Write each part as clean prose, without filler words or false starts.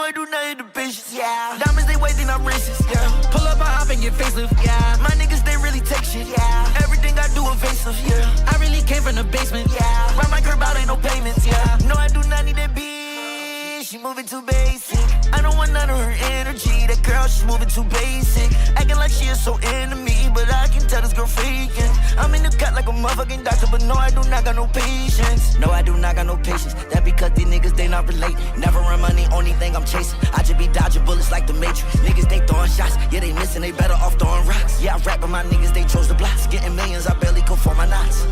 I do not hit the bitches, yeah. Diamonds, they wait, then I'm racist, yeah. Pull up, I hop and get facelift, yeah. My niggas, they really take shit, yeah. Everything I do evasive, yeah. I really came from the basement, yeah. Ride my curb out, ain't no payments, yeah. No, I do not need that bitch, she moving too basic. I don't want none of her energy, that girl, she's moving too basic. Acting like she is so into me, but I can tell this girl faking. I'm in the cut like a motherfucking doctor, but no, I do not got no patience. No, I do not got no patience. That because these niggas, they not relate. Never run money, only thing I'm chasing. I just be dodging bullets like the Matrix. Niggas, they throwing shots, yeah, they missing, they better off throwing rocks. Yeah, I rap, but my niggas, they chose the blocks. Getting millions, I barely could for my knots.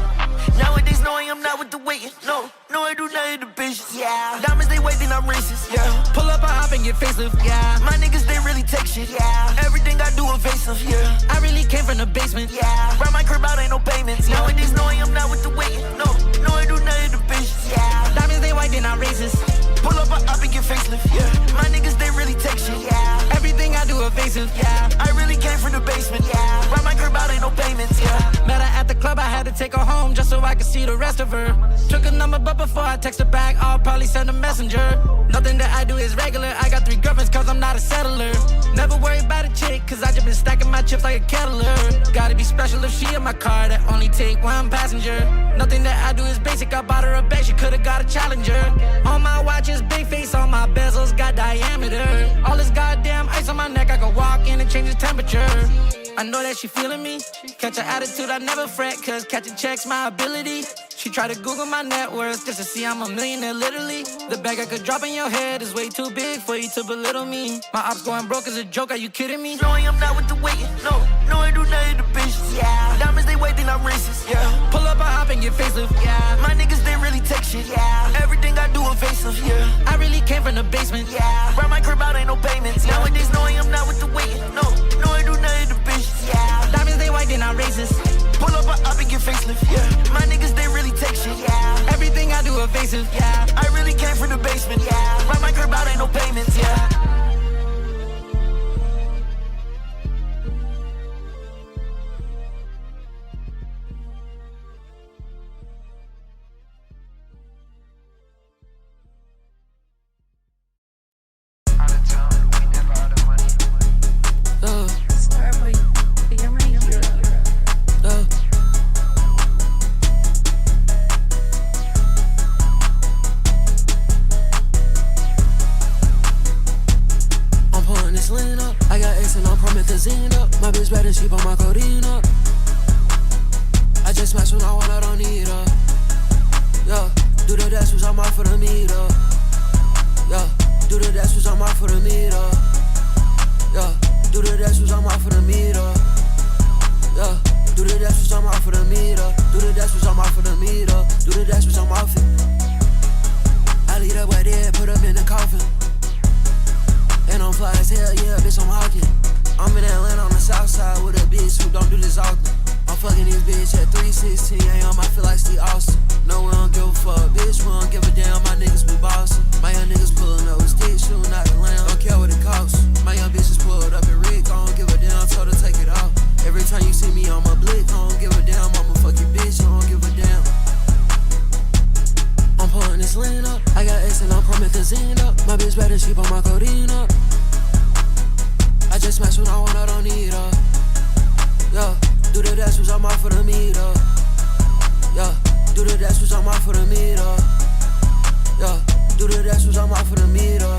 Nowadays, knowing I'm not with the waiting. No, I do not hit the bitches, yeah. Diamonds, they wait, then I'm racist, yeah. Pull up, I hop and get facelift, yeah. My niggas, they really take shit, yeah. Everything I do evasive, yeah. I really came from the basement, yeah. Ride my curb out, ain't no payments, yeah. Nowadays, knowing I'm not with the waiting. No, I do not hit the bitches, yeah. Diamonds, they white, then I'm racist. Pull up, I hop and get facelift, yeah. My niggas, they really take shit, yeah. Everything I do evasive, yeah. I really came from the basement, yeah. Ride my curb out, ain't no payments, yeah. Met her at the club, I had to take her home just so I could see the rest of her. Took a number, but before I text her back, I'll probably send a messenger. Nothing that I do is regular, I got 3 girlfriends cause I'm not a settler. Never worry about a chick, cause I just been stacking my chips like a kettler. Gotta be special if she in my car, that only take 1 passenger. Nothing that I do is basic, I bought her a bag, she could've got a Challenger. On my watch is big face, on my bezels got diameter. All this goddamn ice on my neck, I can walk in and change the temperature. I know that she feeling me. Catch her attitude, I never fret, cause catching checks my ability. She tried to Google my net worth just to see I'm a millionaire, literally. The bag I could drop in your head is way too big for you to belittle me. My ops going broke is a joke, are you kidding me? Knowing I'm not with the waiting, no, I do not hit the bitches, yeah. Diamonds, they wait, then I'm racist, yeah. Pull up, I hop and get facelift, yeah. My niggas, they really take shit, yeah. Everything I do evasive, yeah. I really came from the basement, yeah. Ride my curb out, ain't no payments, yeah. Nowadays, knowing I'm not with the waiting, no, I do not hit the bitches, yeah. Diamonds, they white, then I'm racist. Pull up, I hop and get facelift, yeah. My niggas, they really take shit, yeah. Everything I do evasive, yeah. I really came from the basement, yeah. Ride my curb out, ain't no payments, yeah. My bitch better sleep on my codeine up. I just smash when I want, I don't need her. Yeah, do the dash, I'm out for the meter. Yeah, do the dash, I'm out for the meter. Yeah, do the dash, I'm out for the meter. Yeah, do the dash, I'm out for the meter. Do the dash, I'm out for the meter. Do the dash, I'm out for. I leave that boy dead, put him in the coffin. And I'm fly as hell, yeah, bitch, I'm hawking. I'm in Atlanta on the south side with a bitch who don't do this often. I'm fucking this bitch at 3:16 a.m. I feel like Steve Austin. No, we don't give a fuck, bitch. We don't give a damn. My niggas be bossing. My young niggas pulling up with sticks, shooting out the lamb. Don't care what it costs. My young bitches pulled up in Rick. I don't give a damn. Told her take it off. Every time you see me on my blick, I don't give a damn. I'ma fuck your bitch. I don't give a damn. I'm pulling this lean up. I got X and I'm promethazine up. My bitch better sleep on my codeine up. I just smash when I want, I don't need her. Yeah, do the dash, I'm out for the meter. Yeah, do the dash, I'm out for the meter. Yeah, do the dash, I'm out for the meter.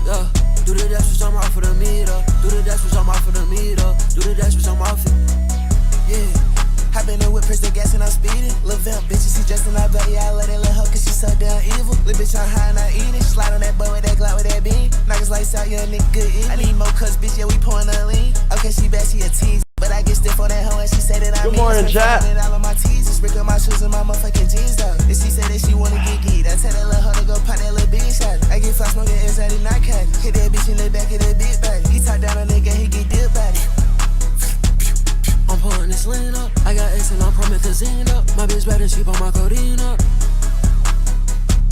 Yeah, do the dash, I'm out for the meter. Do the dash, I'm out for the meter. Do the dash, I'm out for. Yeah. Hop in the whip, press the gas and I'm speeding. Lil' vamp, bitches, she dressed in that belt, yeah, I let that little hoe cause she so damn evil. Lil' bitch, I'm high and I eat it. Slide on that boy with that Glock with that beam. Knockers lights out, young nigga good eat. I need more cuts, bitch, yeah, we pouring a lean. Okay, she bad, she a tease. But I get stiff on that hoe and she said that I Good morning, chat. All of my teasers, sprinkle my shoes and my motherfucking jeans though. And she said that she wanna get geeked. I tell that little hoe to go pop that little bitch shot. I get fly smoking inside the night cat. Hit that bitch in the back of the big body. He talk down a nigga, he get dip body. I'm pulling this lean up. I got X and I'm promethazine up. My bitch better sleep on my codeine up.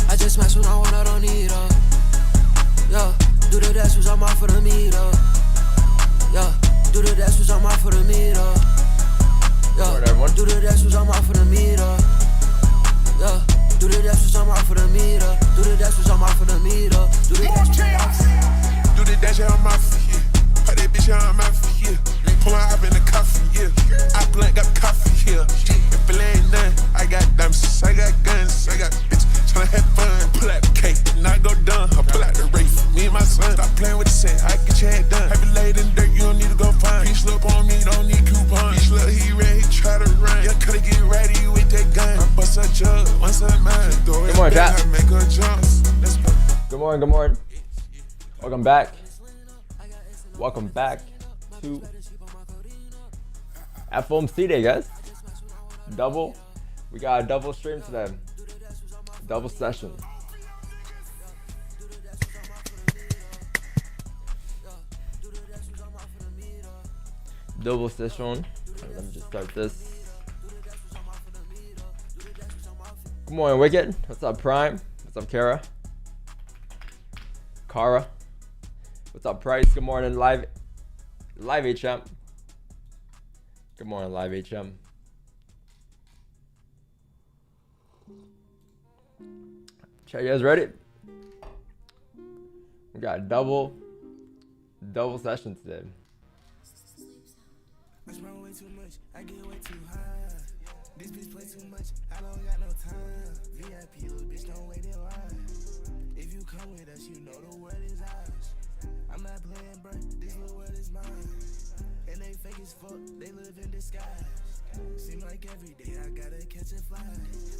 I just smash when I want, I don't need her. Yeah, do the dash, I'm out for the meter. Yeah, do the dash, I'm out for the meter. Yeah, do the dash, I'm out for the meter. Yeah, do the dash, I'm out for the meter. Do the the dash, switch on my for the meter. Do the dash. Do the dash on my feet, yeah. Put that bitch on my feet, yeah. Pull my hop in the coffee, yeah. I blunt got the coffee, yeah. If it ain't nothing, I got diamonds, I got guns, I got bitches tryna have fun. Pull out the cake, not go done. I pull out the race, me and my son. Stop playing with the set, I get your head done. Have it laid in dirt, you don't need to go find. He slip on me, don't need coupons. He slip, he ran, he try to run. Yeah, coulda get ready with that gun. I bust a jug, once a man. Good morning, chat. Make a jump. Let's go. Good morning, good morning. Welcome back. Welcome back to fomc day, guys. Double. We got a double stream today. Double session. Double session. Let me just start this. Good morning, Wicked. What's up, Prime? What's up, Kara? What's up, Price? Good morning, live HM. Good morning, live HM. Chat, you guys ready? We got a double session today. I sprung way too much, I get way too high. This bitch play too much, I don't got no time. VIP, little bitch, don't wait in line. If you come with us, you know the world is ours. I'm not playing, bro, this little world is mine. And they fake as fuck, they live in disguise. Seem like every day I gotta catch a fly.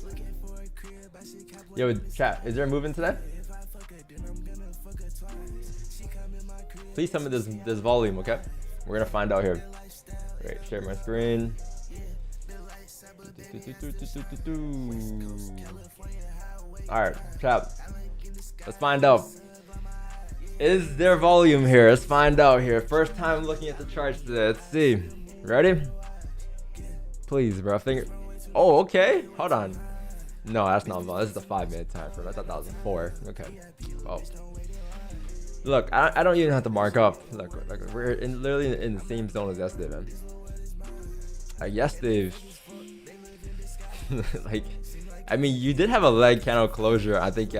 Looking for a crib, I should cop. Yo, chat, is there a movement today? If I fuck her, then I'm gonna fuck her twice. She come in my crib. Please tell me this volume, okay? We're gonna find out here. Great, share my screen. Alright, chat. Let's find out. Is there volume here? Let's find out here. First time looking at the charts today. Let's see. Ready? Please, bro. Oh, okay. Hold on. No, that's not volume. This is the 5-minute time frame. I thought that was a 4. Okay. Oh. Look, I don't even have to mark up. Look, we're literally in the same zone as yesterday, man. Yesterday, like, I mean, you did have a leg candle closure. I think,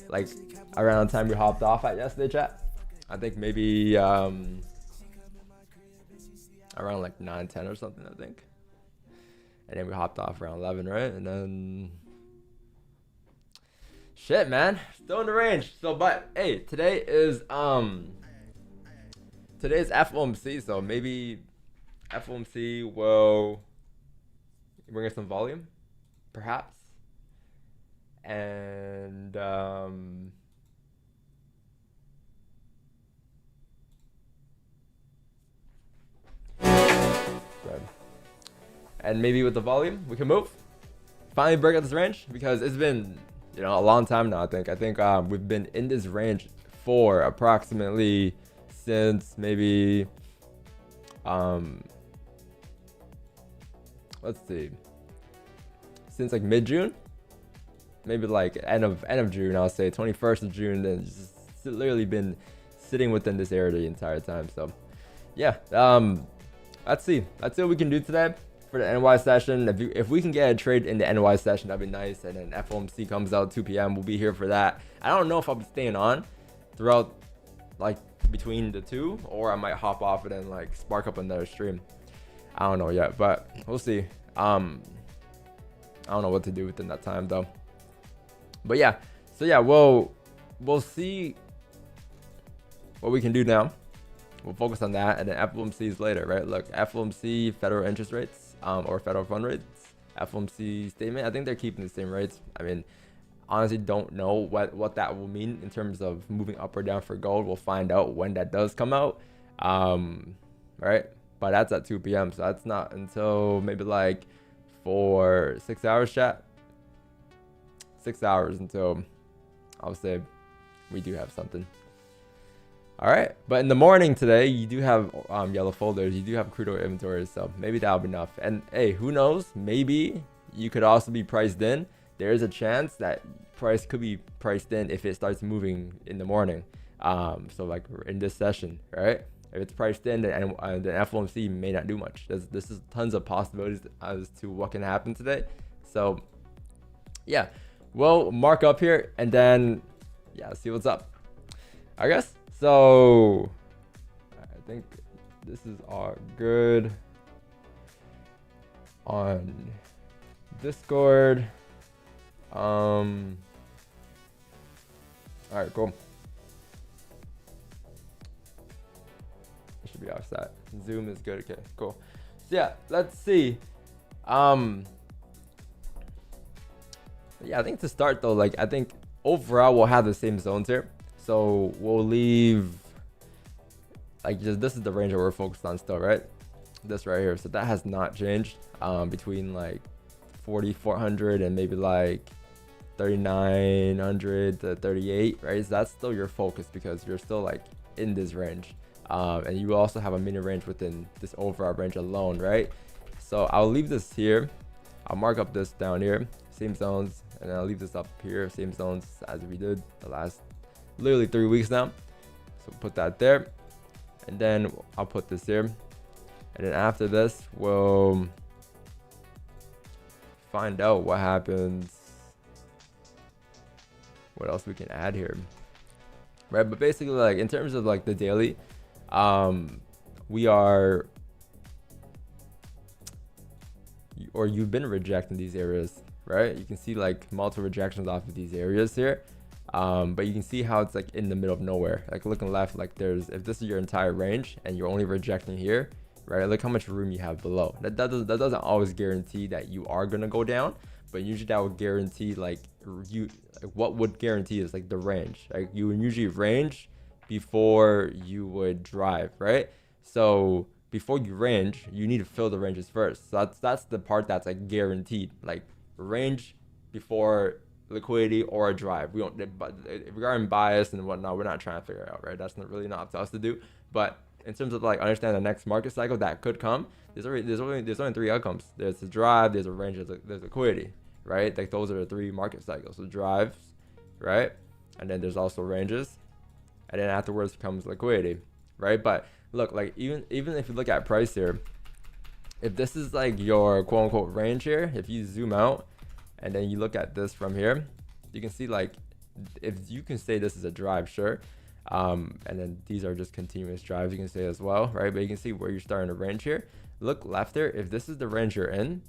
like, around the time we hopped off at yesterday, chat. I think maybe around like 9-10 or something, I think. And then we hopped off around 11, right? And then shit, man, still in the range. So, but hey, today is FOMC, so maybe FOMC will bring us some volume, perhaps. And good. And maybe with the volume, we can move. Finally break out this range, because it's been, you know, a long time now. I think we've been in this range for approximately since maybe let's see, since like mid-June, maybe like end of June. I'll say 21st of June. Then just literally been sitting within this area the entire time. So yeah, let's see what we can do today for the NY session. If we can get a trade in the NY session, that'd be nice. And then FOMC comes out 2 p.m. We'll be here for that. I don't know if I'll be staying on throughout, like, between the two, or I might hop off and then like spark up another stream. I don't know yet, but we'll see. I don't know what to do within that time though. But yeah, so yeah, we'll see what we can do now. We'll focus on that, and then FOMC's later, right? Look, FOMC federal interest rates, or federal fund rates, FOMC statement. I think they're keeping the same rates. I mean, honestly, don't know what that will mean in terms of moving up or down for gold. We'll find out when that does come out, right? But that's at 2 p.m. So that's not until maybe like for 6 hours, chat. 6 hours until I'll say we do have something. All right, but in the morning today, you do have yellow folders. You do have crude oil inventories, so maybe that'll be enough. And hey, who knows? Maybe you could also be priced in. There is a chance that price could be priced in if it starts moving in the morning. So like in this session, right? If it's priced in, then the FOMC may not do much. This is tons of possibilities as to what can happen today. So yeah, we'll mark up here and then yeah, see what's up, I guess. So I think this is all good on Discord. All right, cool. It should be offset. Zoom is good. Okay, cool. So yeah, let's see. Yeah, I think to start though, like I think overall we'll have the same zones here. So we'll leave like just this is the range that we're focused on still, right? This right here. So that has not changed. Between like 4,400 and maybe like 3,900 to 38, right? So that's still your focus because you're still like in this range. And you also have a mini range within this overall range alone, right? So I'll leave this here. I'll mark up this down here, same zones, and then I'll leave this up here, same zones as we did the last literally 3 weeks now. So put that there, and then I'll put this here, and then after this we'll find out what happens, what else we can add here, right? But basically, like in terms of like the daily, we are, or you've been rejecting these areas, right? You can see like multiple rejections off of these areas here, but you can see how it's like in the middle of nowhere. Like looking left, like there's, if this is your entire range and you're only rejecting here, right? Look how much room you have below. That doesn't always guarantee that you are gonna go down, but usually that would guarantee like what would guarantee is like the range. Like you would usually range before you would drive, right? So before you range, you need to fill the ranges first. So that's the part that's like guaranteed, like range before liquidity or a drive. We don't, but regarding bias and whatnot, we're not trying to figure it out, right? That's not really not up to us to do. But in terms of like understanding the next market cycle that could come, there's only three outcomes. There's a drive, there's a range, there's liquidity, right? Like those are the three market cycles. So drives, right? And then there's also ranges, and then afterwards comes liquidity, right? But look, like even if you look at price here, if this is like your quote unquote range here, if you zoom out and then you look at this from here, you can see like, if you can say this is a drive, sure. And then these are just continuous drives, you can say as well, right? But you can see where you're starting to range here. Look left there, if this is the range you're in,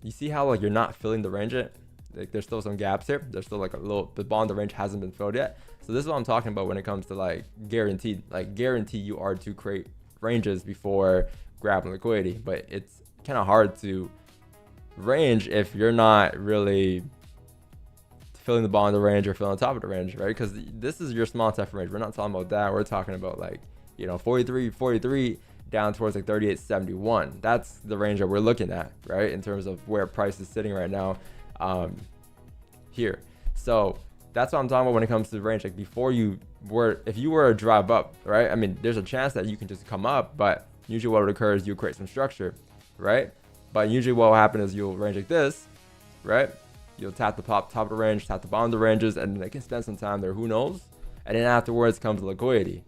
you see how like you're not filling the range yet? Like there's still some gaps here. There's still like a little, the bottom of the range hasn't been filled yet. So this is what I'm talking about when it comes to like guaranteed, like guarantee you are to create ranges before grabbing liquidity. But it's kind of hard to range if you're not really filling the bottom of the range or filling the top of the range, right? Because this is your small TF range. We're not talking about that. We're talking about like, you know, 43 down towards like 38.71. That's the range that we're looking at, right? In terms of where price is sitting right now here. So that's what I'm talking about when it comes to the range. Like before you were, if you were to drive up, right? I mean, there's a chance that you can just come up, but usually what would occur is you create some structure, right? But usually what will happen is you'll range like this, right? You'll tap the top of the range, tap the bottom of the ranges, and they can spend some time there, who knows? And then afterwards comes liquidity.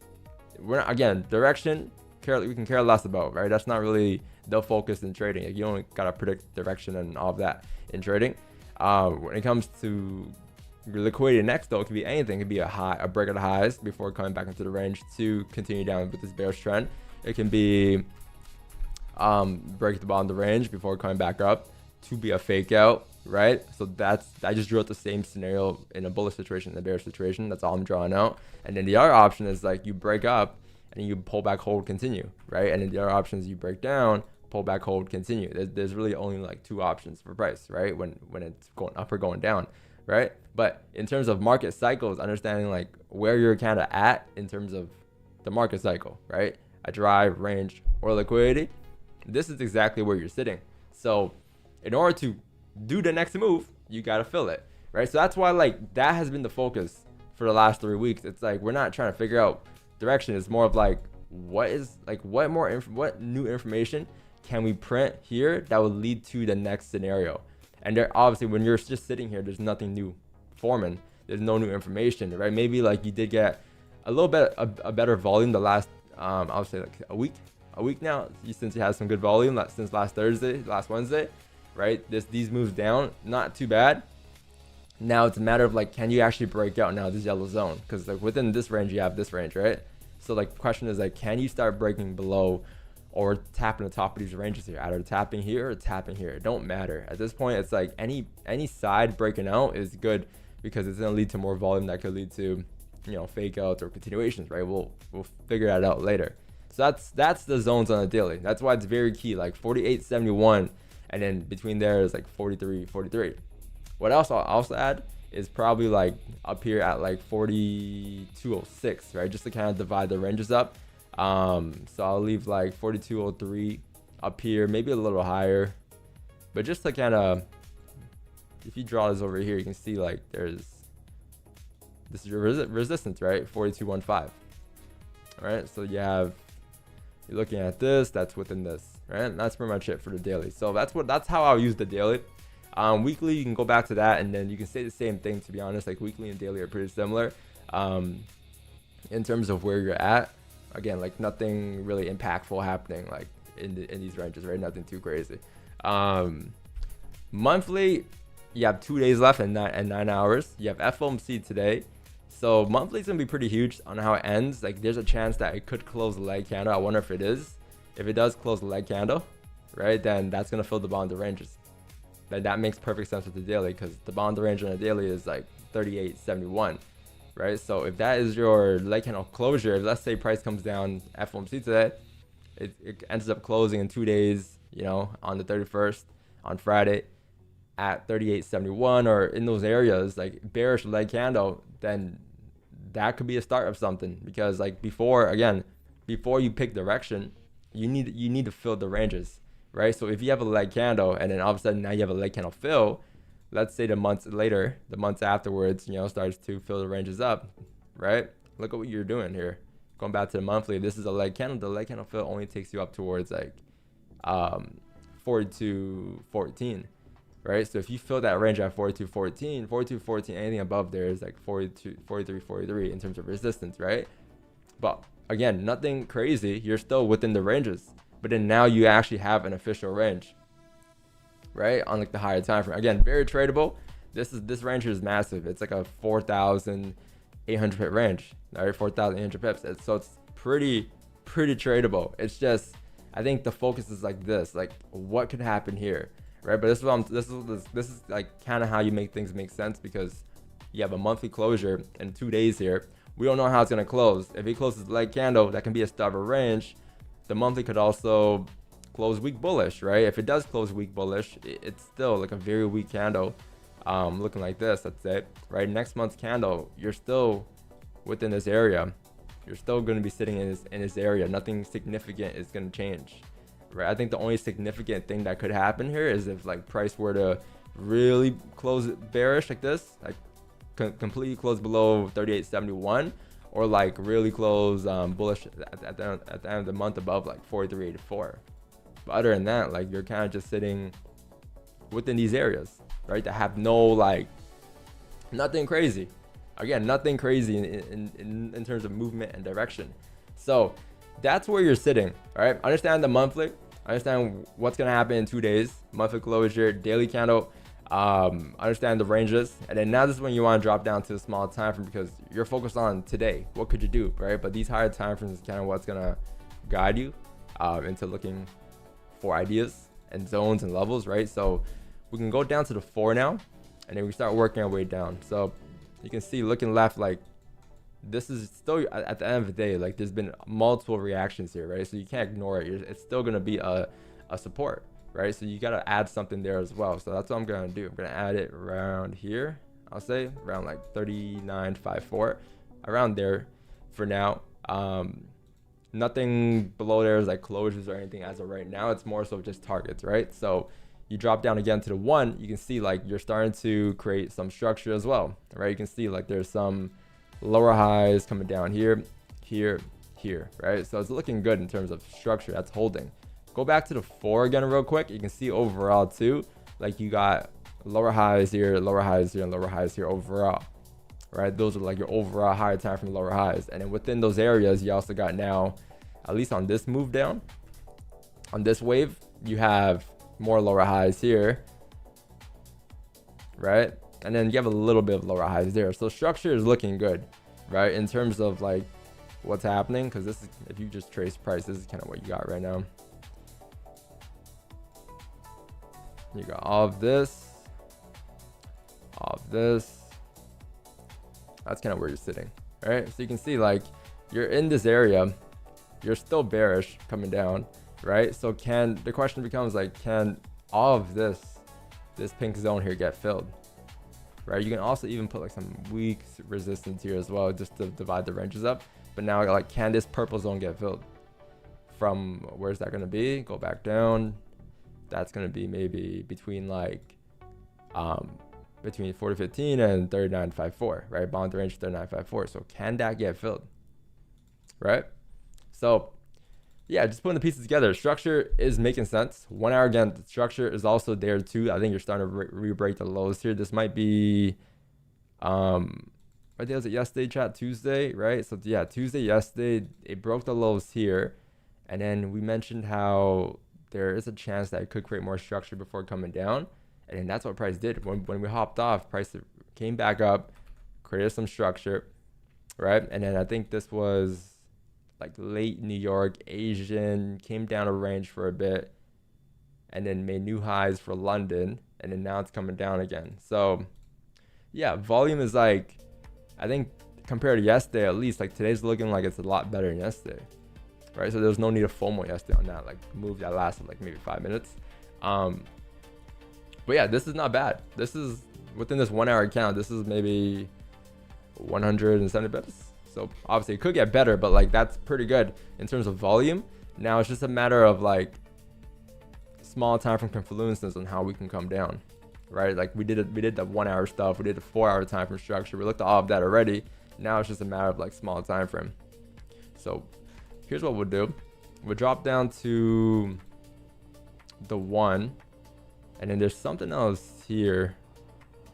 We're not, again, direction, we can care less about, right? That's not really the focus in trading. Like you only gotta predict direction and all of that in trading. When it comes to liquidity next though, it could be anything. It could be a high, a break of the highs before coming back into the range to continue down with this bearish trend. It can be break the bottom of the range before coming back up to be a fake out, right? So I just drew out the same scenario in a bullish situation, in a bearish situation. That's all I'm drawing out. And then the other option is like you break up and you pull back, hold, continue, right? And then the other option is you break down, pull back, hold, continue. There's really only like two options for price, right? When it's going up or going down, right? But in terms of market cycles, understanding like where you're kind of at in terms of the market cycle, right? A drive, range, or liquidity, this is exactly where you're sitting. So in order to do the next move, you got to fill it, right? So that's why like that has been the focus for the last 3 weeks. It's like we're not trying to figure out direction. It's more of like what new information can we print here that would lead to the next scenario. And there, obviously when you're just sitting here, there's nothing new forming, there's no new information, right? Maybe like you did get a little bit a better volume the last I'll say like a week now, since you had some good volume since last Wednesday, right? These moves down, not too bad. Now it's a matter of like, can you actually break out now this yellow zone? Because like within this range, you have this range, right? So like the question is like, can you start breaking below or tapping the top of these ranges here? Either tapping here or tapping here. It don't matter. At this point, it's like any side breaking out is good because it's gonna lead to more volume that could lead to, you know, fake outs or continuations, right? We'll figure that out later. So that's the zones on the daily. That's why it's very key, like 48.71, and then between there is like 43.43. What else I'll also add is probably like up here at like 42.06, right? Just to kind of divide the ranges up. So I'll leave like 42.03 up here, maybe a little higher, but just to kind of, if you draw this over here, you can see like this is your resistance, right? 42.15. All right, so you're looking at this, that's within this, right? And that's pretty much it for the daily. So that's how I'll use the daily. Weekly, you can go back to that, and then you can say the same thing, to be honest. Like weekly and daily are pretty similar in terms of where you're at. Again, like nothing really impactful happening like in these ranges, right? Nothing too crazy. Monthly, you have 2 days left and 9 hours. You have FOMC today. So monthly is going to be pretty huge on how it ends. Like there's a chance that it could close the leg candle. I wonder if it is. If it does close the leg candle, right, then that's going to fill the bond ranges. Then that makes perfect sense with the daily because the bond range on the daily is like 38.71. Right, so if that is your leg candle closure, if let's say price comes down FOMC today, it ends up closing in 2 days, you know, on the 31st, on Friday, at 38.71 or in those areas, like bearish leg candle, then that could be a start of something. Because like before you pick direction, you need to fill the ranges, right? So if you have a leg candle and then all of a sudden now you have a leg candle fill, let's say the months afterwards, you know, starts to fill the ranges up, right? Look at what you're doing here. Going back to the monthly, this is a leg candle. The leg candle fill only takes you up towards like 42.14, right? So if you fill that range at 42.14, anything above there is like 43 in terms of resistance, right? But again, nothing crazy. You're still within the ranges, but then now you actually have an official range, right? On like the higher time frame. Again, very tradable. This range is massive. It's like a 4,800 pip range, right? 4,800 pips. So it's pretty tradable. It's just, I think the focus is like this, like what could happen here, right? But this is like kind of how you make things make sense, because you have a monthly closure in 2 days here. We don't know how it's gonna close. If it closes the leg candle, that can be a stubborn range. The monthly could also close weak bullish, right? If it does close weak bullish, it's still like a very weak candle, looking like this, let's say, right? Next month's candle, you're still within this area. You're still going to be sitting in this area. Nothing significant is going to change, right? I think the only significant thing that could happen here is if like price were to really close bearish like this, like completely close below 38.71, or like really close bullish at the end of the month above like 43.84. But other than that, like you're kind of just sitting within these areas, right? That have no, like, nothing crazy. Again, nothing crazy in terms of movement and direction. So that's where you're sitting, all right? Understand the monthly, understand what's gonna happen in 2 days, monthly closure, daily candle, understand the ranges, and then now this is when you want to drop down to a small time frame, because you're focused on today. What could you do, right? But these higher time frames is kind of what's gonna guide you into looking for ideas and zones and levels, right? So we can go down to the 4 now, and then we start working our way down. So you can see, looking left, like this is still at the end of the day, like there's been multiple reactions here, right? So you can't ignore it. It's still going to be a support, right? So you got to add something there as well. So that's what I'm going to do. I'm going to add it around here. I'll say around like 39.54, around there for now. Nothing below there is like closures or anything as of right now. It's more so just targets, right? So you drop down again to the 1, you can see like you're starting to create some structure as well, right? You can see like there's some lower highs coming down here, right? So it's looking good in terms of structure that's holding. Go back to the 4 again real quick. You can see overall too, like you got lower highs here, lower highs here, and lower highs here overall, right? Those are like your overall higher time from lower highs. And then within those areas, you also got now, at least on this move down, on this wave, you have more lower highs here, right? and then you have a little bit of lower highs there. So structure is looking good, right? In terms of like what's happening, because this is, if you just trace price, this is kind of what you got right now. You got all of this, all of this. That's kind of where you're sitting, right? So you can see like you're in this area, you're still bearish coming down, right? So the question becomes like, can all of this pink zone here get filled, right? You can also even put like some weak resistance here as well, just to divide the ranges up. But now like, can this purple zone get filled? From where's that going to be? Go back down. That's going to be maybe between like between 40.15 and 39.54, right? Bond range 39.54. So can that get filled, right? So yeah, just putting the pieces together. Structure is making sense. 1 hour again, the structure is also there too. I think you're starting to re-break the lows here. This might be what day was it? Yesterday, chat? Tuesday, right? So yeah, Tuesday, yesterday, it broke the lows here, and then we mentioned how there is a chance that it could create more structure before coming down, and then that's what price did. When we hopped off, price came back up, created some structure, right? And then I think this was like late New York, Asian, came down a range for a bit, and then made new highs for London, and then now it's coming down again. So yeah, volume is like, I think compared to yesterday, at least like today's looking like it's a lot better than yesterday, right? So there was no need of FOMO yesterday on that like move that lasted like maybe 5 minutes. But yeah, this is not bad. This is within this 1 hour count, this is maybe 170 bips. So obviously it could get better, but like that's pretty good in terms of volume. Now it's just a matter of like small time from confluences on how we can come down, right? Like we did the 1 hour stuff, we did the 4 hour time from structure, we looked at all of that already. Now it's just a matter of like small time frame. So here's what we'll do. We'll drop down to the 1, and then there's something else here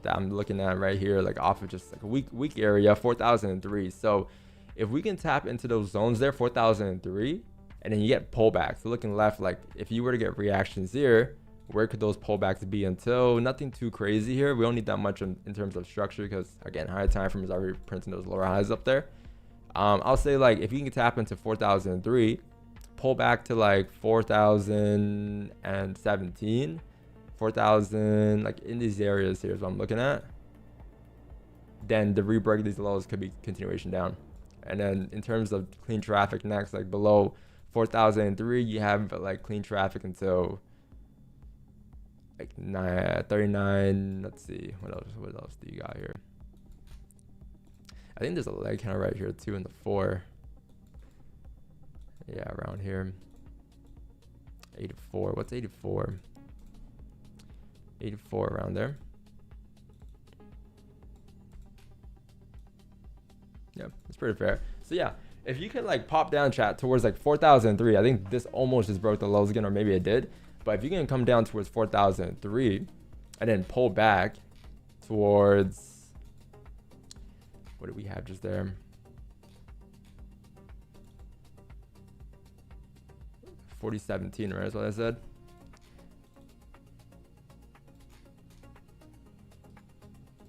that I'm looking at right here, like off of just like a weak area, 4,003. So if we can tap into those zones there, 4,003, and then you get pullbacks. So looking left, like if you were to get reactions here, where could those pullbacks be until nothing too crazy here? We don't need that much in terms of structure because again, higher time frame is already printing those lower highs up there. I'll say like if you can tap into 4,003, pull back to like 4,017, 4,000, like in these areas here is what I'm looking at, then the re-break of these lows could be continuation down. And then in terms of clean traffic next, like below 4,003, you have like clean traffic until like 39. Let's see, what else do you got here? I think there's a leg kind of right here too in the 4. Yeah, around here. 84. What's 84? 84 around there. Yeah, it's pretty fair. So yeah, if you can like pop down chat towards like 4,003, I think this almost just broke the lows again, or maybe it did. But if you can come down towards 4,003 and then pull back towards, what do we have just there? 4017, right? That's what I said.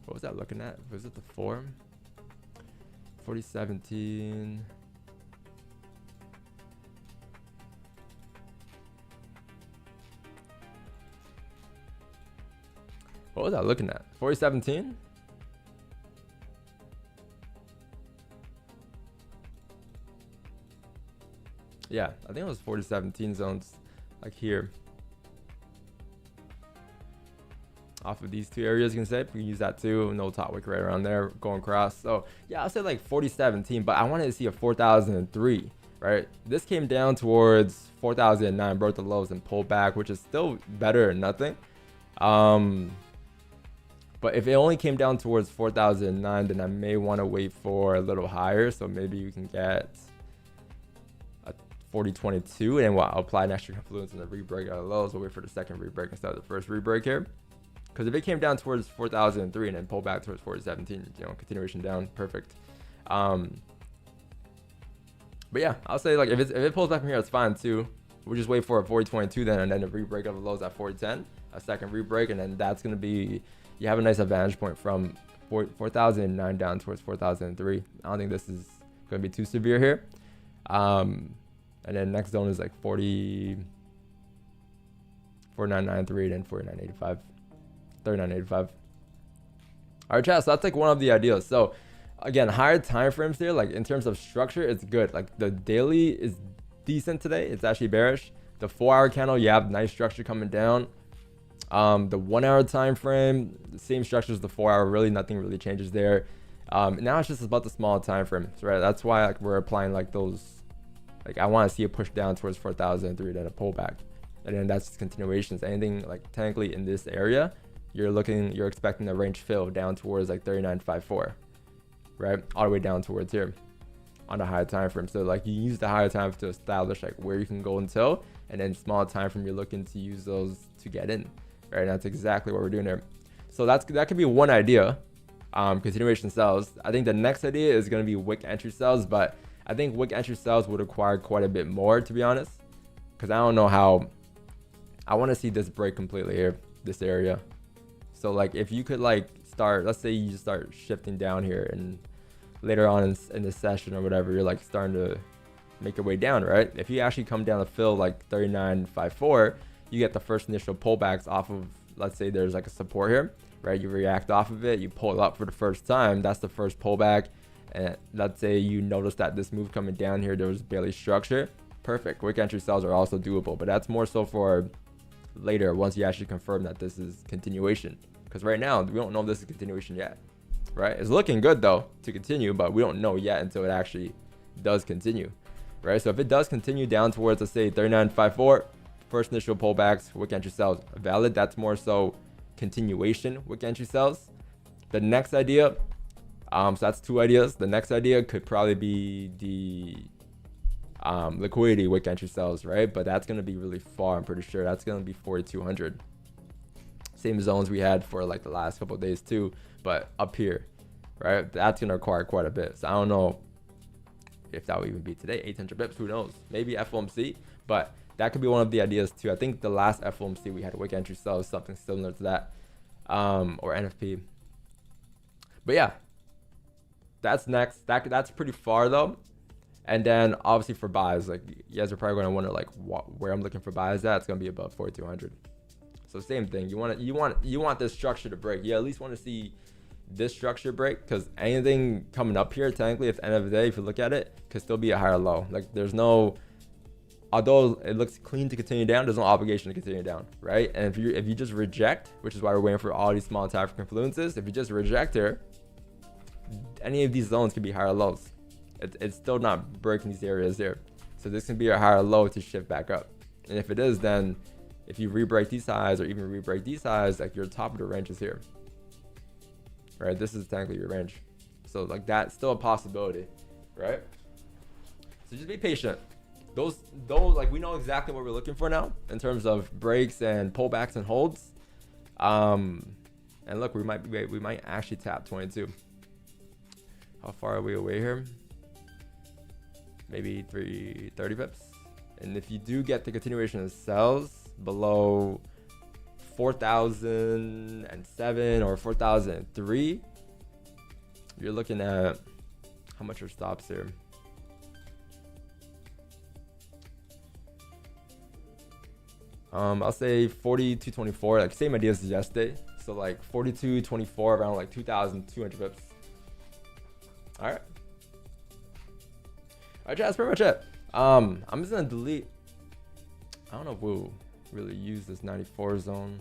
What was that looking at? Was it the 4? 4017. What was I looking at? 4017? Yeah, I think it was 4017 zones, like here. Off of these two areas, you can say we can use that too. No top wick right around there, going across. So yeah, I'll say like 4017, but I wanted to see a 4,003, right? This came down towards 4,009, broke the lows and pulled back, which is still better than nothing. But if it only came down towards 4,009, then I may want to wait for a little higher. So maybe you can get a 4022, and I'll apply an extra confluence in the re-break out of lows. We'll wait for the second re-break instead of the first re-break here. Because if it came down towards 4,003 and then pull back towards 4017, you know, continuation down, perfect. But yeah, I'll say like if it pulls back from here, it's fine too. We'll just wait for a 4022 then, and then a re-break of the lows at 4010, a second re-break, and then that's gonna be you have a nice advantage point from 4,009 down towards 4,003. I don't think this is going to be too severe here. And then next zone is like 4993, then 4985, 3985. All right, chat. So that's like one of the ideas. So again, higher time frames here, like in terms of structure, it's good. Like the daily is decent today. It's actually bearish. The 4-hour candle, you have nice structure coming down. The 1 hour time frame, the same structure as the 4 hour. Really, nothing really changes there. Now it's just about the small time frame, right? That's why like we're applying like those. Like I want to see a push down towards 4,003, then a pullback, and then that's just continuations. Anything like technically in this area, you're expecting a range fill down towards like 3954, right? All the way down towards here on the higher time frame. So like you use the higher time to establish like where you can go until, and then small time frame you're looking to use those to get in, right? And that's exactly what we're doing here. So that could be one idea. Continuation sells. I think the next idea is going to be wick entry sells, but I think wick entry sells would require quite a bit more, to be honest, because I don't know how. I want to see this break completely here, this area. So like if you could like start, let's say you just start shifting down here, and later on in this session or whatever, you're like starting to make your way down, right? If you actually come down the fill like 3954, you get the first initial pullbacks off of, let's say there's like a support here, right? You react off of it, you pull up for the first time, that's the first pullback. And let's say you notice that this move coming down here, there was barely structure. Perfect. Wick entry sells are also doable, but that's more so for later once you actually confirm that this is continuation. Because right now, we don't know if this is continuation yet, right? It's looking good though to continue, but we don't know yet until it actually does continue, right? So if it does continue down towards, let's say 3954, first initial pullbacks, wick entry sells valid. That's more so continuation wick entry sells. The next idea, so that's two ideas. The next idea could probably be the liquidity wick entry sells, right? But that's going to be really far. I'm pretty sure that's going to be 4,200. Same zones we had for like the last couple of days too, but up here, right? That's going to require quite a bit. So I don't know if that will even be today. 800 bips, who knows? Maybe FOMC, but that could be one of the ideas too. I think the last FOMC we had wick entry sells, something similar to that, or NFP. But yeah, that's next. That's pretty far though. And then obviously for buys, like you guys are probably going to wonder like where I'm looking for buys at. It's going to be above 4,200. So same thing. You want this structure to break. You at least want to see this structure break, because anything coming up here, technically, at the end of the day, if you look at it, could still be a higher low. Like there's no, although it looks clean to continue down, there's no obligation to continue down, right? And if you just reject, which is why we're waiting for all these small time confluences, if you just reject here, any of these zones could be higher lows. It's still not breaking these areas here. So this can be a higher low to shift back up. And if it is, then if you re-break these highs or even re-break these highs, like your top of the range is here, right? This is technically your range. So like that's still a possibility, right? So just be patient. Those like we know exactly what we're looking for now in terms of breaks and pullbacks and holds. And look, we might actually tap 22. How far are we away here? Maybe 330 pips. And if you do get the continuation of sells below 4,007 or 4,003, you're looking at how much are stops here? I'll say 42.24, like same idea as yesterday. So like 42.24, around like 2,200 pips. All right, chat, that's pretty much it. I'm just gonna delete. I don't know if we'll really use this 94 zone.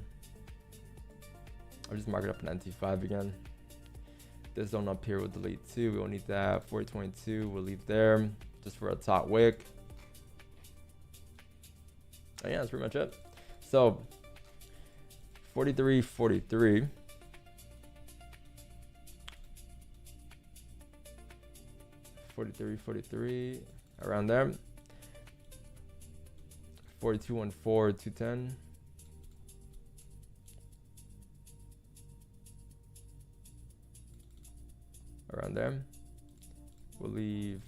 I'll just mark it up in NT5 again. This zone up here we'll delete too. We won't need that. 422 we'll leave there just for a top wick. Oh yeah, that's pretty much it. So 43.43. 43, around there. 42.14, 210. Around there. We'll leave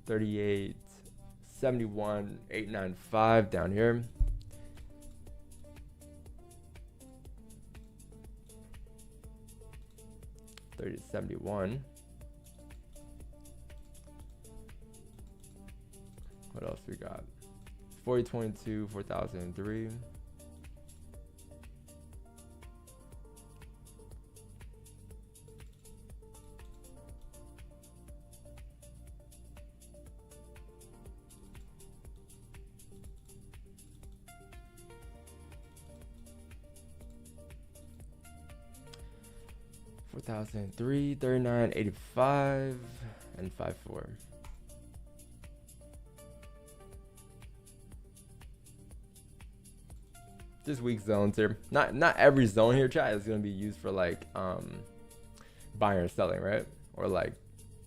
38.71, 895 down here. 30 to 71. What else we got? 4022, 4003. $4,003, 39, 85, and 54. Just weak zones here. Not every zone here, chat, is gonna be used for like buying or selling, right? Or like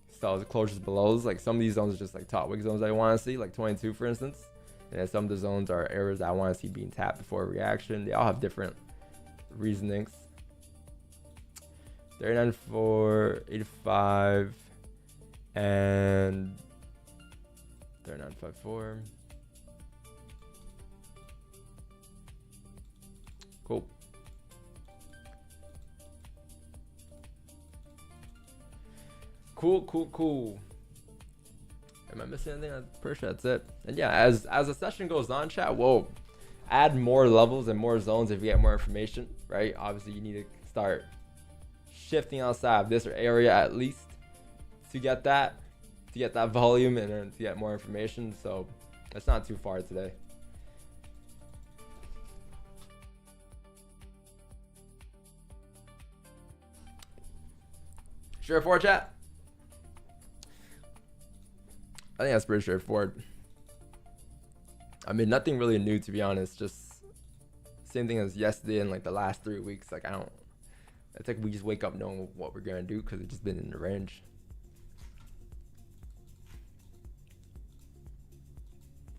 sells closures belows. Like some of these zones are just like top wick zones I want to see, like 22 for instance. And then some of the zones are areas that I want to see being tapped before a reaction. They all have different reasonings. 39 for 85 and 39.54. Cool. Cool. Am I missing anything? I'm pretty sure that's it. And yeah, as the session goes on, chat, we'll add more levels and more zones if you get more information, right? Obviously, you need to start shifting outside of this area at least to get that volume and then to get more information. So it's not too far today. Straightforward, chat. I think that's pretty straightforward. I mean, nothing really new, to be honest. Just same thing as yesterday and like the last 3 weeks. Like it's like we just wake up knowing what we're gonna do because it's just been in the range.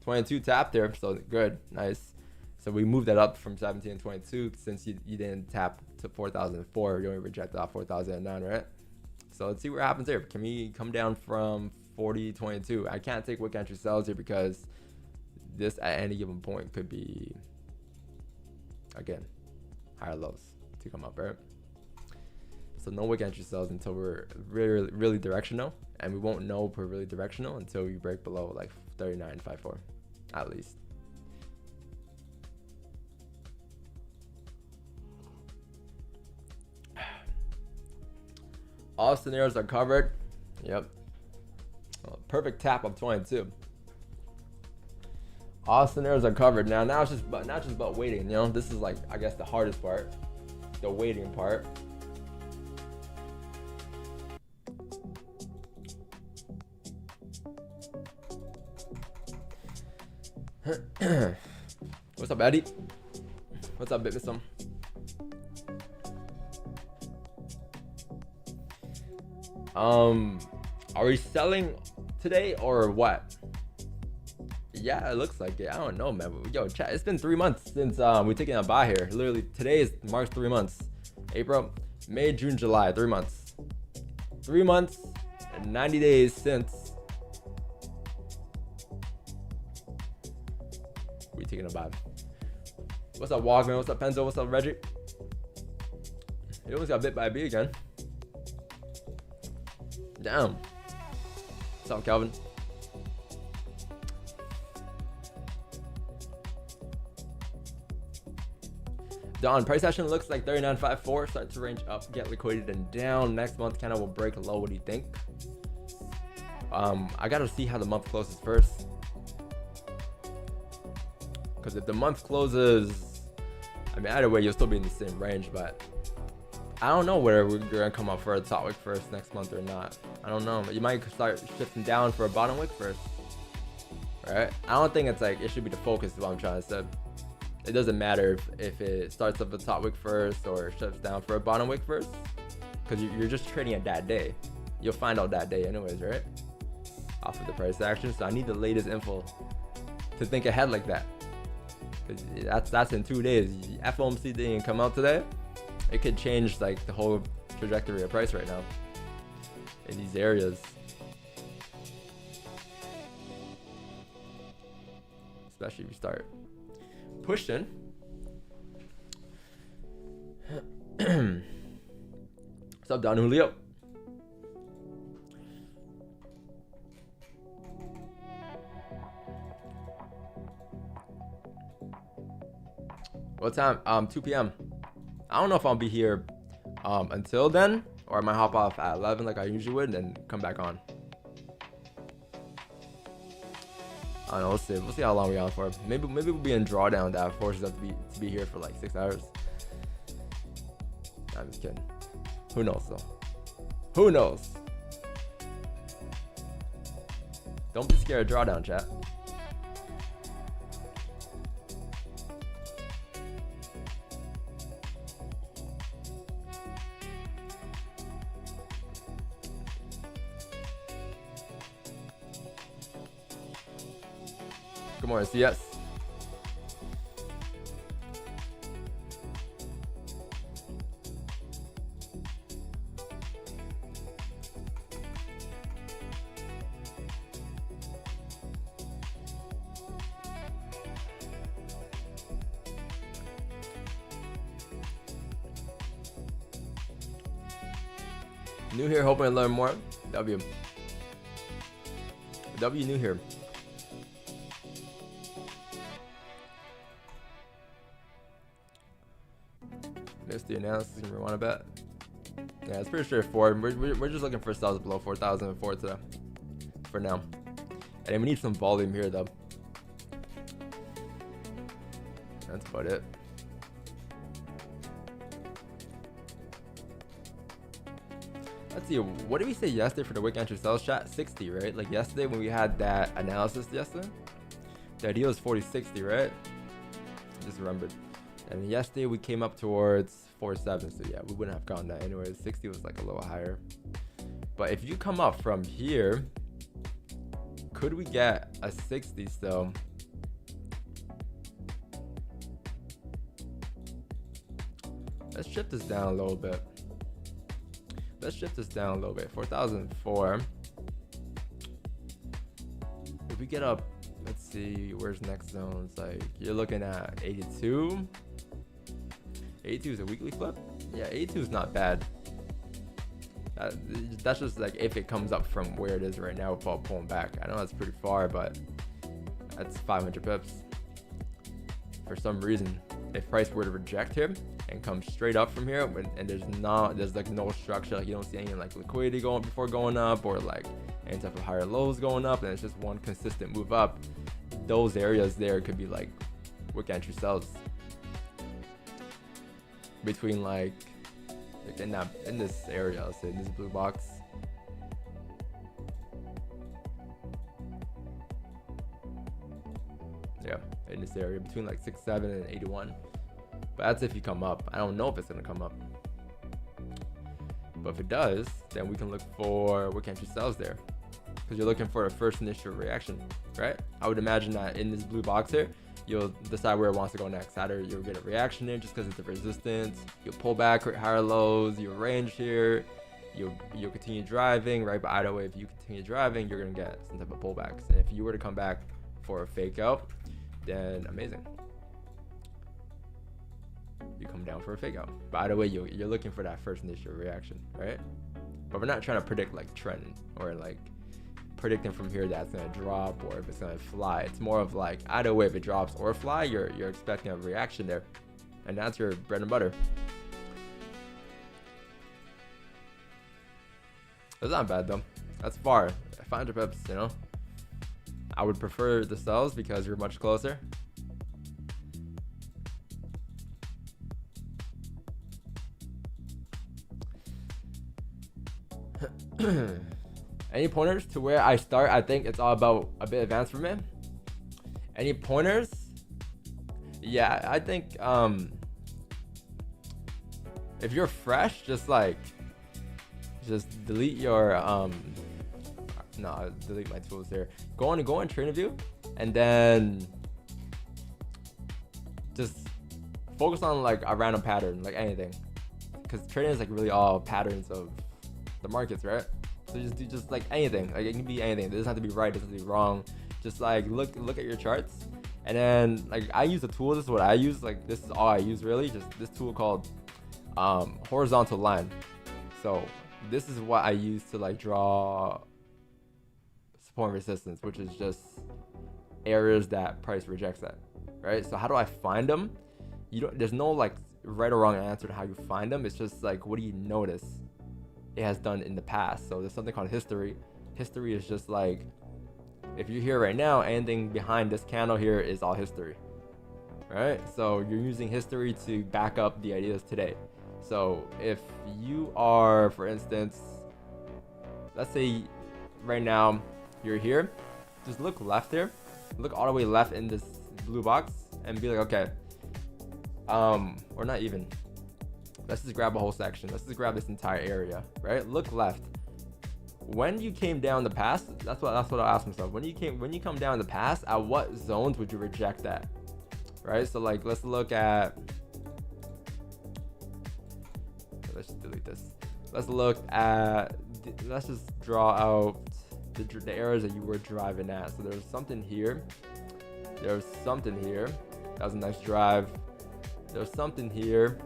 22 tap there, so good, nice. So we moved that up from 17 and 22 since you didn't tap to 4004. You only rejected off 4009, right? So let's see what happens here. Can we come down from 4022? I can't take wick entry sells here because this at any given point could be, again, higher lows to come up, right? So no wick entry sells until we're really directional, and we won't know if we're really directional until we break below like 39.54 at least. All scenarios are covered. Yep. Well, perfect tap of 22. All scenarios are covered. Now it's just not just about waiting. You know, this is like, I guess, the hardest part, the waiting part. What's up, Eddie? What's up, Bitmissum? Are we selling today or what? Yeah, it looks like it. I don't know, man. Yo, chat, it's been 3 months since we taken a buy here. Literally, today marks 3 months. April, May, June, July, 3 months. 3 months and 90 days since we taking a buy. What's up, Walkman? What's up, Penzo? What's up, Reggie? He almost got bit by a bee again. Damn. What's up, Calvin? Don, price action looks like 39.54. Start to range up, get liquidated and down. Next month kind of will break low. What do you think? I gotta see how the month closes first. Because if the month closes, I mean, either way, you'll still be in the same range, but I don't know whether we're gonna come up for a top wick first next month or not. I don't know. You might start shifting down for a bottom wick first, right? I don't think it's like it should be the focus. Is what I'm trying to say. It doesn't matter if it starts up a top wick first or shifts down for a bottom wick first, because you're just trading it that day. You'll find out that day anyways, right? Off of the price action. So I need the latest info to think ahead like that, because that's in 2 days. FOMC didn't come out today. It could change like the whole trajectory of price right now in these areas. Especially if you start pushing. What's up, Don Julio? What time? 2 p.m. I don't know if I'll be here until then, or I might hop off at 11 like I usually would and then come back on. I don't know, we'll see how long we're on for. Maybe we'll be in drawdown that forces us to be here for like 6 hours. I'm just kidding. Who knows though? Who knows? Don't be scared of drawdown, chat. Good morning, CS. New here, hoping to learn more. W new here. Missed the analysis and we want to bet. Yeah, it's pretty straightforward. We're just looking for sales below 4,004 today for now. And we need some volume here though. That's about it. Let's see, what did we say yesterday for the wick entry sales chat? 60, right? Like yesterday when we had that analysis yesterday, the idea was 40-60, right? Just remembered. And yesterday we came up towards 47, so yeah, we wouldn't have gone that anyways. 60 was like a little higher. But if you come up from here, could we get a 60 still? Let's shift this down a little bit. Let's shift this down a little bit. 4,004. If we get up, let's see, where's next zones? Like you're looking at 82. 82 is a weekly flip. Yeah, 82 is not bad. That's just like if it comes up from where it is right now without pulling back. I know that's pretty far, but that's 500 pips. For some reason, if price were to reject here and come straight up from here, and there's like no structure, like you don't see any like liquidity going before going up, or like any type of higher lows going up, and it's just one consistent move up, those areas there could be like wick entry sells between like in this area, I'll say in this blue box. Yeah, in this area between like 67 and 81. But that's if you come up. I don't know if it's gonna come up, but if it does, then we can look for wick entry sells there, because you're looking for a first initial reaction, right? I would imagine that in this blue box here, you'll decide where it wants to go next. Either you'll get a reaction in just because it's a resistance, you'll pull back at higher lows, you'll range here, you'll continue driving, right? But either way, if you continue driving, you're gonna get some type of pullbacks. And if you were to come back for a fake out, then amazing, you come down for a fake out. But either way, you're looking for that first initial reaction, right? But we're not trying to predict like trend or like predicting from here that's gonna drop or if it's gonna fly. It's more of like either way, if it drops or fly, you're expecting a reaction there, and that's your bread and butter. That's not bad though. That's far. 500 pips, you know. I would prefer the sells because you're much closer. Any pointers to where I start? I think it's all about a bit advanced for me. Any pointers? Yeah, I think if you're fresh, just delete your no, delete my tools here. Go in trainer view, and then just focus on like a random pattern, like anything, because trading is like really all patterns of the markets, right? So just do just like anything. Like it can be anything. It doesn't have to be right. It doesn't have to be wrong. Just like look at your charts, and then like I use a tool. This is what I use. Like this is all I use really. Just this tool called horizontal line. So this is what I use to like draw support and resistance, which is just areas that price rejects at, right? So how do I find them? There's no like right or wrong answer to how you find them. It's just like, what do you notice it has done in the past? So there's something called history. History is just like, if you're here right now, anything behind this candle here is all history, right? So you're using history to back up the ideas today. So if you are, for instance, let's say right now you're here, just look left here, look all the way left in this blue box and be like, okay, or not even, let's just grab a whole section. Let's just grab this entire area, right? Look left. When you came down the past, that's what I'll ask myself. When you come down the past, at what zones would you reject that, right? So like, let's look at, let's just delete this. Let's look at, let's just draw out the areas that you were driving at. So there's something here. There's something here. That was a nice drive. There's something here.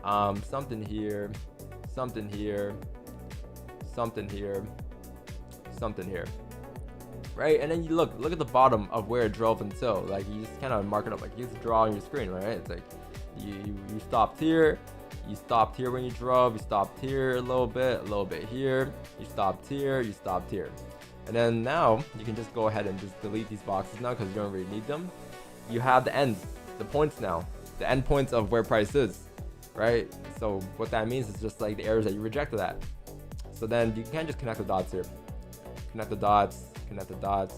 Something here. Something here. Something here, something here, right? And then you look at the bottom of where it drove until, like, you just kind of mark it up, like you just draw on your screen, right? It's like you stopped here, you stopped here when you drove, you stopped here a little bit here, you stopped here, you stopped here. And then now you can just go ahead and just delete these boxes now because you don't really need them. You have the ends, the points now, the end points of where price is, right? So what that means is just like the areas that you rejected at. So then you can just connect the dots here. Connect the dots, connect the dots,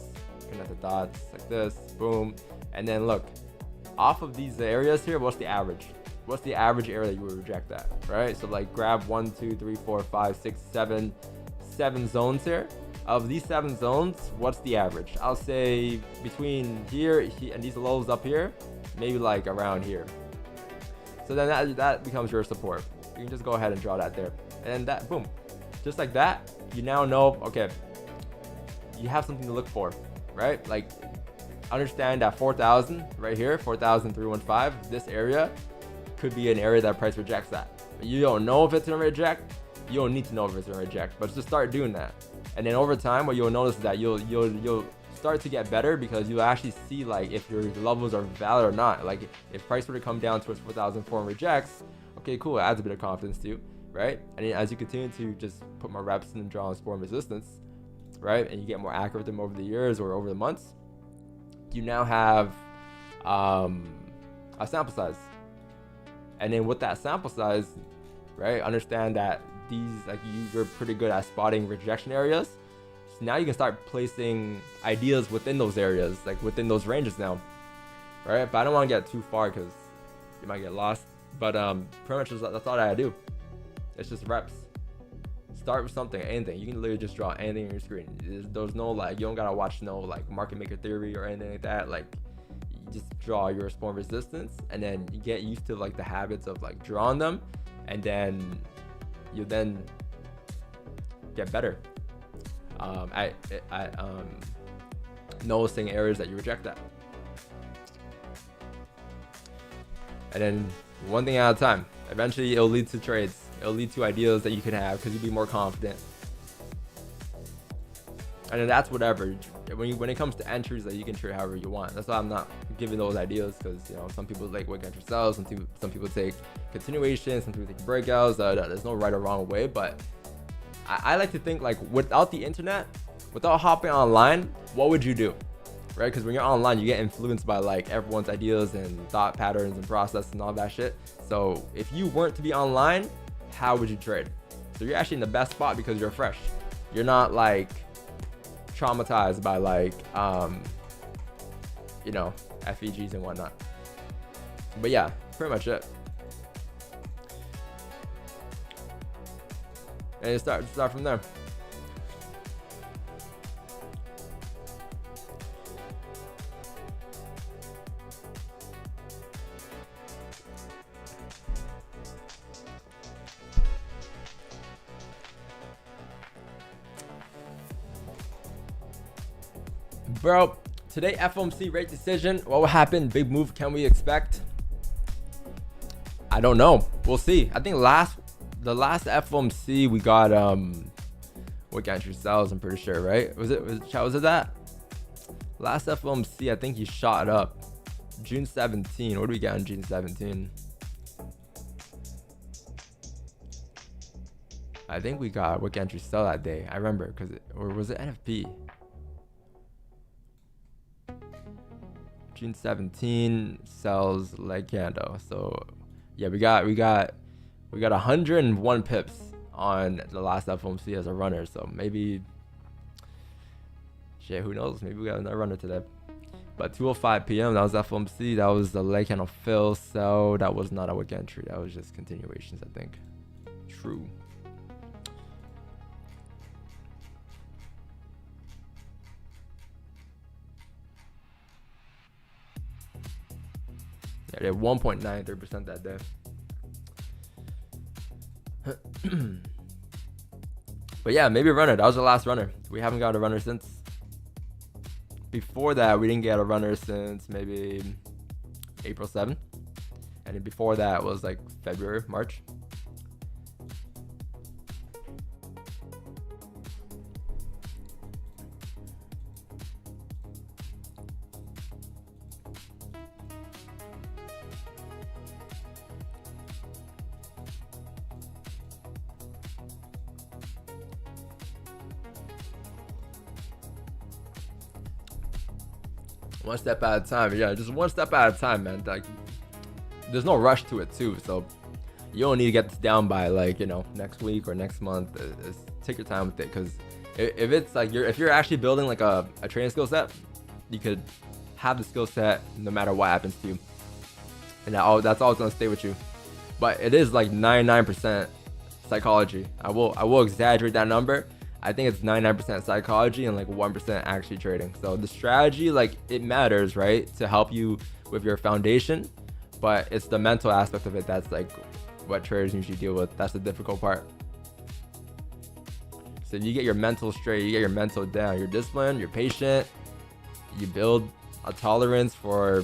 connect the dots, like this, boom. And then look, off of these areas here, what's the average? What's the average area that you would reject that, right? So like grab 1, 2, 3, 4, 5, 6, 7 zones here. Of these 7 zones, what's the average? I'll say between here and these lows up here, maybe like around here. So then that becomes your support. You can just go ahead and draw that there. And that, boom. Just like that, you now know, okay, you have something to look for, right? Like, understand that 4,000 right here, 4,315, this area could be an area that price rejects at. You don't know if it's gonna reject. You don't need to know if it's gonna reject, but just start doing that. And then over time, what you'll notice is that you'll start to get better because you'll actually see like if your levels are valid or not. Like if price were to come down towards 4,004 and rejects, okay, cool, it adds a bit of confidence to you. Right? And then as you continue to just put more reps in and draw on support and resistance, right? And you get more accurate with them over the years or over the months, you now have a sample size. And then with that sample size, right, understand that these, like you're pretty good at spotting rejection areas. So now you can start placing ideas within those areas, like within those ranges now, right? But I don't want to get too far because you might get lost. But pretty much that's all that I do. It's just reps. Start with something, anything. You can literally just draw anything on your screen. There's no like, you don't gotta watch no like market maker theory or anything like that. Like, you just draw your support resistance, and then you get used to like the habits of like drawing them, and then you then get better at noticing areas that you reject at. And then one thing at a time. Eventually, it'll lead to trades. It'll lead to ideas that you can have because you'll be more confident. And then that's whatever. When it comes to entries, that you can trade however you want. That's why I'm not giving those ideas because some people like wick entry sells, some people take continuation, some people take breakouts. There's no right or wrong way, but I like to think like without the internet, without hopping online, what would you do? Right? Because when you're online, you get influenced by like everyone's ideas and thought patterns and process and all that shit. So if you weren't to be online, how would you trade? So you're actually in the best spot because you're fresh. You're not like traumatized by like FEGs and whatnot. But yeah, pretty much it. And start from there. Bro, today FOMC rate decision. What will happen? Big move can we expect? I don't know. We'll see. I think last the last FOMC we got wick entry sells, I'm pretty sure, right? Was it that? Last FOMC, I think he shot up. June 17. What do we got on June 17? I think we got wick entry sell that day. I remember, or was it NFP? June 17 sells lecandle. So yeah, we got 101 pips on the last FOMC as a runner. So maybe, shit, who knows? Maybe we got another runner today. But 2:05 p.m. that was FOMC. That was the lecandle fill sell. That was not a wick entry. That was just continuations, I think. True. Yeah, they had 1.93% that day. But yeah, maybe a runner. That was the last runner. We haven't got a runner since. Before that, we didn't get a runner since maybe April 7th. And then before that was like February, March. One step at a time. Yeah, just one step at a time, man. Like, there's no rush to it too, so you don't need to get this down by, like, you know, next week or next month. Take your time with it, because if it's like if you're actually building like a trading skill set, you could have the skill set no matter what happens to you, and that's always gonna stay with you. But it is like 99% psychology. I will exaggerate that number. I think it's 99% psychology and like 1% actually trading. So the strategy, like, it matters, right, to help you with your foundation, but it's the mental aspect of it that's like what traders usually deal with. That's the difficult part. So you get your mental straight, you get your mental down, you're disciplined, you're patient, you build a tolerance for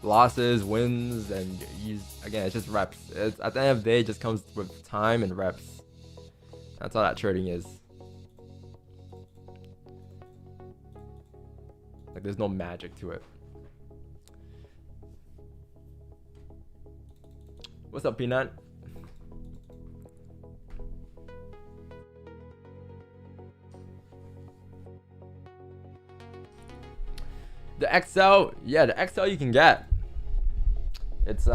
losses, wins, and again, it's just reps. At the end of the day, it just comes with time and reps. That's all that trading is. Like, there's no magic to it. What's up, Peanut? The XL, yeah, the XL you can get. It's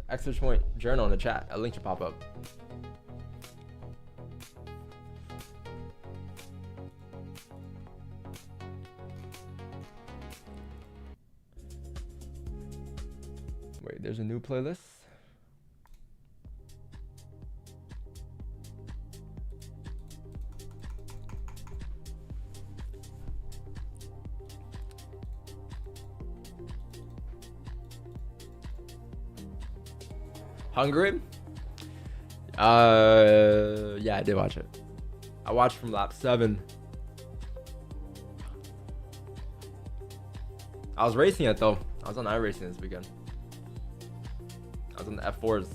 exclamation journal in the chat. A link should pop up. Wait, there's a new playlist. Hungry? Yeah, I did watch it. I watched from lap 7. I was racing it though. I was on iRacing this weekend. I was on the F4s.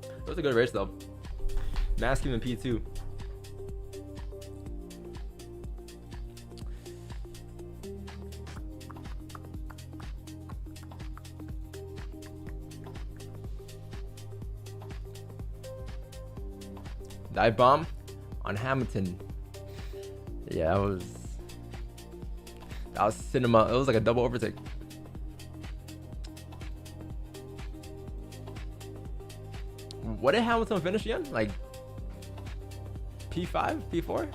It was a good race though. Masculine P2. Dive bomb on Hamilton. Yeah, that was cinema. It was like a double overtake. What did Hamilton finish again? Like P5, P4?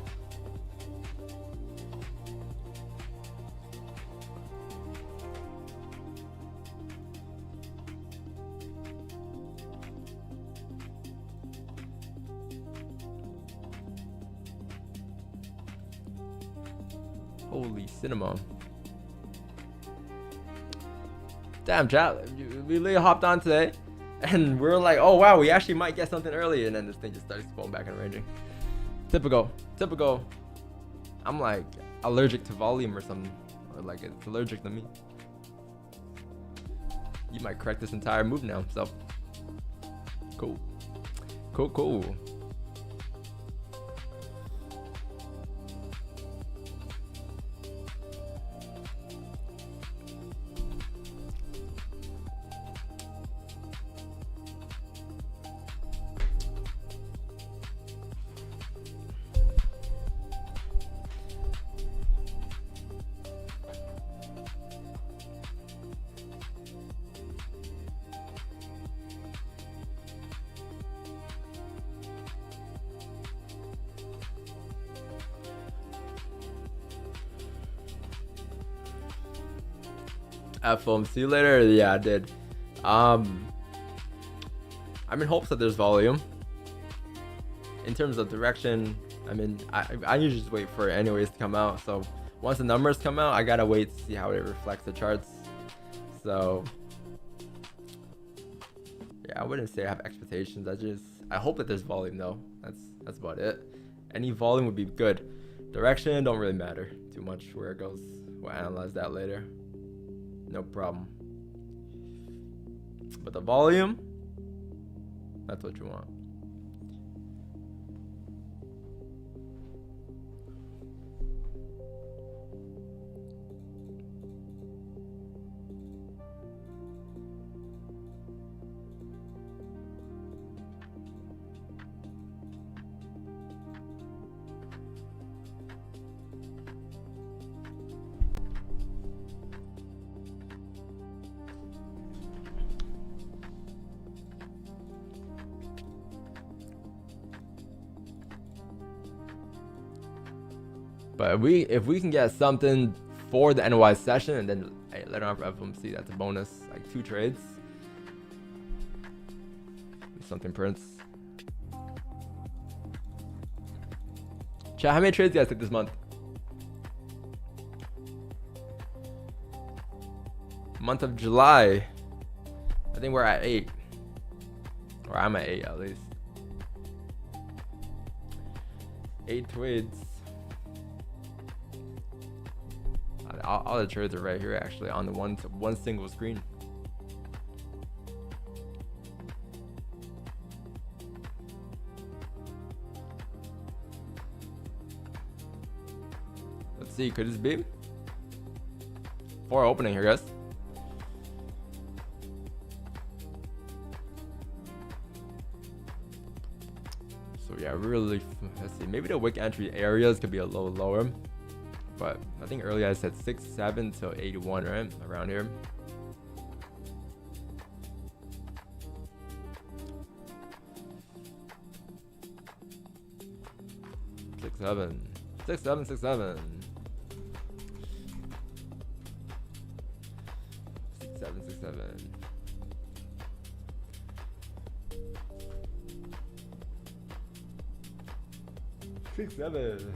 Holy cinema. Damn, chat. We literally hopped on today and we were like, oh wow, we actually might get something early, and then this thing just starts going back and ranging. Typical. I'm like allergic to volume or something. or like it's allergic to me. You might correct this entire move now. So cool. Cool. fomc later? Yeah, I did. I'm in hopes that there's volume. In terms of direction, I mean, I usually just wait for it anyways to come out. So once the numbers come out, I gotta wait to see how it reflects the charts. So yeah, I wouldn't say I have expectations. I hope that there's volume though. That's about it. Any volume would be good. Direction don't really matter too much where it goes. We'll analyze that later. No problem. But the volume, that's what you want. But if we can get something for the NY session and then later on for FOMC, that's a bonus. Like 2 trades. Something prints. Chat, how many trades do you guys take this month? Month of July. I think we're at 8. Or I'm at 8 at least. 8 trades. All the trades are right here actually on the one single screen. Let's see, could this be? 4 opening here, guys. So yeah, really, let's see, maybe the wick entry areas could be a little lower. But I think earlier I said 67 to 81, right? Around here. Six, seven. 6, 7, 6, 7. 6, 7, 6, 7. Six, 7.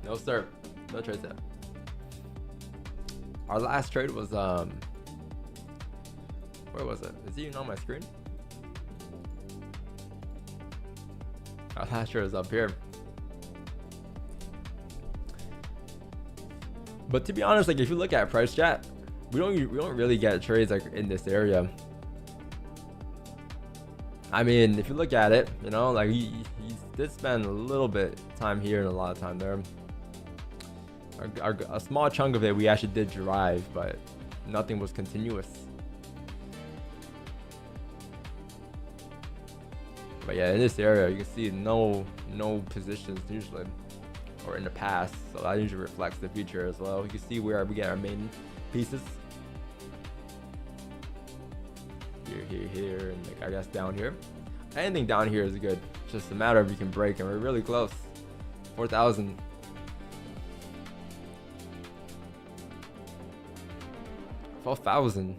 No sir, no trades yet. Our last trade was where was it? Is it even on my screen? Our last trade was up here. But to be honest, like if you look at price chat, we don't really get trades like in this area. I mean, if you look at it, you know, like he did spend a little bit time here and a lot of time there. A small chunk of it we actually did drive, but nothing was continuous. But yeah, in this area you can see no positions usually, or in the past, so that usually reflects the future as well. You can see where we get our main pieces. here, and like I guess down here. Anything down here is good. It's just a matter of you can break, and we're really close. 4,000. 12,000.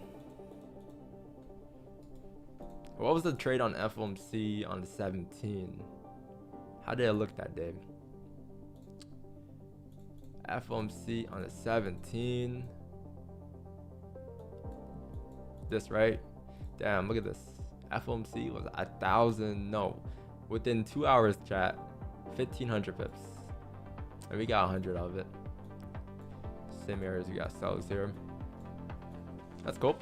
What was the trade on FOMC on the 17? How did it look that day? FOMC on the 17. This, right? Damn, look at this. FOMC was 1,000. No, within 2 hours, chat, 1,500 pips, and we got 100 of it. Same areas we got sells here. That's cool.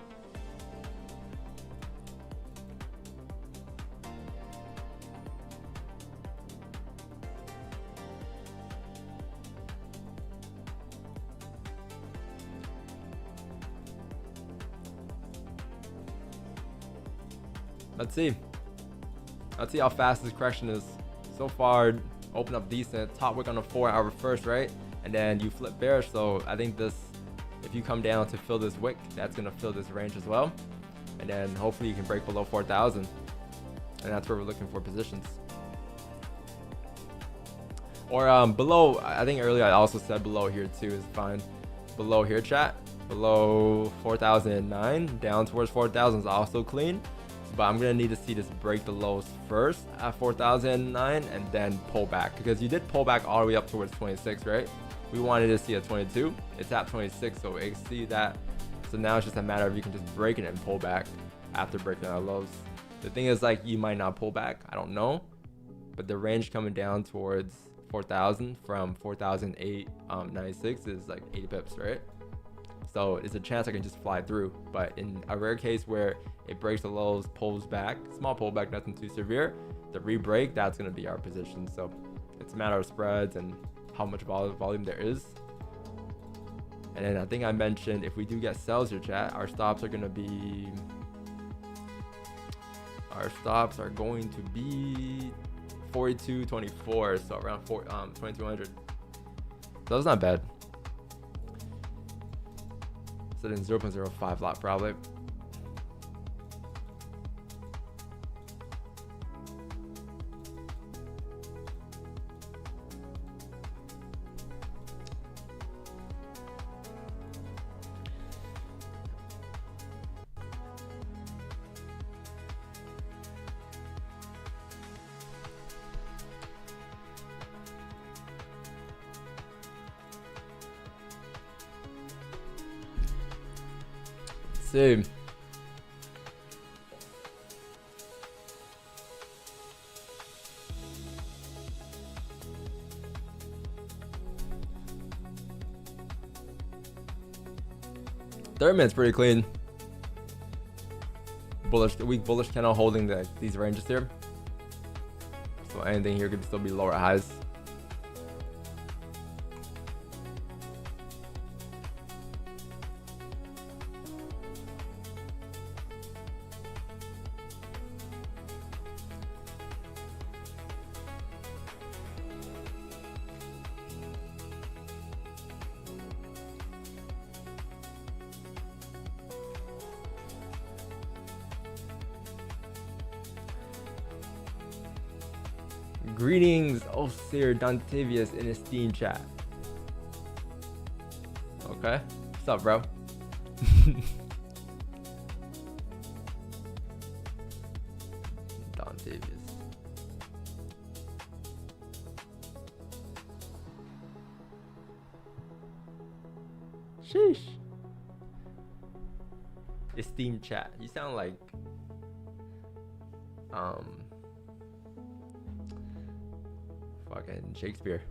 Let's see how fast this correction is. So far, open up decent, top wick on a 4 hour first, right? And then you flip bearish. So I think this, if you come down to fill this wick, that's gonna fill this range as well. And then hopefully you can break below 4,000. And that's where we're looking for positions. Or below, I think earlier I also said below here too is fine. Below here, chat, below 4,009, down towards 4,000 is also clean. But I'm gonna need to see this break the lows first at 4,009 and then pull back, because you did pull back all the way up towards 26, right? We wanted to see a 22. It's at 26, so we see that. So now it's just a matter of you can just break it and pull back after breaking our lows. The thing is, like, you might not pull back, I don't know, but the range coming down towards 4,000 from 4,896 is like 80 pips, right? So it's a chance I can just fly through. But in a rare case where it breaks the lows, pulls back, small pullback, nothing too severe, the re-break, that's going to be our position. So it's a matter of spreads and how much volume there is. And then I think I mentioned, if we do get sells here, chat, our stops are going to be 42.24, so around 2,200. So that's not bad. So then 0.05 lot probably. See. Third minute's pretty clean. Bullish, weak bullish candle holding these ranges here. So anything here could still be lower highs. Greetings, Osir Dontavius in his Steam chat. Okay, what's up, bro? Dontavius. Sheesh. Esteem chat. You sound like fucking Shakespeare.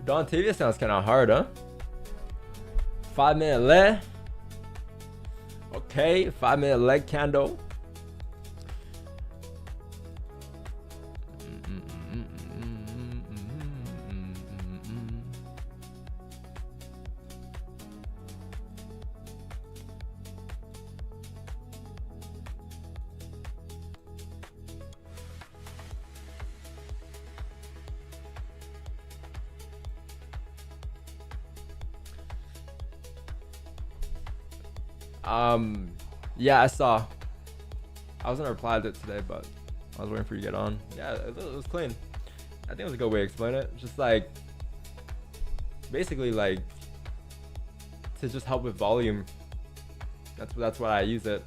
Don TV sounds kind of hard, huh? 5-minute leg. Okay, 5-minute leg candle. Yeah, I saw. I was gonna reply to it today, but I was waiting for you to get on. Yeah, it was clean. I think it was a good way to explain it. Just like, basically like, to just help with volume. That's why I use it.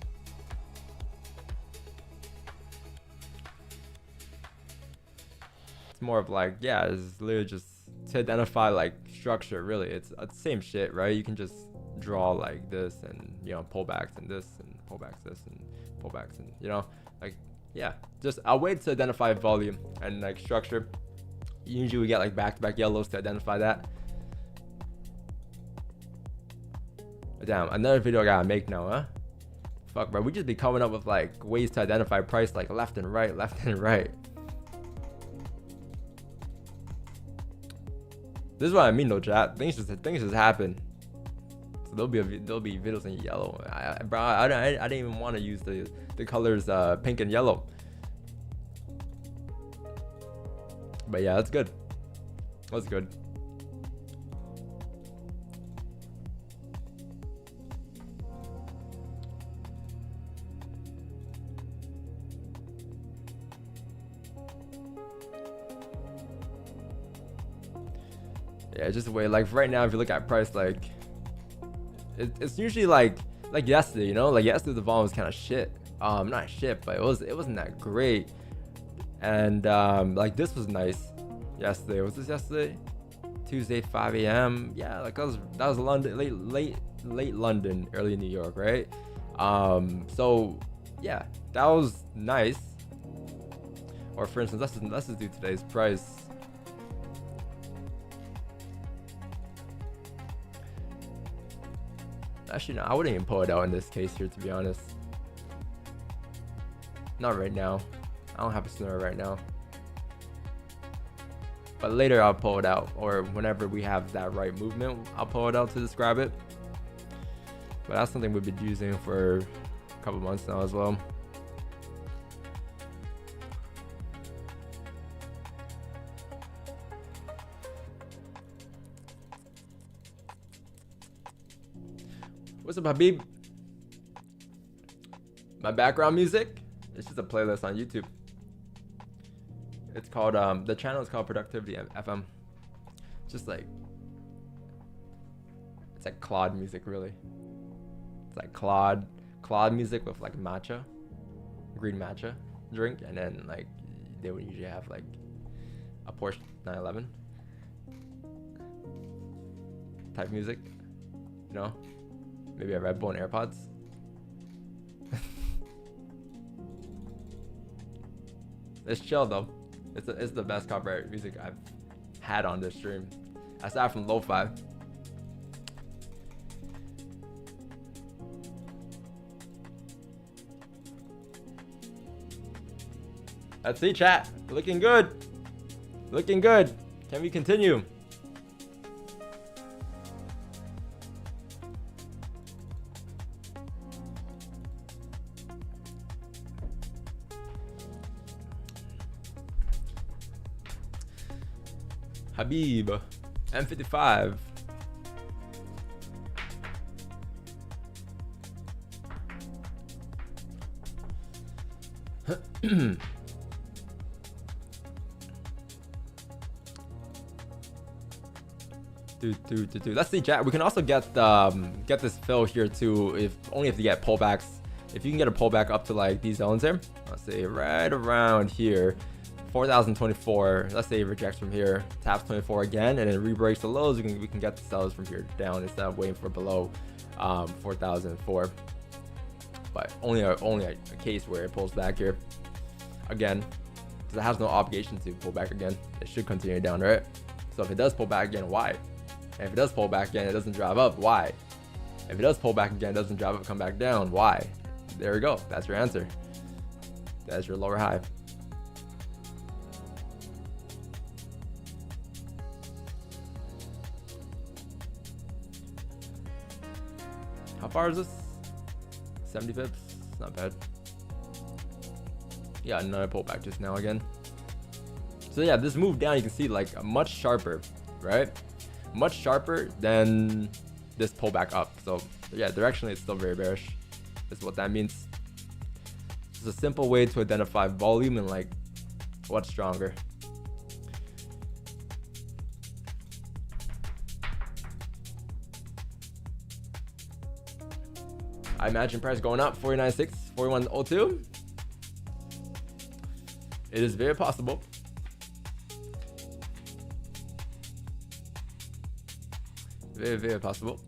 It's more of like, yeah, it's literally just to identify like structure. Really, it's the same shit, right? You can just draw like this, and you know, pullbacks and this, and pullbacks this, and pullbacks, and you know, like, yeah, just a way to identify volume and like structure. Usually we get like back-to-back yellows to identify that. Damn, another video I gotta make now, huh? Fuck, bro, we just be coming up with like ways to identify price like left and right. This is what I mean, though, chat. Things just happen. So there'll be videos in yellow. I didn't even want to use the colors pink and yellow. But yeah, that's good. That's good. Yeah, just a way. Like right now, if you look at price, like it's usually like yesterday, you know, like yesterday the volume was kind of shit. Not shit, but it wasn't that great. And like this was nice yesterday. Was this yesterday? Tuesday, 5 a.m. Yeah, like that was London, late London, early New York, right? So yeah, that was nice. Or for instance, let's just do today's price. Actually, no, I wouldn't even pull it out in this case here, to be honest. Not right now. I don't have a snare right now. But later I'll pull it out, or whenever we have that right movement, I'll pull it out to describe it. But that's something we've been using for a couple months now as well. What's up, Habib? My background music? It's just a playlist on YouTube. It's called, the channel is called Productivity FM. Just like, it's like Claude music, really. It's like Claude music with like matcha, green matcha drink, and then like they would usually have like a Porsche 911 type music, you know? Maybe a Red Bull and AirPods. It's chill though. It's the best copyright music I've had on this stream, aside from lo-fi. Let's see, chat. Looking good. Looking good. Can we continue? Habib, M55. Dude. Let's see, chat. We can also get this fill here too, if you get pullbacks. If you can get a pullback up to like these zones here, let's say right around here. 4,024. Let's say it rejects from here, taps 24 again, and then re-breaks the lows. We can get the sells from here down instead of waiting for below 4,004. But only a case where it pulls back here again, because it has no obligation to pull back again. It should continue down, right? So if it does pull back again, why? And if it does pull back again, it doesn't drive up, why? If it does pull back again, it doesn't drive up, come back down, why? There we go. That's your answer. That's your lower high. How far is this? 70 pips? Not bad. Yeah, another pullback just now again. So yeah, this move down, you can see like much sharper, right? Much sharper than this pullback up. So yeah, directionally it's still very bearish. That's what that means. It's a simple way to identify volume and like what's stronger. I imagine price going up 49.6, 41.02. It is very possible. Very, very possible.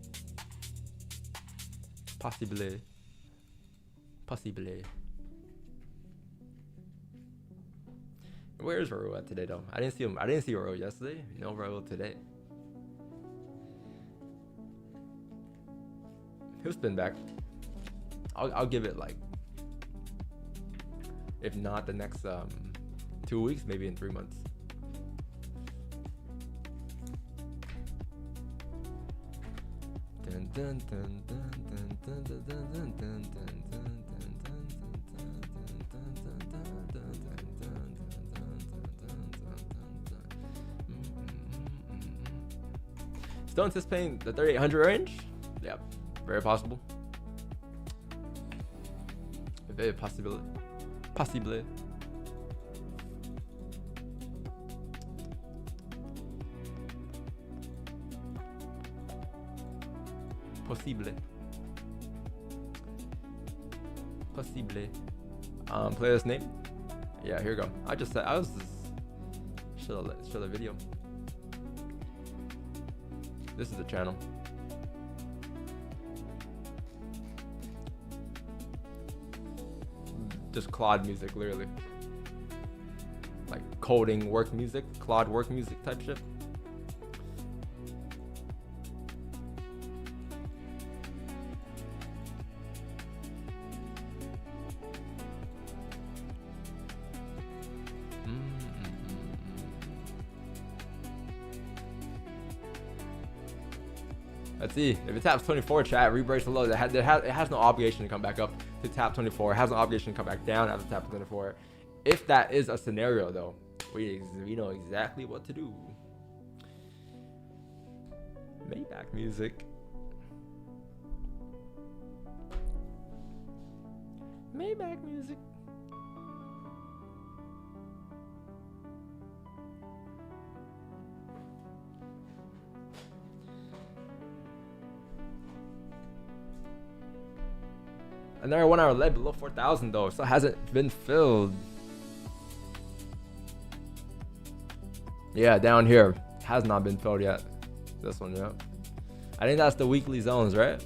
Possibly. Possibly. Where's Raul at today though? I didn't see him. I didn't see Raul yesterday. No Raul today. He'll spin back. I'll give it like, if not the next 2 weeks, maybe in 3 months. Still anticipating the 3800 range? Yeah, very possible. Very possible. Possibly. Possibly. Possibly. Player's name? Yeah, here we go. I was just show the video. This is the channel. Just Claude music, literally. Like coding work music, Claude work music type shit. Let's see. If it taps 24, chat, rebreaks below. It has no obligation to come back up to tap 24. It has no obligation to come back down after tap 24. If that is a scenario, though, we know exactly what to do. Maybach music. Maybach music. Another 1 hour lead below 4,000 though, so it hasn't been filled. Yeah, down here has not been filled yet. This one, yeah. I think that's the weekly zones, right?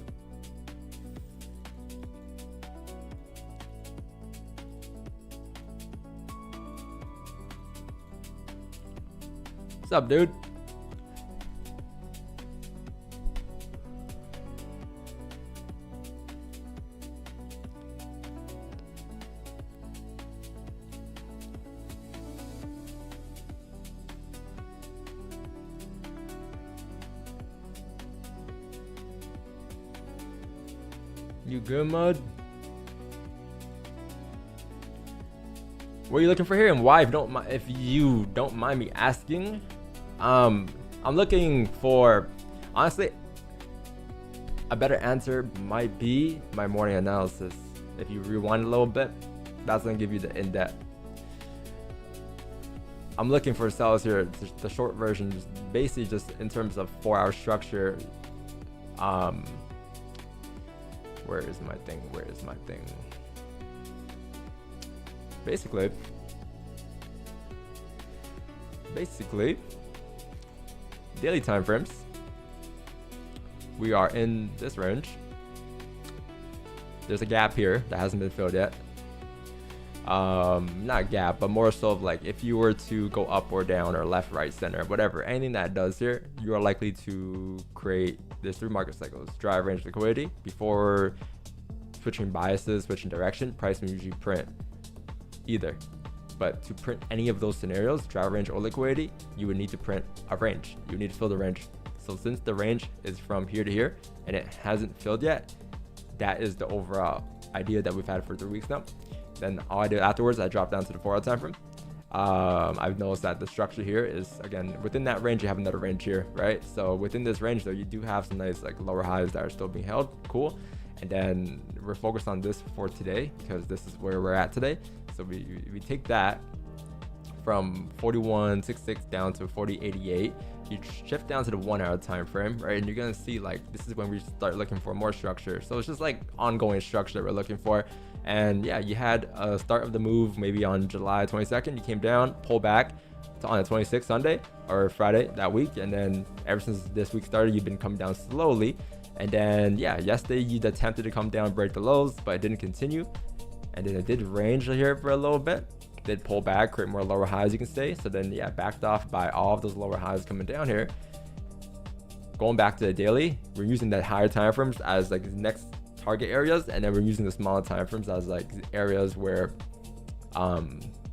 What's up, dude? You good, Mud? What are you looking for here and why? If you don't mind me asking, I'm looking for, honestly, a better answer might be my morning analysis. If you rewind a little bit, that's gonna give you the in-depth. I'm looking for cells here. The short version, just basically just in terms of 4 hour structure. Where is my thing? Where is my thing? Basically, daily time frames. We are in this range. There's a gap here that hasn't been filled yet. not gap, but more so of like if you were to go up or down or left, right, center, whatever, anything that does here, you are likely to create this 3 market cycles: drive, range, liquidity. Before switching biases, switching direction, price will usually print either. But to print any of those scenarios, drive, range, or liquidity, you would need to print a range. You need to fill the range. So since the range is from here to here and it hasn't filled yet, that is the overall idea that we've had for 3 weeks now. Then all I did afterwards, I dropped down to the 4-hour time frame. I've noticed that the structure here is, again, within that range, you have another range here, right? So within this range though, you do have some nice like lower highs that are still being held. Cool. And then we're focused on this for today because this is where we're at today. So we take that from 41.66 down to 40.88. You shift down to the 1-hour time frame, right? And you're gonna see like this is when we start looking for more structure. So it's just like ongoing structure that we're looking for. And yeah, you had a start of the move maybe on July 22nd. You came down, pull back on the 26th Sunday or Friday that week, and then ever since this week started, you've been coming down slowly. And then yeah, yesterday you attempted to come down, break the lows, but it didn't continue. And then it did range here for a little bit, did pull back, create more lower highs, you can say. So then yeah, backed off by all of those lower highs coming down here. Going back to the daily, we're using that higher time frames as like next target areas, and then we're using the smaller time frames as like areas where we're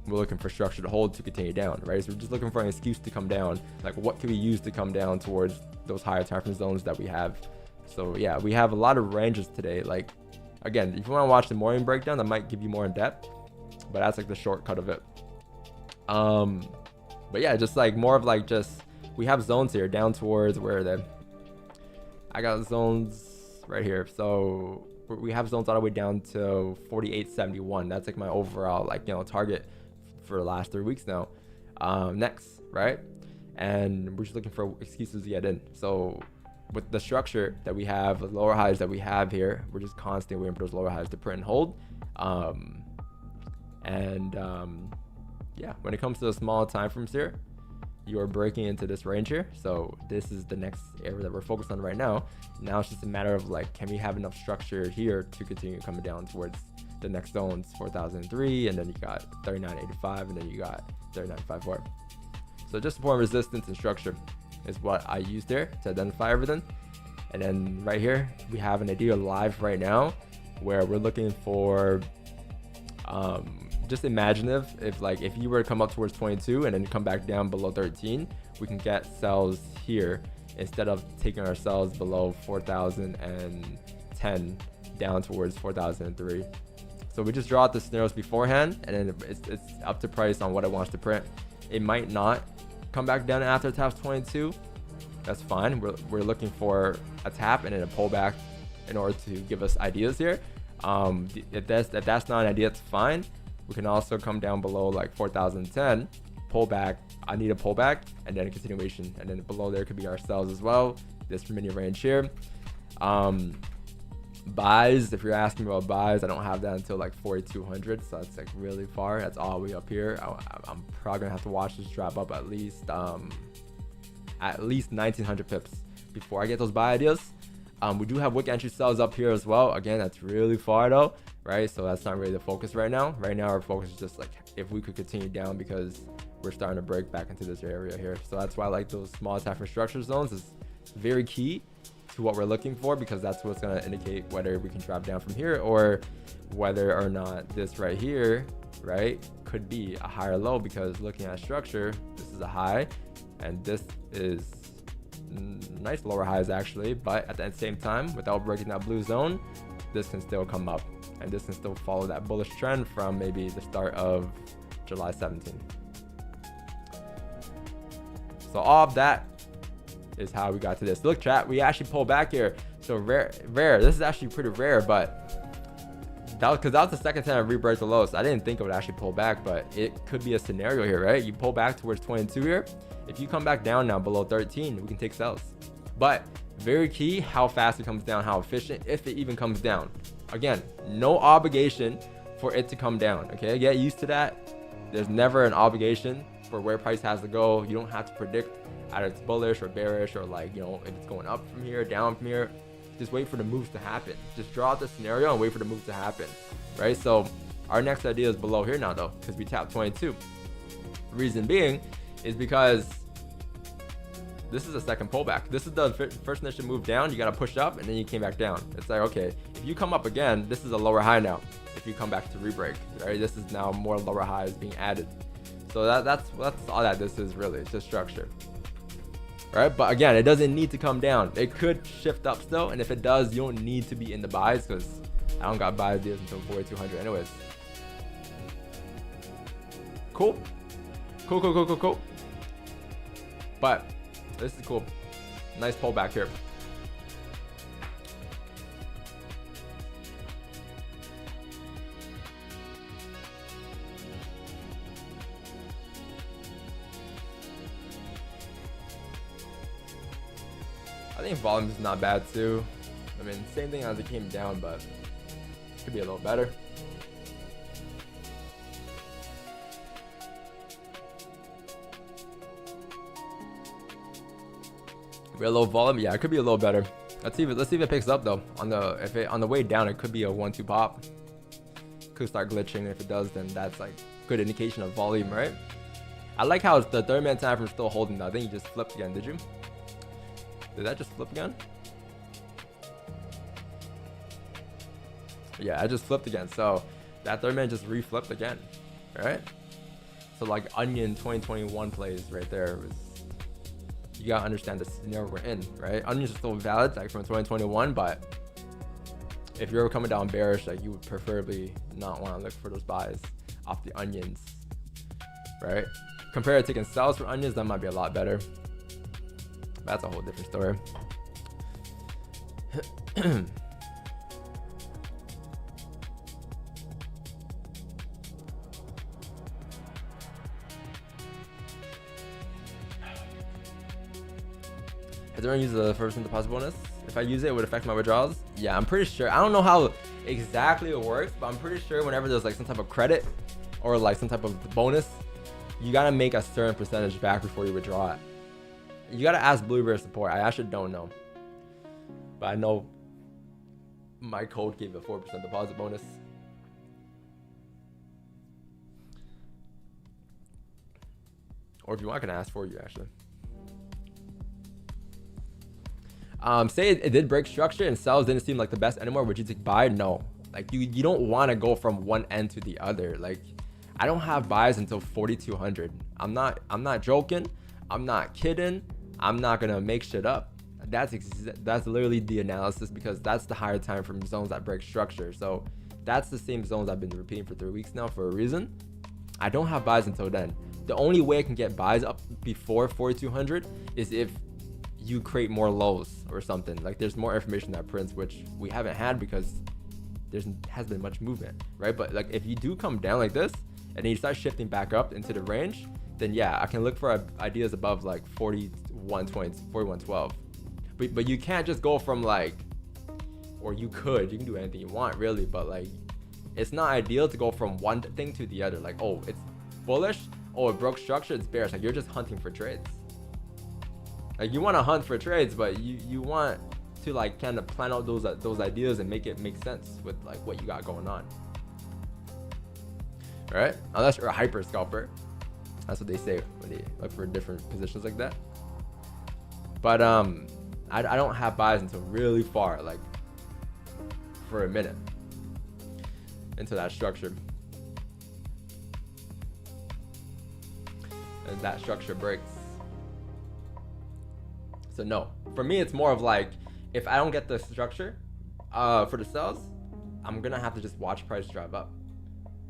looking for structure to hold to continue down, right? So we're just looking for an excuse to come down. Like what can we use to come down towards those higher time frame zones that we have? So yeah, we have a lot of ranges today. Like again, if you want to watch the morning breakdown, that might give you more in depth, but that's like the shortcut of it. But yeah, just like more of like just we have zones here down towards where I got zones right here. So we have zones all the way down to 48.71. That's like my overall like target for the last 3 weeks now. Next, right? And we're just looking for excuses to get in. So with the structure that we have, the lower highs that we have here, we're just constantly waiting for those lower highs to print and hold. Yeah, when it comes to the small time frames here, you are breaking into this range here. So this is the next area that we're focused on right now. Now it's just a matter of like, can we have enough structure here to continue coming down towards the next zones, 4,003, and then you got 39.85, and then you got 39.54. So just support, resistance, and structure is what I use there to identify everything. And then right here, we have an idea live right now where we're looking for just imaginative, if you were to come up towards 22 and then come back down below 13, we can get sells here instead of taking ourselves below 4,010 down towards 4,003. So we just draw out the scenarios beforehand, and then it's up to price on what it wants to print. It might not come back down after it taps 22. That's fine. We're looking for a tap and then a pullback in order to give us ideas here. If that's not an idea, it's fine. We can also come down below like 4,010, pull back. I need a pullback and then a continuation, and then below there could be our sells as well. This mini range here. Buys, if you're asking about buys, I don't have that until like 4,200, so that's like really far. That's all the way up here. I'm probably gonna have to watch this drop up at least 1,900 pips before I get those buy ideas. We do have wick entry sells up here as well. Again, that's really far though, right? So that's not really the focus right now. Right now, our focus is just like if we could continue down because we're starting to break back into this area here. So that's why like those small time for structure zones is very key to what we're looking for, because that's what's going to indicate whether we can drop down from here or whether or not this right here, right, could be a higher low. Because looking at structure, this is a high and this is nice lower highs actually, but at the same time, without breaking that blue zone, this can still come up and this can still follow that bullish trend from maybe the start of July 17th. So all of that is how we got to this. Look, chat, we actually pulled back here. So rare. This is actually pretty rare, but that was the second time I rebreak the lows. So I didn't think it would actually pull back, but it could be a scenario here, right? You pull back towards 22 here. If you come back down now below 13, we can take sells. But very key, how fast it comes down, how efficient, if it even comes down. Again, no obligation for it to come down. Okay, get used to that. There's never an obligation for where price has to go. You don't have to predict either it's bullish or bearish, or like, if it's going up from here, down from here. Just wait for the moves to happen. Just draw out the scenario and wait for the moves to happen, right? So Our next idea is below here now though, because we tapped 22. Reason being is because this is a second pullback. This is the first initial move down. You got to push up and then you came back down. It's like, okay, if you come up again, this is a lower high now. If you come back to rebreak, right? This is now more lower highs being added. So that's all that this is really. It's just structure. Right? But again, it doesn't need to come down. It could shift up still. And if it does, you don't need to be in the buys because I don't got buy ideas until 4,200 anyways. Cool. Cool. But this is cool. Nice pullback here. I think volume is not bad too. I mean, same thing as it came down, but it could be a little better. We're a low volume, yeah, it could be a little better. Let's see if it picks up though. On the way down, it could be a 1-2 pop. Could start glitching. If it does, then that's like good indication of volume, right? I like how the 30-minute time frame is still holding though. I think you just flipped again, did you? Did that just flip again? Yeah, I just flipped again. So that 30-minute just reflipped again, right? So like Onion 2021 plays right there was. You gotta understand the scenario we're in, right? Onions are still valid, like from 2021, but if you're coming down bearish, like you would preferably not want to look for those buys off the onions, right? Compared to taking sells for onions, that might be a lot better. That's a whole different story. Has anyone used the first deposit bonus? If I use it, it would affect my withdrawals? Yeah, I'm pretty sure. I don't know how exactly it works, but I'm pretty sure whenever there's like some type of credit or like some type of bonus, you gotta make a certain percentage back before you withdraw it. You gotta ask Blueberry support. I actually don't know, but I know my code gave a 4% deposit bonus. Or if you want, I can ask for you actually. Say it did break structure and sells didn't seem like the best anymore. Would you take buy? No. Like you don't want to go from one end to the other. Like I don't have buys until 4,200. I'm not joking. I'm not kidding. I'm not gonna make shit up. That's literally the analysis because that's the higher time frame zones that break structure. So that's the same zones I've been repeating for 3 weeks now for a reason. I don't have buys until then. The only way I can get buys up before 4,200 is if you create more lows or something. Like there's more information that prints, which we haven't had because has been much movement, right? But like if you do come down like this and then you start shifting back up into the range, then yeah, I can look for ideas above like 41.20, 41.12. But you can't just go from like, or you can do anything you want really, but like it's not ideal to go from one thing to the other. Like, oh, it's bullish, oh, it broke structure, it's bearish. Like you're just hunting for trades. Like you want to hunt for trades, but you want to like kind of plan out those ideas and make it make sense with like what you got going on. All right, unless you're a hyper scalper, that's what they say when they look for different positions like that. But I don't have buys until really far, like for a minute into that structure, and that structure breaks. So no, for me, it's more of like, if I don't get the structure for the sells, I'm gonna have to just watch price drive up.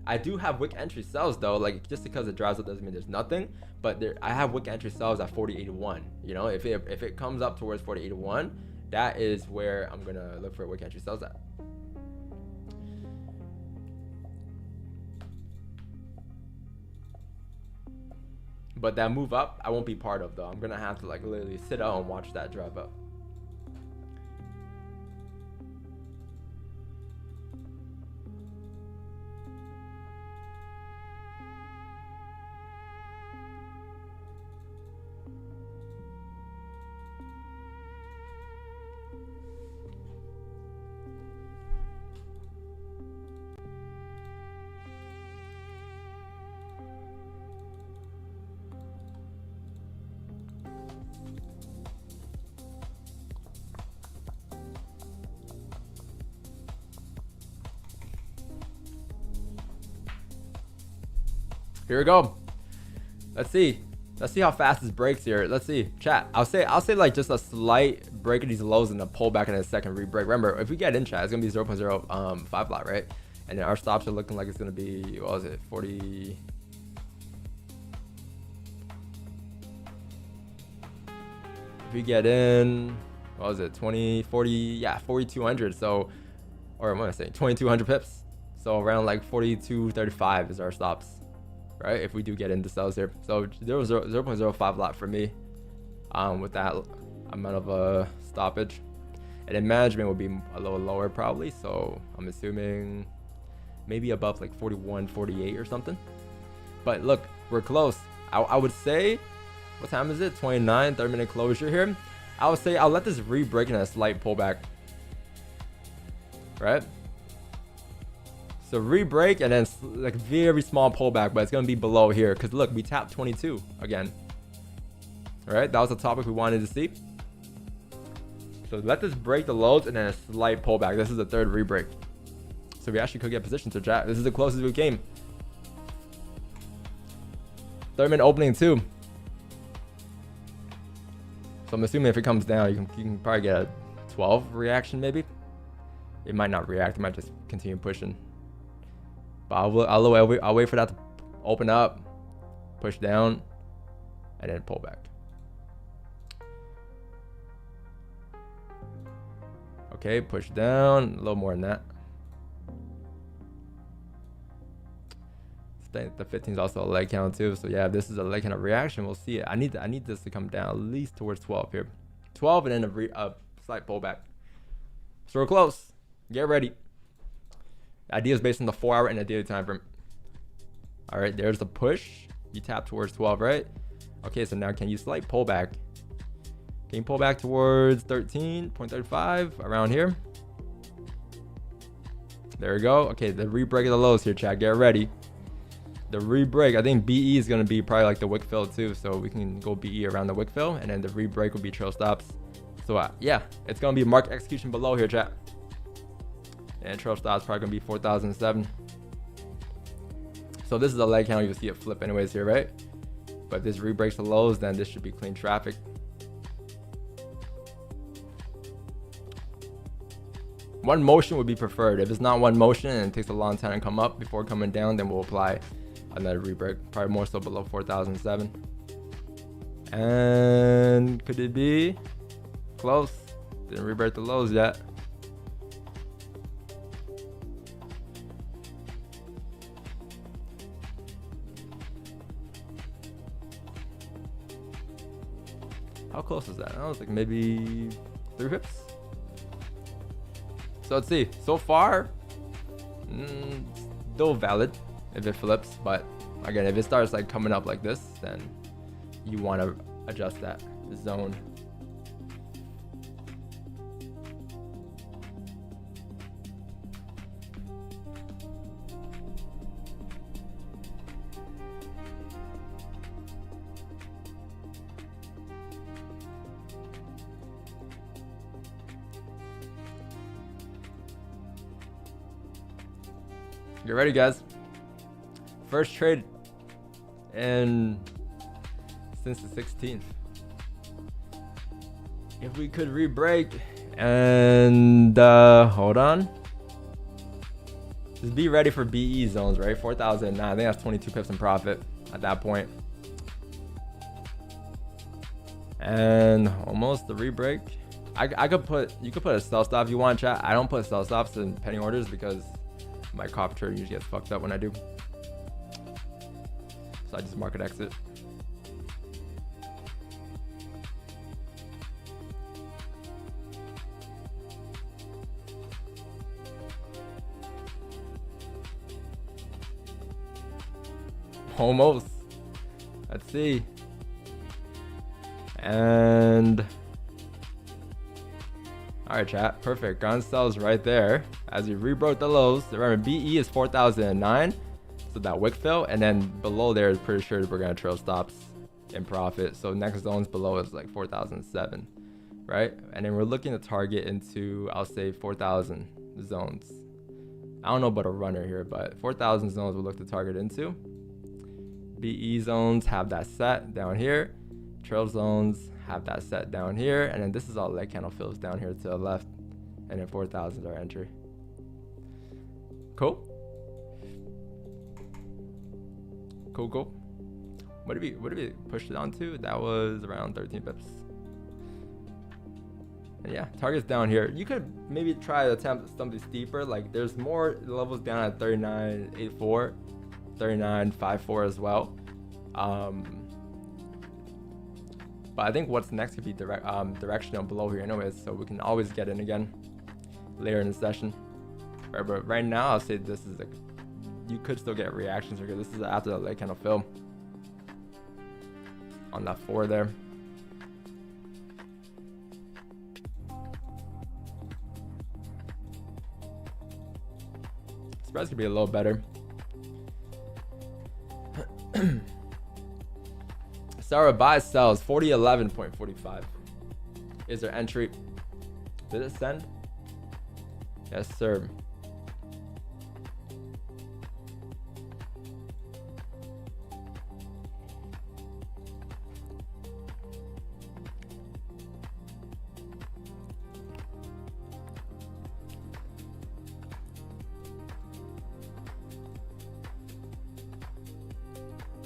I do have wick entry sells though, like just because it drives up doesn't mean there's nothing, but I have wick entry sells at 40.81. You know, if it comes up towards 40.81, that is where I'm gonna look for wick entry sells at. But that move up, I won't be part of though. I'm gonna have to like literally sit out and watch that drive up. Here we go. Let's see how fast this breaks here. Let's see, chat. I'll say like just a slight break of these lows and a pullback and a second re-break. Remember, if we get in, chat, it's gonna be 0.05 lot, right? And then our stops are looking like it's gonna be, what was it, 40. If we get in, what was it, 20, 40, yeah, 4,200. So, or what am I saying, 2,200 pips. So around like 42.35 is our stops, right? If we do get into sells here. So 0.05 lot for me with that amount of a stoppage. And then management will be a little lower probably. So I'm assuming maybe above like 41, 48 or something. But look, we're close. I would say, what time is it? 29, 30-minute closure here. I would say I'll let this re-break in a slight pullback, right? So re-break and then like very small pullback, but it's gonna be below here because look, we tapped 22 again. All right, that was the topic we wanted to see. So let this break the lows and then a slight pullback. This is the third re-break. So we actually could get position to chat. This is the closest we came. 3rd-minute opening too. So I'm assuming if it comes down, you can probably get a 12 reaction maybe. It might not react. It might just continue pushing. But I'll wait for that to open up, push down, and then pull back. Okay, push down, a little more than that. The 15 is also a leg count too. So yeah, if this is a leg count of reaction, we'll see it. I need this to come down at least towards 12 here. 12 and then a slight pullback. So we're close. Get ready. The idea is based on the 4-hour and the daily time frame. All right, there's the push. You tap towards 12, right? Okay, so now can you slight pullback? Can you pull back towards 13.35 around here? There we go. Okay, the re-break of the lows here, chat. Get ready. The re-break, I think BE is going to be probably like the wick fill too. So we can go BE around the wick fill and then the re-break will be trail stops. So yeah, it's going to be market execution below here, chat. And trail stops probably going to be 4,007. So this is a leg count. You'll see it flip anyways here, right? But if this re-breaks the lows, then this should be clean traffic. One motion would be preferred. If it's not one motion and it takes a long time to come up before coming down, then we'll apply another re-break, probably more so below 4,007. And could it be close? Didn't re-break the lows yet. How close is that? I was like maybe 3 pips. So let's see. So far, still valid if it flips. But again, if it starts like coming up like this, then you want to adjust that zone. Get ready, guys. First trade and since the 16th. If we could re-break and hold on. Just be ready for BE zones, right? 4,009. I think that's 22 pips in profit at that point. And almost the re-break. You could put a sell stop if you want, chat. I don't put sell stops in penny orders because my copy trade usually gets fucked up when I do. So I just market exit. Almost. Let's see. And all right, chat. Perfect. Gun sells right there. As we rebroke the lows, remember BE is 4,009, so that wick fill, and then below there is pretty sure we're gonna trail stops in profit. So next zones below is like 4,007, right? And then we're looking to target into, I'll say 4,000 zones. I don't know about a runner here, but 4,000 zones we'll look to target into. BE zones have that set down here. Trail zones have that set down here. And then this is all leg candle fills down here to the left. And then 4,000 is our entry. Cool. Cool. What did we push it on to? That was around 13 pips. And yeah, target's down here. You could maybe try to attempt something steeper. Like there's more levels down at 39.84, 39.54 as well. But I think what's next could be directional below here anyways, so we can always get in again later in the session. Right, but right now I'll say this is you could still get reactions because this is after the leg candle fill on that 4 there. Spreads could be a little better. Sarah buys sells 4011.45 is their entry. Did it send? Yes, sir.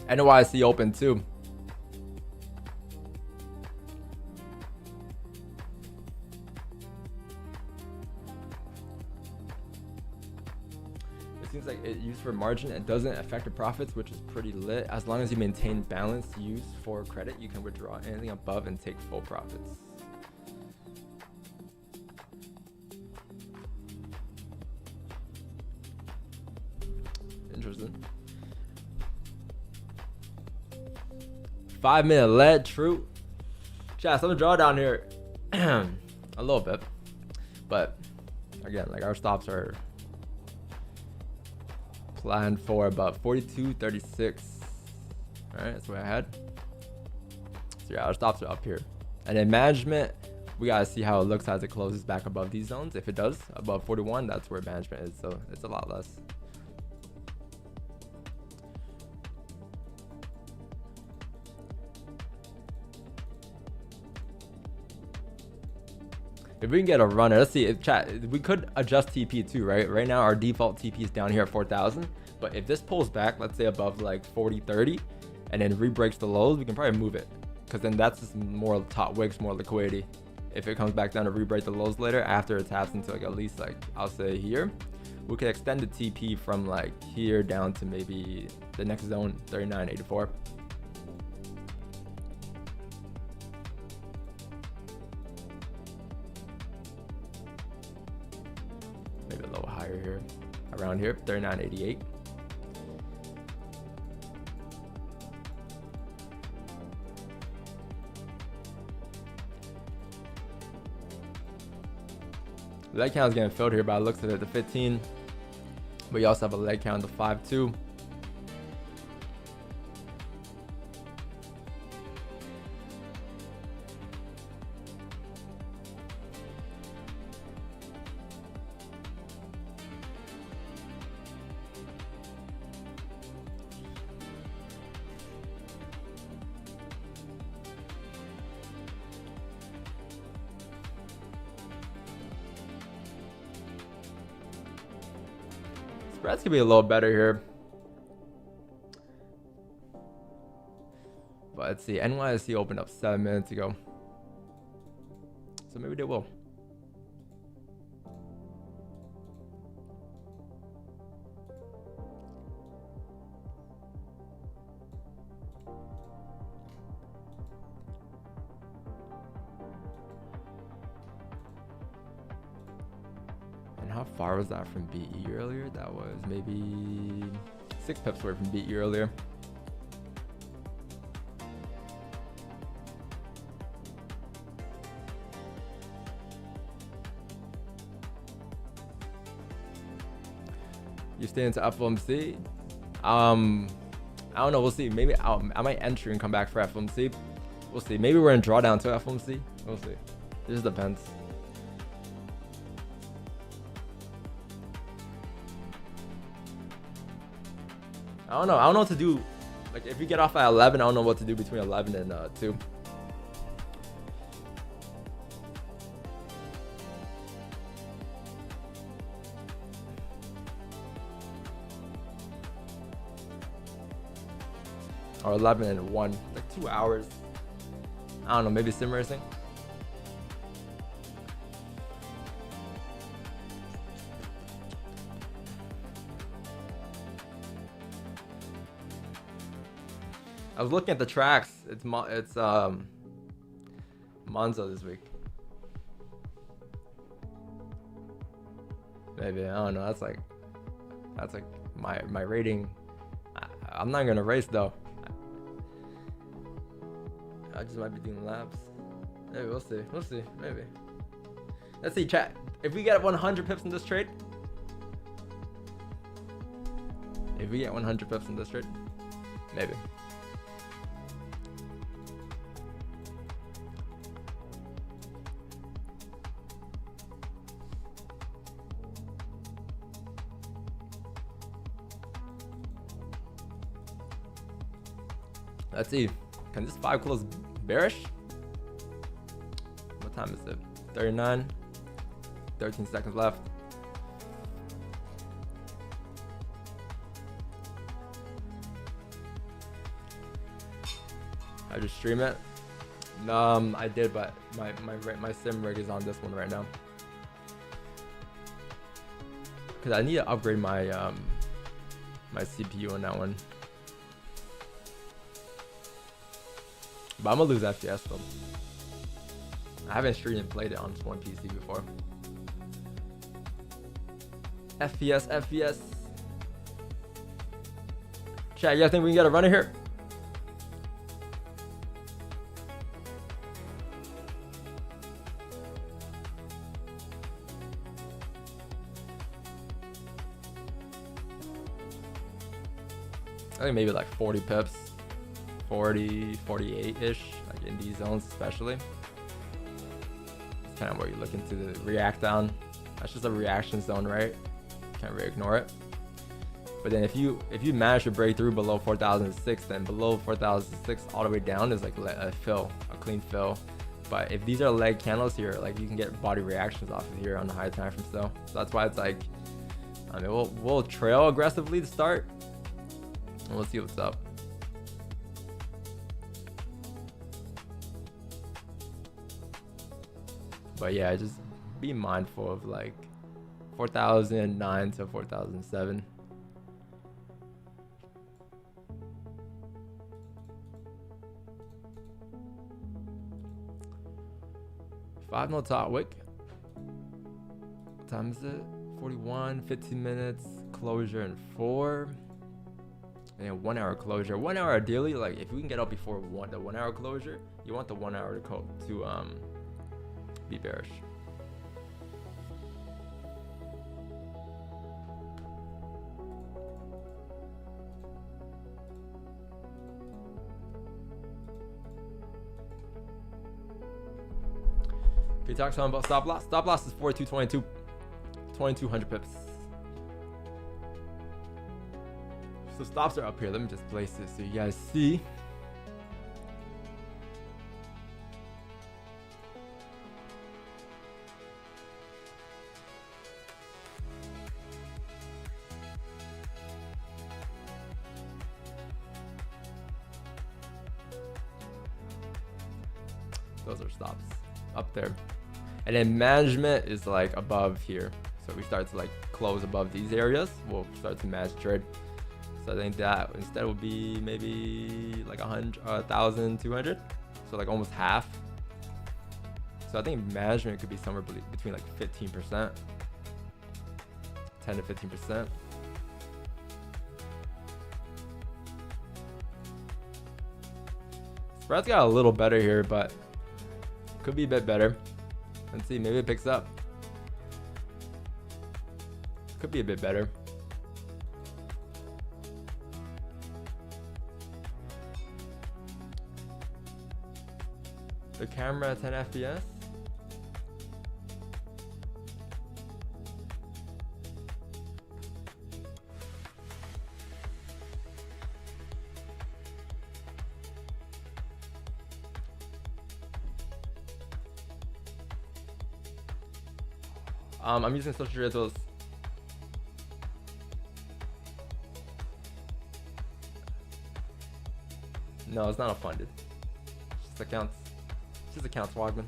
NYC open too. It seems like it used for margin. It doesn't affect the profits, which is pretty lit. As long as you maintain balance use for credit, you can withdraw anything above and take full profits. Interesting. 5-minute lead, true. Chat, some drawdown here. A little bit. But again, like our stops are planned for about 42.36. Alright, that's what I had. So yeah, our stops are up here. And then management, we gotta see how it looks as it closes back above these zones. If it does, above 41, that's where management is. So it's a lot less. If we can get a runner, let's see if chat, we could adjust TP too, right? Right now our default TP is down here at 4,000, but if this pulls back, let's say above like 40.30 and then re-breaks the lows, we can probably move it because then that's just more top wicks, more liquidity. If it comes back down to re-break the lows later after it taps into like at least like I'll say here, we could extend the TP from like here down to maybe the next zone 39.84. Maybe a little higher here, around here, 39.88. Leg count is getting filled here, but I looked at it, the 15. But you also have a leg count of 5.2. Spreads could be a little better here. But let's see, NYSE opened up 7 minutes ago. So maybe they will. How far was that from BE earlier? That was maybe 6 pips away from BE earlier. You stay into FOMC? I don't know. We'll see. Maybe I might enter and come back for FOMC. We'll see. Maybe we're in drawdown to FOMC. We'll see. It just depends. I don't know what to do Like if you get off at 11, I don't know what to do between 11 and 2. Or 11 and 1, like 2 hours. I don't know, maybe sim racing. I was looking at the tracks. It's Monza this week. Maybe, I don't know. That's like my rating. I'm not gonna race though. I just might be doing laps. Maybe we'll see. We'll see. Maybe. Let's see, chat. If we get 100 pips in this trade. If we get 100 pips in this trade, maybe. Let's see. Can this 5 close bearish? What time is it? 39. 13 seconds left. I just stream it. I did, but my sim rig is on this one right now. Cause I need to upgrade my my CPU on that one. But I'm gonna lose FPS though. I haven't streamed and played it on one PC before. FPS. Chat, you guys think we can get a runner here? I think maybe like 40 pips. 40, 48-ish, like in these zones especially. It's kind of where you look into the react down. That's just a reaction zone, right? Can't really ignore it. But then if you manage to break through below 4006, then below 4006 all the way down is like a fill, a clean fill. But if these are leg candles here, like you can get body reactions off of here on the high time frame still. So that's why it's like, I mean, we'll trail aggressively to start, and we'll see what's up. But yeah, just be mindful of like 4009 to 4007. Five no top wick. What time is it? 41, 15 minutes, closure in 4. And then 1 hour closure. 1 hour ideally, like if we can get up before the 1 hour closure, you want the 1 hour to be bearish. Can you talk to him about stop loss? Stop loss is 4222, 2200 pips. So stops are up here. Let me just place this so you guys see. Those are stops up there. And then management is like above here. So we start to like close above these areas. We'll start to match trade. So I think that instead would be maybe like 1,200. So like almost half. So I think management could be somewhere between like 15%, 10 to 15%. Spread's got a little better here, but could be a bit better. Let's see, maybe it picks up. Could be a bit better. The camera at 10 FPS. I'm using social rituals. No, it's not a funded. It's just accounts. It's just accounts, Wagman.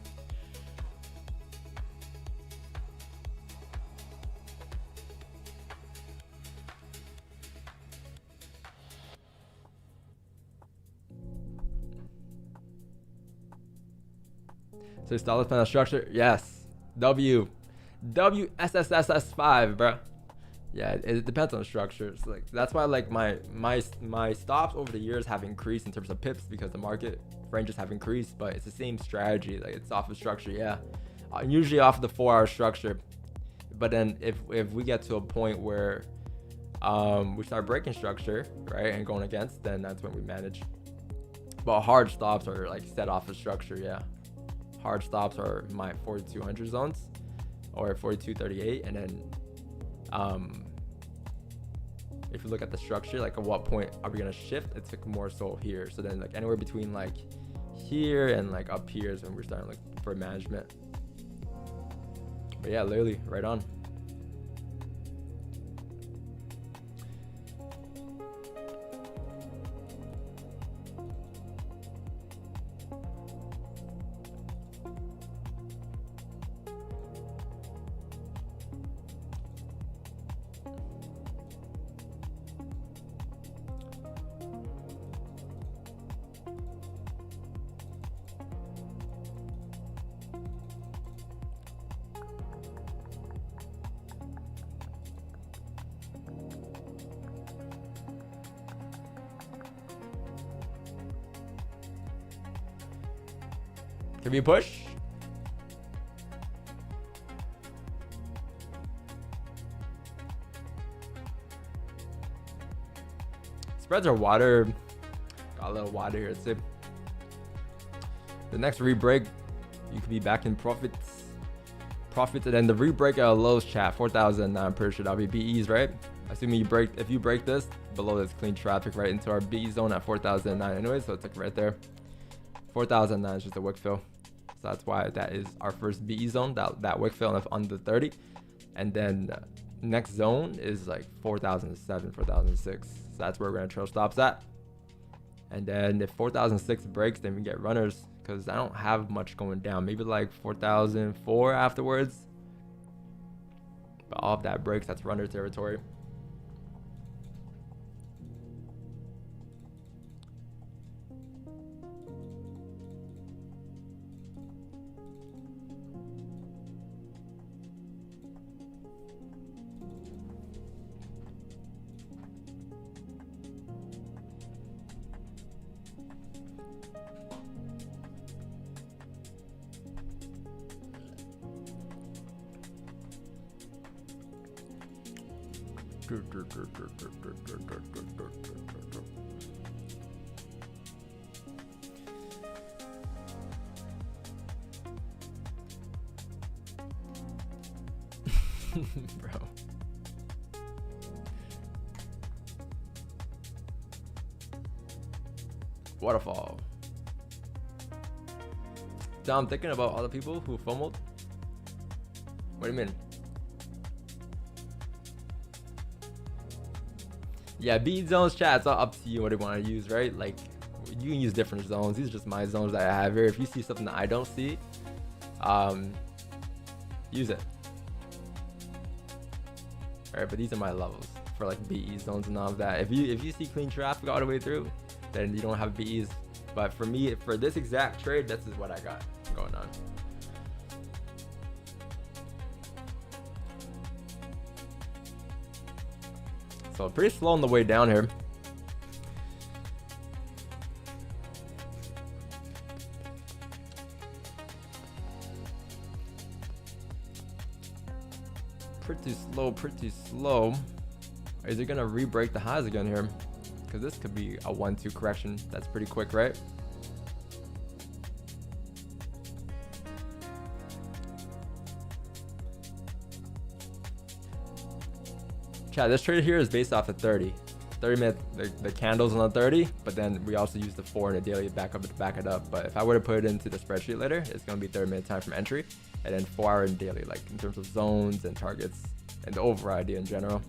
So solid panel structure, yes. WSSSS5, bro. Yeah, it depends on the structure. So like that's why like my stops over the years have increased in terms of pips because the market ranges have increased, but it's the same strategy. Like it's off of structure, yeah. Usually off of the 4-hour structure. But then if we get to a point where we start breaking structure, right, and going against, then that's when we manage. But hard stops are like set off of structure, yeah. Hard stops are my 4200 zones or 4238, and then if you look at the structure, like at what point are we gonna shift, it's like more so here. So then like anywhere between like here and like up here is when we're starting like for management. But yeah, literally right on. Can we push? Spreads are water. Got a little water here too. The next rebreak, you could be back in profits. And then the rebreak at lows chat 4,000. I'm pretty sure that'll be BEs, right? Assuming if you break this below this clean traffic right into our BE zone at 4,009 anyway, so it's like right there. 4,009 is just a wick fill. So that's why that is our first BE zone, that wick fill on the 30. And then next zone is like 4,007, 4,006. So that's where we're gonna trail stops at. And then if 4,006 breaks, then we get runners because I don't have much going down. Maybe like 4,004 afterwards. But all of that breaks, that's runner territory. Bro. Waterfall. So I'm thinking about all the people who FOMO'd. What do you mean? Yeah, bead zones, chat, it's all up to you what you want to use, right? Like, you can use different zones. These are just my zones that I have here. If you see something that I don't see, use it. All right, but these are my levels for like BE zones and all of that. If you see clean traffic all the way through, then you don't have BEs. But for me, for this exact trade, this is what I got going on. So pretty slow on the way down here. Pretty slow. Is it gonna re-break the highs again here? Because this could be a 1-2 correction. That's pretty quick, right? Chat, this trade here is based off of 30. 30-minute, the candles on the 30, but then we also use the 4 and the daily back up to back it up. But if I were to put it into the spreadsheet later, it's going to be 30-minute time from entry, and then 4-hour and daily, like in terms of zones and targets and the overall idea in general.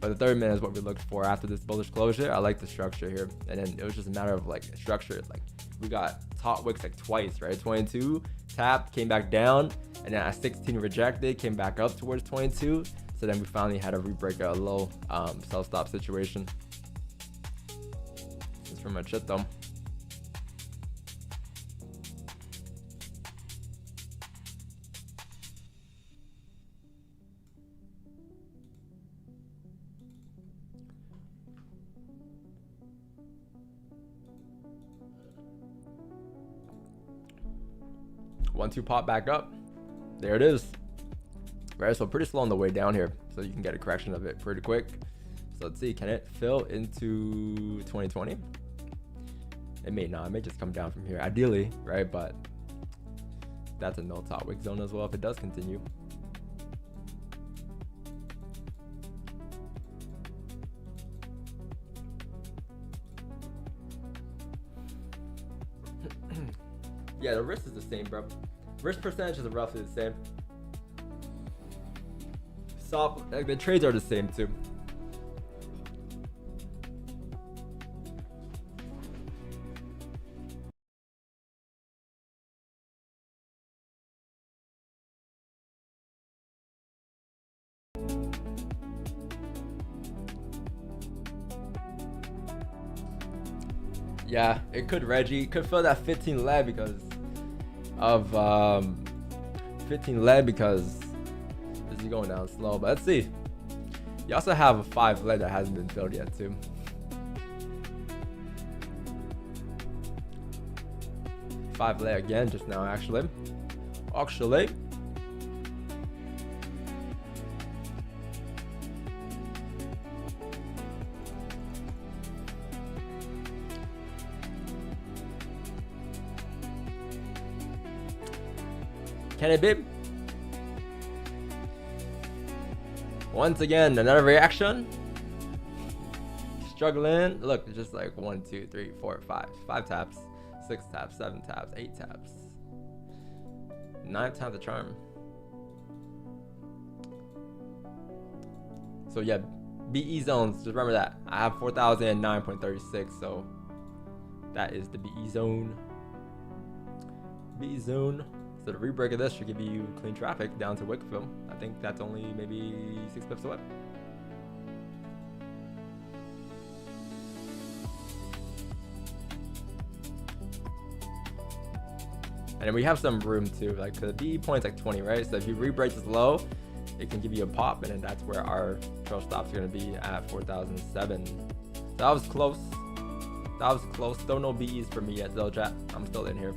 But the 30-minute is what we looked for after this bullish closure. I like the structure here, and then it was just a matter of like structure. Like we got top wicks like twice, right? 22 tapped, came back down, and then at 16 rejected, came back up towards 22. So then we finally had a rebreak a low sell stop situation. That's pretty much it though. One, two pop back up. There it is. Right, so pretty slow on the way down here, so you can get a correction of it pretty quick. So let's see, can it fill into 2020? It may not, it may just come down from here, ideally, right? But that's a no top wick zone as well if it does continue. Yeah, the risk is the same, bro. Risk percentage is roughly the same. Soft, like the trades are the same too. Yeah, it could Reggie. Could fill that 15 lead because of 15 lead because this is going down slow. But let's see. You also have a 5 lead that hasn't been filled yet too. Five lead again just now actually. Can it be? Once again, another reaction. Struggling. Look, it's just like 1, 2, 3, 4, 5. 5 taps, 6 taps, 7 taps, 8 taps. 9 times the charm. So yeah, BE zones, just remember that. I have 4,009.36, so that is the BE zone. BE zone. So the rebreak of this should give you clean traffic down to wick fill. I think that's only maybe 6 pips away. And then we have some room too, like the BE point's like 20, right? So if you rebreak this low, it can give you a pop, and then that's where our trail stops are gonna be at 4,007. That was close. That was close. Still no BEs for me yet though, chat. I'm still in here.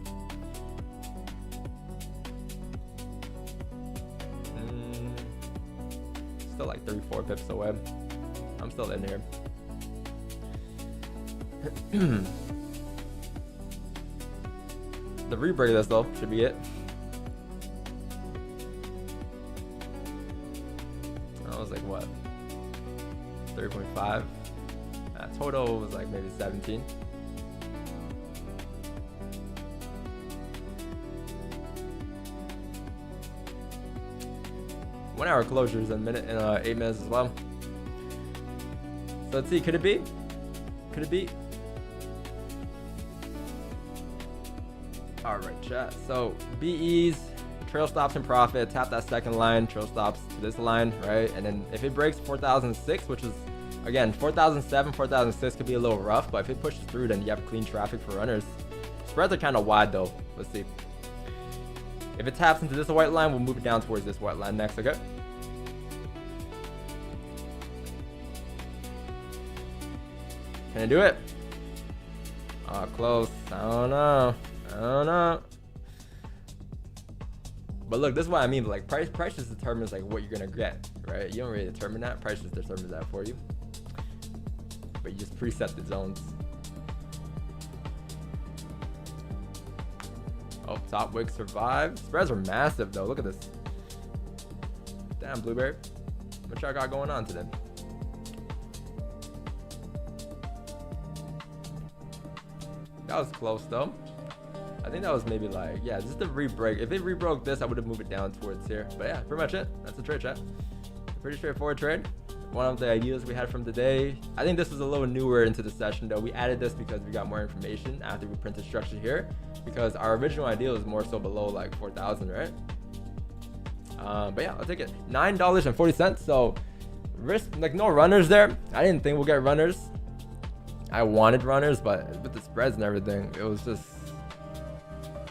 Still like 3-4 pips away. I'm still in here. The rebreak of this though should be it. I was like what? 3.5. Total was like maybe 17. One hour closures in a minute and 8 minutes as well. So let's see, could it be? Could it be? All right, chat. So BEs, trail stops and profit, tap that second line, trail stops to this line, right? And then if it breaks 4,006, which is again 4,007, 4,006 could be a little rough, but if it pushes through, then you have clean traffic for runners. Spreads are kind of wide though. Let's see. If it taps into this white line, we'll move it down towards this white line next, okay? Can I do it? Oh, close. I don't know. But look, this is what I mean. Like price just determines like what you're gonna get, right? You don't really determine that. Price just determines that for you. But you just preset the zones. Oh, top wick survived. Spreads are massive though. Look at this. Damn, Blueberry. What y'all got going on today? That was close though. I think that was maybe like, yeah, just a re-break. If it re-broke this, I would have moved it down towards here. But yeah, pretty much it. That's the trade, chat. Pretty straightforward trade. One of the ideas we had from today. I think this was a little newer into the session though. We added this because we got more information after we printed structure here, because our original idea was more so below like 4,000, right? But yeah, I'll take it. $9.40. So risk, like no runners there. I didn't think we'll get runners. I wanted runners, but with the spreads and everything, it was just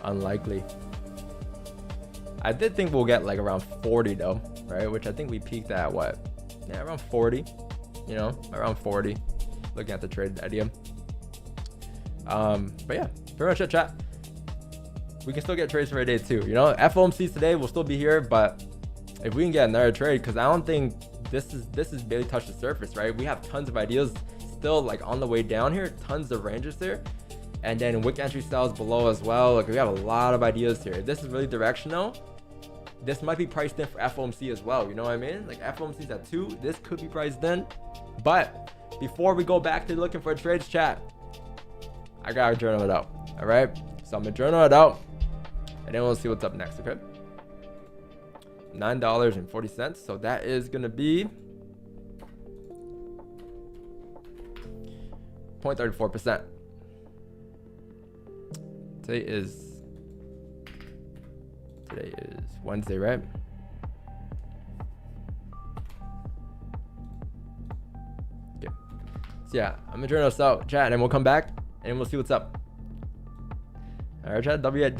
unlikely. I did think we'll get like around 40 though, right? Which I think we peaked at what? Yeah, around 40, you know, around 40, looking at the trade idea. But yeah, pretty much it, chat. We can still get trades for a day too, you know. FOMC today will still be here, but if we can get another trade, because I don't think this is barely touched the surface, right? We have tons of ideas still like on the way down here, tons of ranges there, and then wick entry styles below as well. Like we have a lot of ideas here. If this is really directional, this might be priced in for FOMC as well, you know what I mean? Like FOMC's at 2, this could be priced in. But before we go back to looking for trades, chat, I gotta journal it out. All right, so I'm gonna journal it out and then we'll see what's up next. Okay, $9.40. So that is gonna be 0.34%. Today is Wednesday, right? Okay. So yeah, I'm gonna journal this out, chat, and then we'll come back and we'll see what's up. All right, chat. W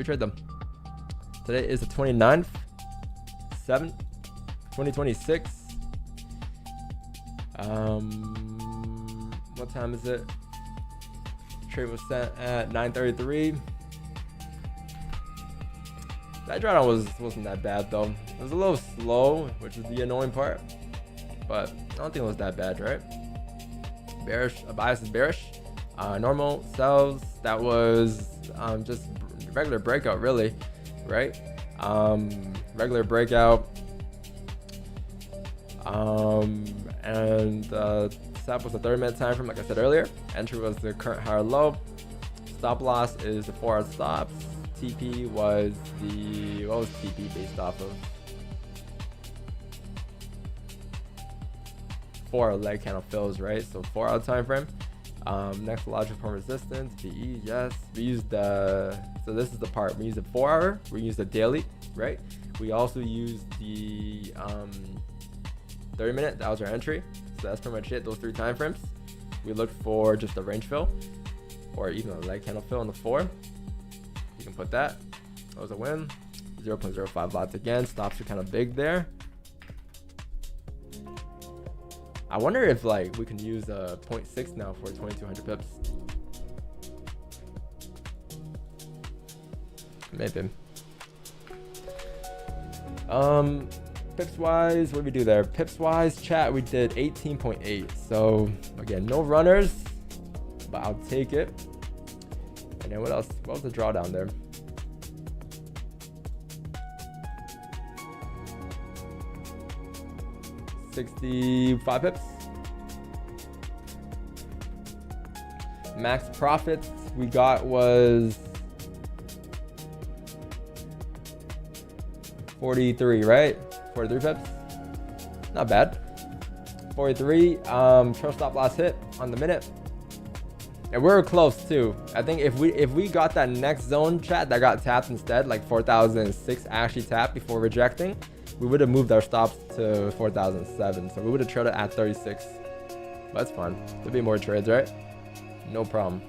trade them. Today is the 29th, 7th, 2026. What time is it? Trade was sent at 9:33. That drawdown wasn't that bad though. It was a little slow, which is the annoying part, but I don't think it was that bad, right? Bearish, bias is bearish. Normal sells. That was just regular breakout, really, right? Regular breakout. And stop was the 30-minute time frame, like I said earlier. Entry was the current higher low. Stop loss is the 4-hour stops. TP was the, what was TP based off of? 4-hour leg candle fills, right? So 4-hour time frame. Next logical form resistance, PE, yes. We used the, so this is the part. We use the 4-hour, we use the daily, right? We also use the 30-minute, that was our entry. So that's pretty much it, those 3 time frames. We looked for just a range fill or even a leg candle fill on the 4. You can put that. That was a win. 0.05 lots again. Stops are kind of big there. I wonder if like we can use a 0.6 now for 2200 pips. Maybe. Pips wise, what did we do there? Pips wise, chat, we did 18.8. So again, no runners, but I'll take it. And then what else? What was the drawdown there? $65 pips. Max profits we got was 43, right? 43 pips. Not bad. 43. Trail stop loss hit on the minute. And we're close too. I think if we got that next zone, chat, that got tapped instead, like 4,006 actually tapped before rejecting, we would have moved our stops to 4,007. So we would have traded at 36. But that's fine. There'll be more trades, right? No problem.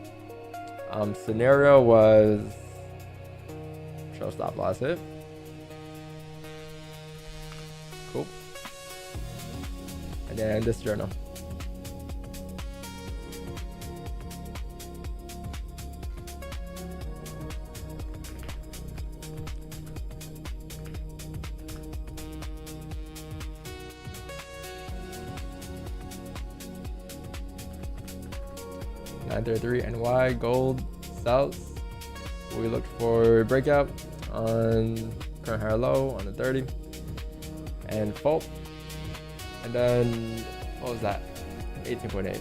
Scenario was trail stop loss hit. Cool. And then this journal. $933 NY gold sells. We looked for breakout on current higher low on the 30 and fault. And then what was that? 18.8.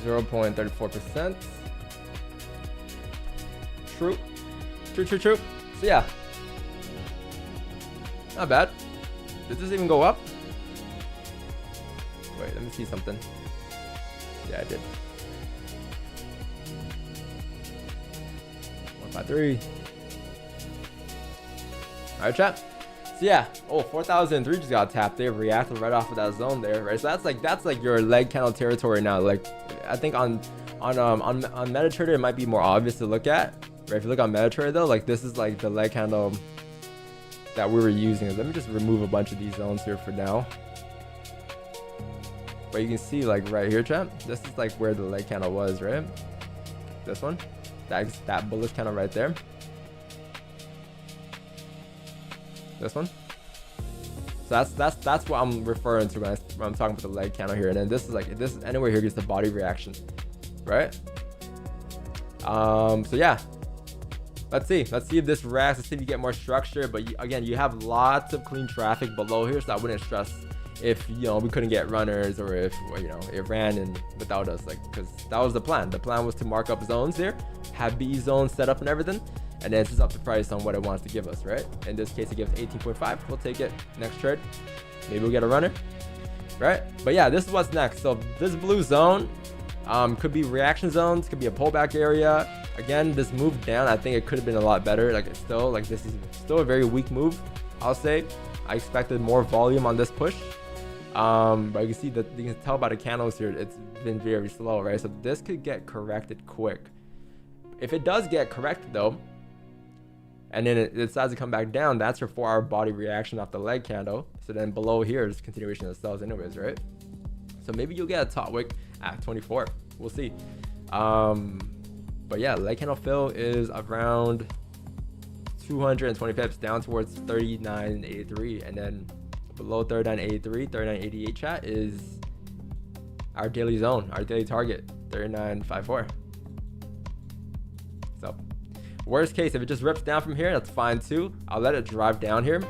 0.34%. True. So yeah, not bad. Did this even go up? Wait, let me see something. Yeah, I did. 153. Alright, chat. So yeah, 4003 just got tapped there, reacted right off of that zone there, right? So that's like your leg candle territory now. Like I think on MetaTrader it might be more obvious to look at, right? If you look on MetaTrader though, like this is like the leg candle that we were using. Let me just remove a bunch of these zones here for now. But you can see like right here, chat, this is like where the leg candle was, right? This one, that bullish candle right there. This one. So that's what I'm referring to when I'm talking about the leg candle here. And then this is anywhere here gets the body reaction, right? So yeah, let's see if this reacts. Let's see if you get more structure. But again, you have lots of clean traffic below here, so I wouldn't stress if we couldn't get runners, or if it ran in without us, like, because that was the plan. The plan was to mark up zones here, have B zones set up and everything, and then it's just up the price on what it wants to give us, right? In this case, it gives 18.5. We'll take it next trade. Maybe we'll get a runner, right? But yeah, this is what's next. So this blue zone could be reaction zones, could be a pullback area. Again, this move down, I think it could have been a lot better. Like it's still, like this is still a very weak move, I'll say. I expected more volume on this push. But you can see that you can tell by the candles here, it's been very slow, right? So this could get corrected quick. If it does get corrected though, and then it decides to come back down, that's your 4-hour body reaction off the leg candle. So then below here is continuation of the cells anyways, right? So maybe you'll get a top wick at 24. We'll see. But yeah, leg candle fill is around 220 pips down towards 39.83, and then below 39.83, 39.88 chat is our daily zone, our daily target, 39.54. So worst case, if it just rips down from here, that's fine too. I'll let it drive down here.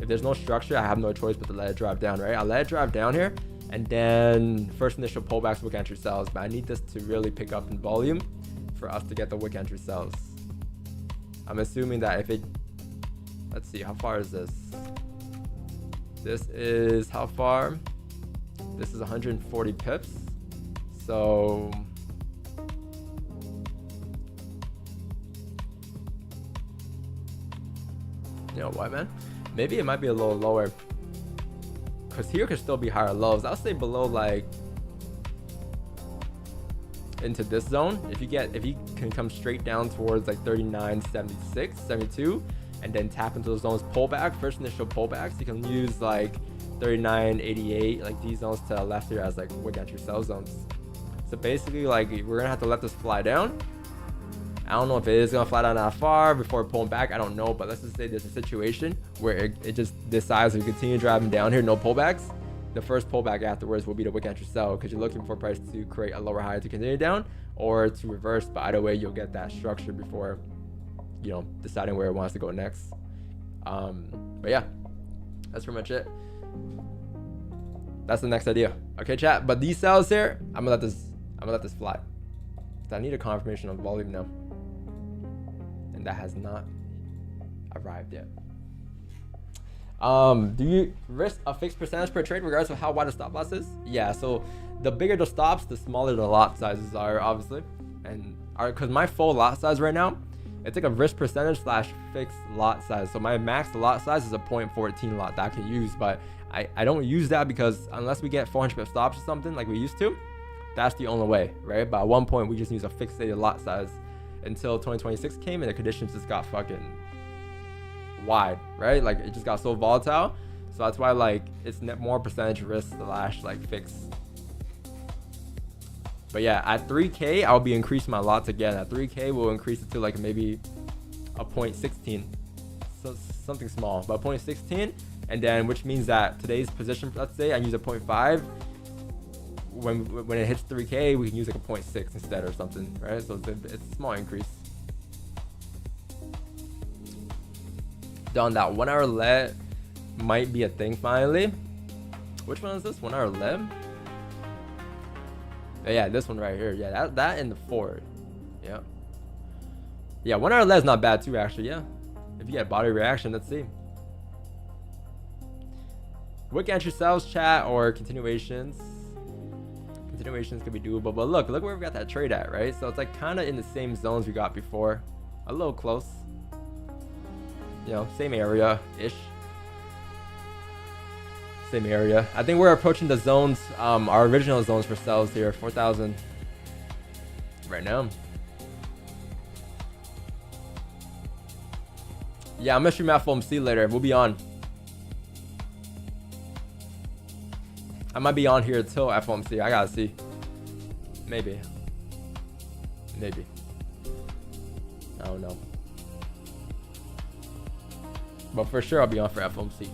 If there's no structure, I have no choice but to let it drive down, right? I'll let it drive down here, and then first initial pullbacks, wick entry sells. But I need this to really pick up in volume for us to get the wick entry sells. I'm assuming that if it, let's see, how far is this? This is how far? This is 140 pips. So you know what, man? Maybe it might be a little lower, because here could still be higher lows. I'll say below, like into this zone. If you can come straight down towards like 39.76, 72, and then tap into those zones, pullback, first initial pullbacks, you can use like 39.88, like these zones to the left here as like wick entry sell zones. So basically, like, we're gonna have to let this fly down. I don't know if it is gonna fly down that far before pulling back, I don't know, but let's just say there's a situation where it just decides to continue driving down here, no pullbacks. The first pullback afterwards will be the wick entry sell, because you're looking for price to create a lower high to continue down, or to reverse. But either way, you'll get that structure before deciding where it wants to go next. But yeah, that's pretty much it. That's the next idea. Okay, chat. But these cells here, I'm gonna let this fly. So I need a confirmation of volume now, and that has not arrived yet. Do you risk a fixed percentage per trade regardless of how wide the stop loss is? Yeah, so the bigger the stops, the smaller the lot sizes are, obviously. And because my full lot size right now, it's like a risk percentage / fixed lot size. So my max lot size is a 0.14 lot that I can use, but I don't use that because unless we get 400 pip stops or something like we used to, that's the only way, right? But at one point we just use a fixated lot size until 2026 came and the conditions just got fucking wide, right? Like it just got so volatile. So that's why like it's more percentage risk / like fixed. But yeah, at 3K, I'll be increasing my lots again. At 3K, we'll increase it to like maybe a 0.16, so something small, but 0.16, and then which means that today's position, let's say I use a 0.5. When it hits 3K, we can use like a 0.6 instead or something, right? So it's a small increase. Done. That 1 hour LED might be a thing finally. Which one is this? 1 hour LED? Yeah, this one right here. Yeah, that and the forward. Yeah. Yeah, 1 hour lead is not bad too, actually. Yeah. If you get body reaction, let's see. Wick entry sells, chat, or continuations. Continuations could be doable, but look where we got that trade at, right? So it's like kind of in the same zones we got before. A little close. You know, same area-ish. Same area. I think we're approaching the zones, our original zones for sells here, 4,000 right now. Yeah, I'm gonna stream at fomc later. We'll be on. I might be on here till FOMC. I gotta see. Maybe. I don't know. But for sure, I'll be on for FOMC.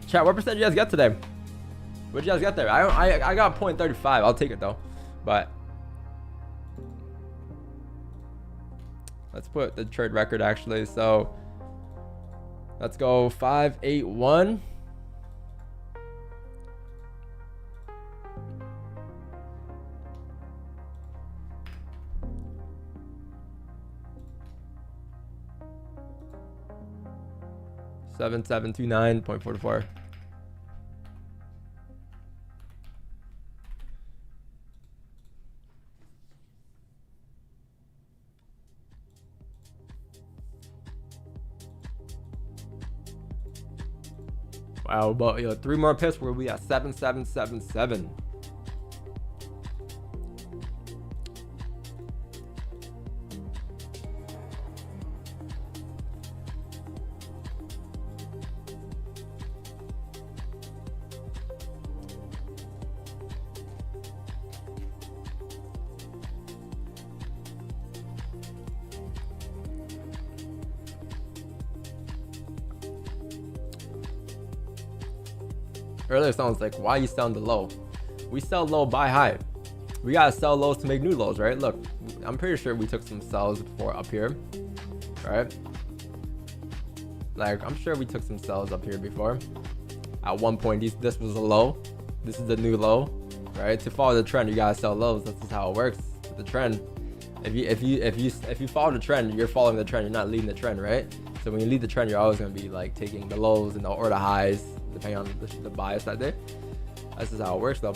Chat, what percent did you guys get today? What did you guys get there? I got 0.35. I'll take it though. But let's put the trade record actually. So let's go 581. $7,729.44. Wow, but yo, 3 more pips where we at 7,777. Earlier someone was like, why are you selling the low? We sell low, buy high. We gotta sell lows to make new lows, right? Look, I'm pretty sure we took some sells before up here, right? Like, I'm sure we took some sells up here before. At one point, this was a low. This is the new low, right? To follow the trend, you gotta sell lows. That's just how it works. The trend. If you follow the trend, you're following the trend. You're not leading the trend, right? So when you lead the trend, you're always gonna be like taking the lows and or the highs, depending on the bias that day. That's just how it works, though.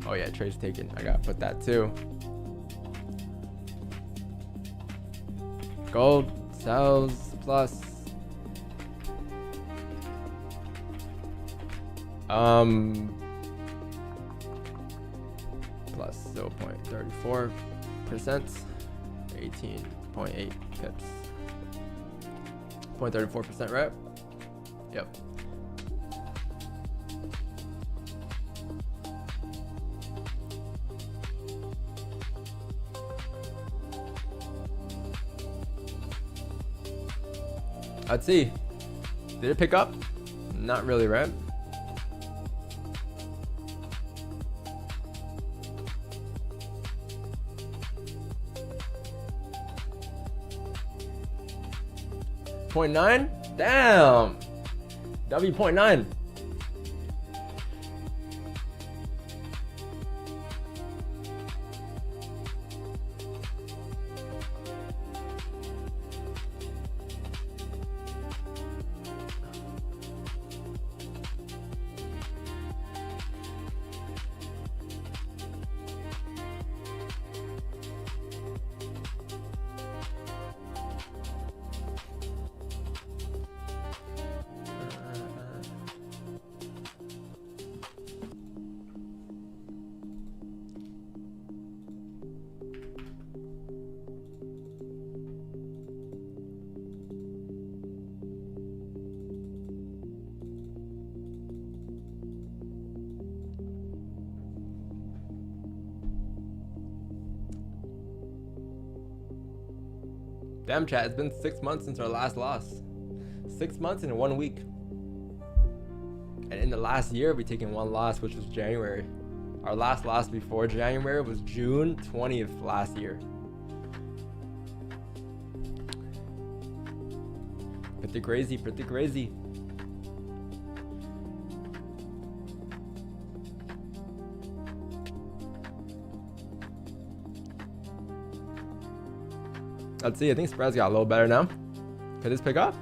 Oh yeah, trade's taken. I gotta put that too. Gold sells plus. Plus 0.34%, 18.8 pips. 0.34%, right? Yep. Let's see. Did it pick up? Not really, right? .9? Damn. W.9. Damn, chat, it's been 6 months since our last loss. 6 months in 1 week. And in the last year, we've taken 1 loss, which was January. Our last loss before January was June 20th last year. Pretty crazy, pretty crazy. Let's see, I think spreads got a little better now. Could this pick up?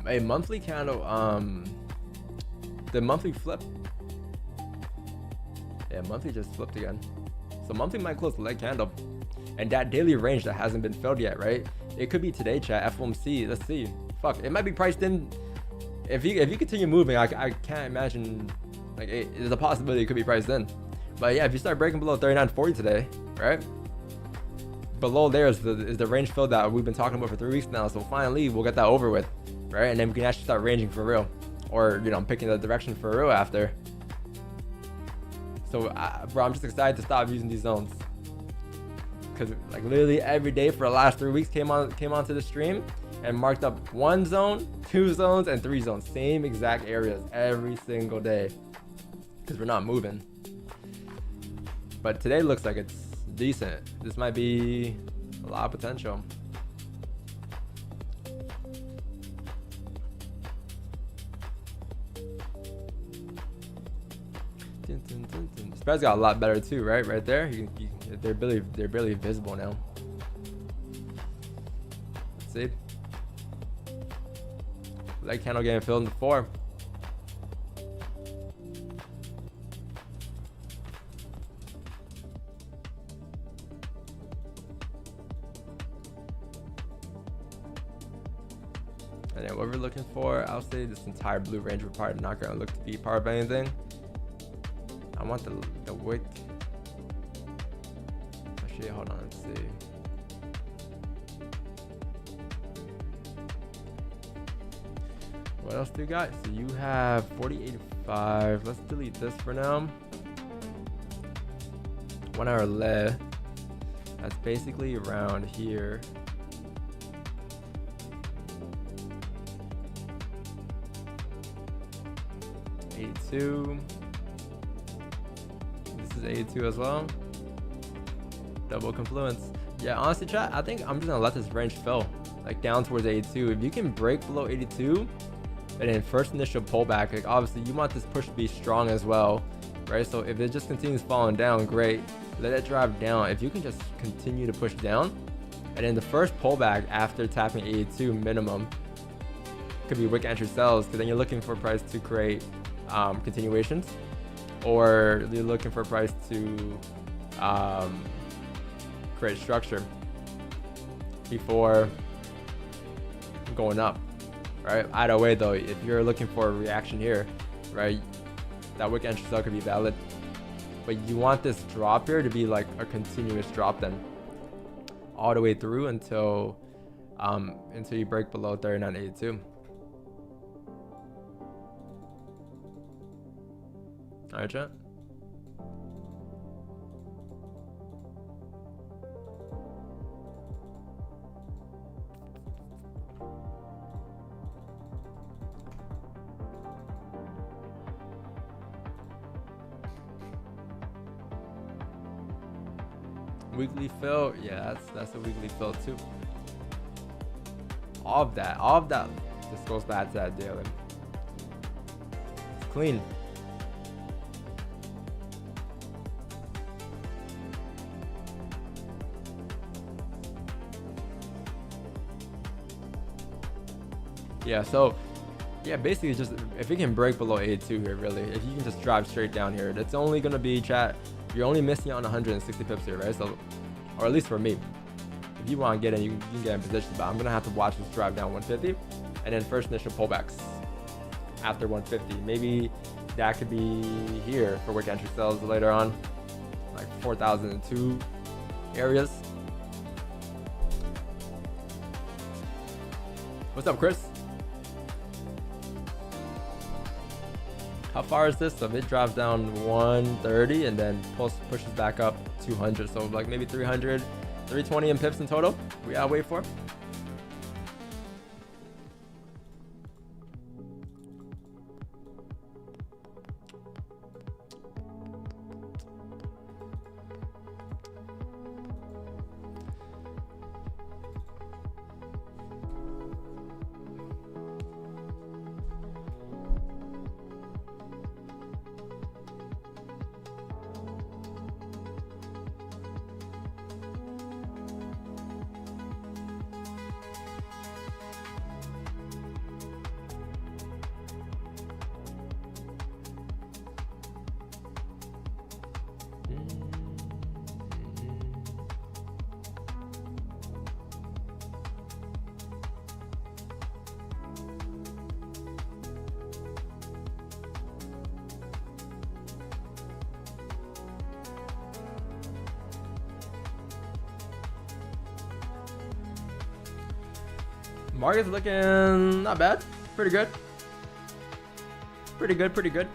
A monthly candle, the monthly flip. Yeah, monthly just flipped again. So monthly might close the leg candle. And that daily range that hasn't been filled yet, right? It could be today, chat. FOMC, let's see. Fuck, it might be priced in. If you continue moving, I can't imagine, like, there's a possibility it could be priced in. But yeah, if you start breaking below 39.40 today, right? Below there is the range fill that we've been talking about for 3 weeks now. So finally, we'll get that over with, right? And then we can actually start ranging for real. Or, you know, picking the direction for real after. So, bro, I'm just excited to stop using these zones. Because, like, literally every day for the last 3 weeks came onto the stream and marked up 1 zone, 2 zones, and 3 zones. Same exact areas every single day. Because we're not moving. But today looks like it's decent. This might be a lot of potential. Spreads got a lot better too, right? Right there, they're barely visible now. Let's see. Leg candle getting filled into 4. And then what we're looking for, I'll say this entire blue range we're probably not gonna look to be part of anything. I want the wick. Actually, hold on, let's see. What else do you got? So you have 40.85. Let's delete this for now. 1 hour left. That's basically around here. $82. This is 82 as well. Double confluence. Yeah, honestly, chat, I think I'm just gonna let this range fill, like down towards 82. If you can break below 82, and then first initial pullback, like obviously you want this push to be strong as well, right? So if it just continues falling down, great. Let it drive down. If you can just continue to push down, and then the first pullback after tapping 82 minimum could be wick entry sells, because then you're looking for a price to create continuations, or you're looking for a price to create structure before going up, right? Either way though, if you're looking for a reaction here, right, that wick entry sell could be valid, but you want this drop here to be like a continuous drop then all the way through until you break below 39.82. All right, chat. Weekly fill, yeah, that's a weekly fill too. All of that just goes back to that daily. It's clean. Yeah, so yeah, basically just if you can break below 82 here, really, if you can just drive straight down here, it's only gonna be, chat, you're only missing on 160 pips here, right? So, or at least for me, if you want to get in, you can get in position, but I'm gonna have to watch this drive down 150 and then first initial pullbacks after 150. Maybe that could be here for wick entry sells later on, like 4,002 areas. What's up, Chris? How far is this? So if it drops down 130 and then pushes back up 200, so like maybe 300, 320 in pips in total. We gotta wait for. Market's looking not bad. Pretty good. Pretty good, pretty good.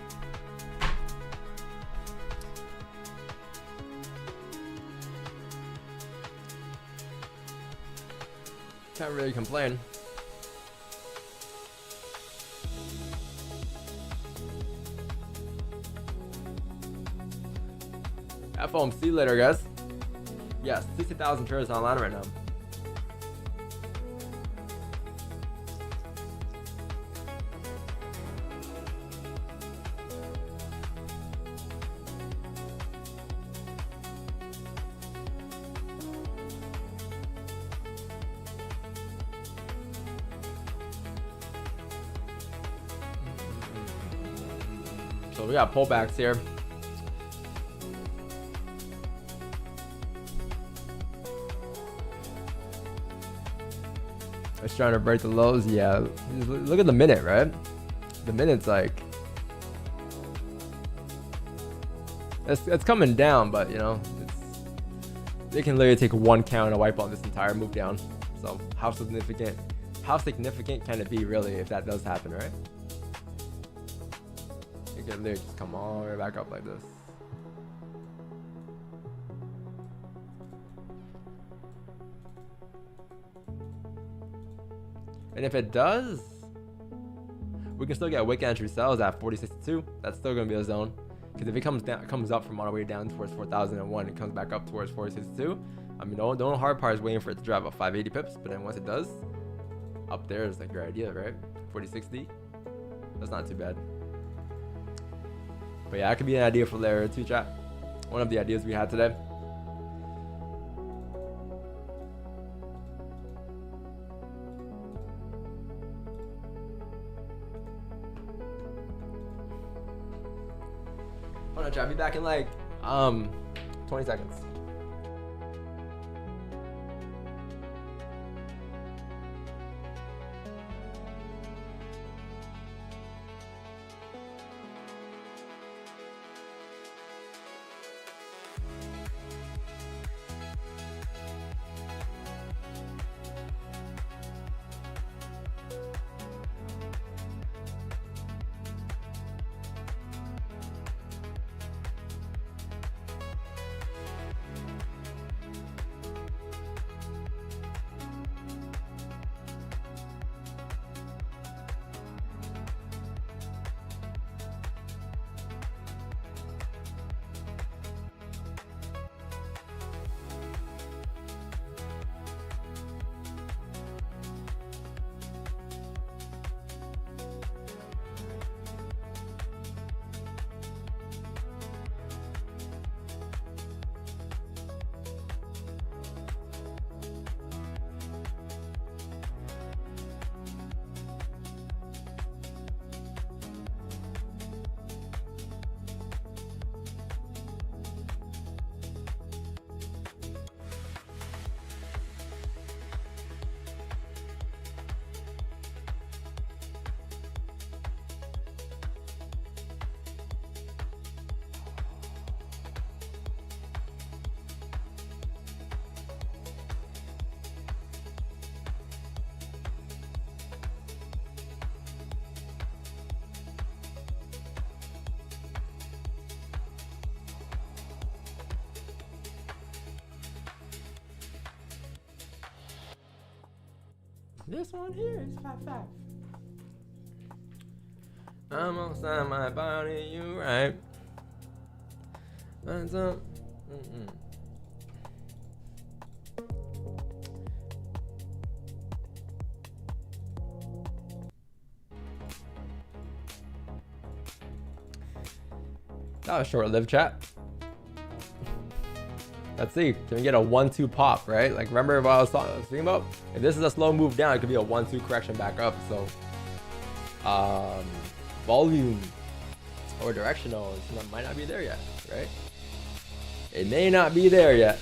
Can't really complain. FOMC later, guys. Yes, 60,000 traders online right now. So we got pullbacks here. It's trying to break the lows. Yeah, look at the minute, right? The minute's like it's coming down, but you know, they can literally take one count and wipe out this entire move down. So how significant can it be really if that does happen, right? It could literally just come all the way back up like this. And if it does, we can still get wick entry sells at 40.62. That's still going to be a zone. Because if it comes up from all the way down towards 4,001, it comes back up towards 40.62. I mean, the only hard part is waiting for it to drop about 580 pips. But then once it does, up there is like your idea, right? 40.60. That's not too bad. But yeah, that could be an idea for layer 2 chat. One of the ideas we had today. Hold on, chat. I'll be back in like 20 seconds. This one here is 5-5. I'm outside my body, you right. That's up. That was short-lived, chat. Let's see. Can we get a 1-2 pop, right? Like, remember what I was thinking about? If this is a slow move down, it could be a 1-2 correction back up. So, volume or directional might not be there yet, right? It may not be there yet.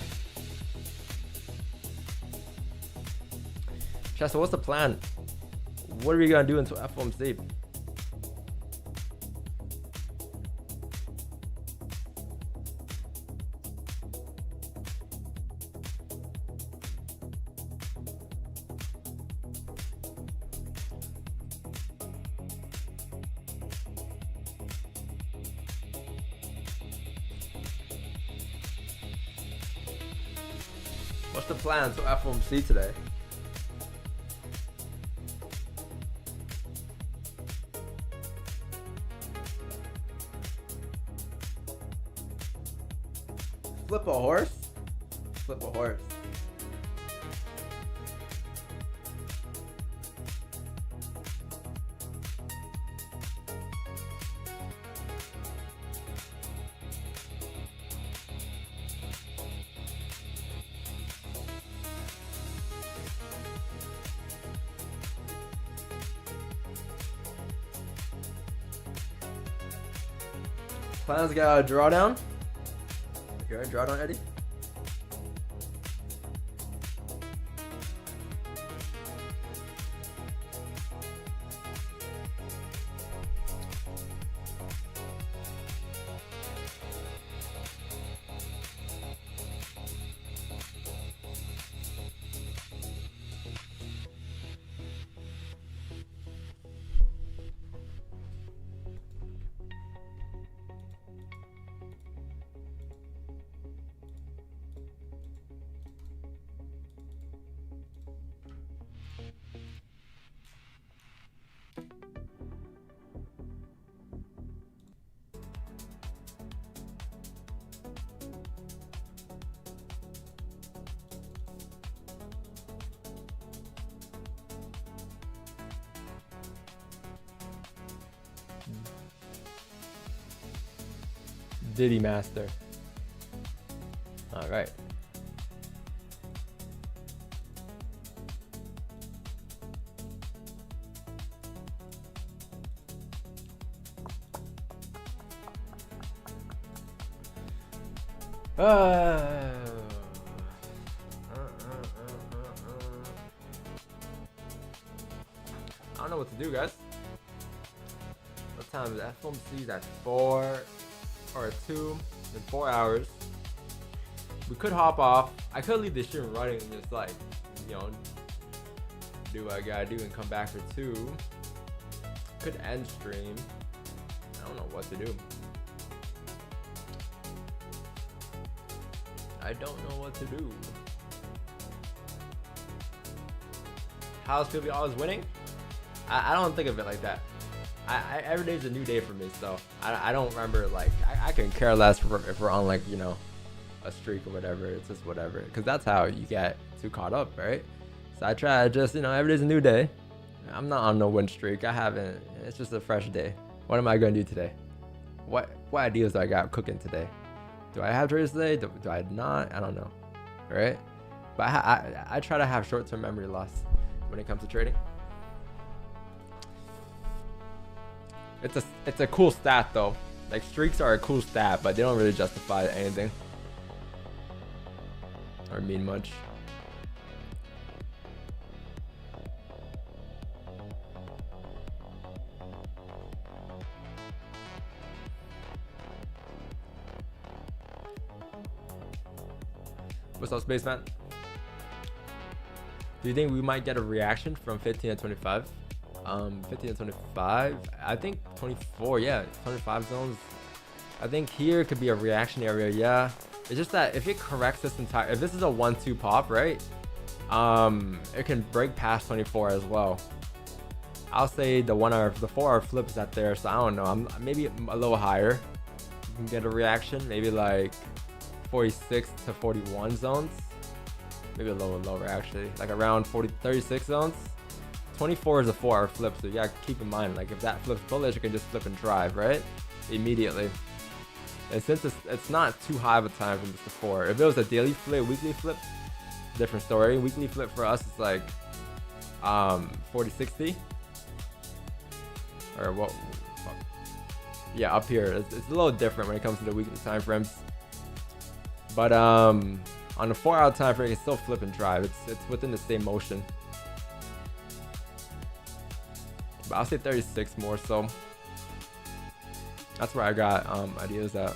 Chester, what's the plan? What are we gonna do until FOMC? What's the plan to FOMC today? Flip a horse? Flip a horse. Plans got a drawdown. Okay, drawdown, Eddie. Diddy Master. All right. I don't know what to do, guys. What time is it? FOMC is at 4 or 2 in 4 hours. We could hop off. I could leave this stream running and just like, you know, do what I gotta do and come back for 2. Could end stream. I don't know what to do. I don't know what to do. How's people always winning? I don't think of it like that. Every day's a new day for me, so I don't remember, like, I can care less if we're on, like, you know, a streak or whatever. It's just whatever, because that's how you get too caught up, right? So I try to just, you know, every day's a new day. I'm not on no win streak. I haven't. It's just a fresh day. What am I gonna do today? What ideas do I got cooking today? Do I have trades today? Do I not? I don't know, right? But I try to have short-term memory loss when it comes to trading. It's a cool stat though. Like, streaks are a cool stat, but they don't really justify anything or mean much. What's up, Spaceman? Do you think we might get a reaction from 15 to 25? 15 to 25, I think 24, yeah, 25 zones. I think here could be a reaction area, yeah. It's just that if it corrects this entire, if this is a 1-2 pop, right? It can break past 24 as well. I'll say the 1 hour, the 4 hour flip is at there, so I don't know. I'm maybe a little higher. You can get a reaction, maybe like 46 to 41 zones, maybe a little lower actually, like around 36 zones. 24 is a 4 hour flip, so you gotta keep in mind, like if that flips bullish, you can just flip and drive, right? Immediately. And since it's not too high of a time from just the 4. If it was a daily flip, weekly flip, different story. Weekly flip for us is like 40-60 or what? Yeah, up here it's a little different when it comes to the weekly time frames. But on the 4 hour time frame, you can still flip and drive. It's within the same motion. But I'll say 36 more so. That's where I got ideas at.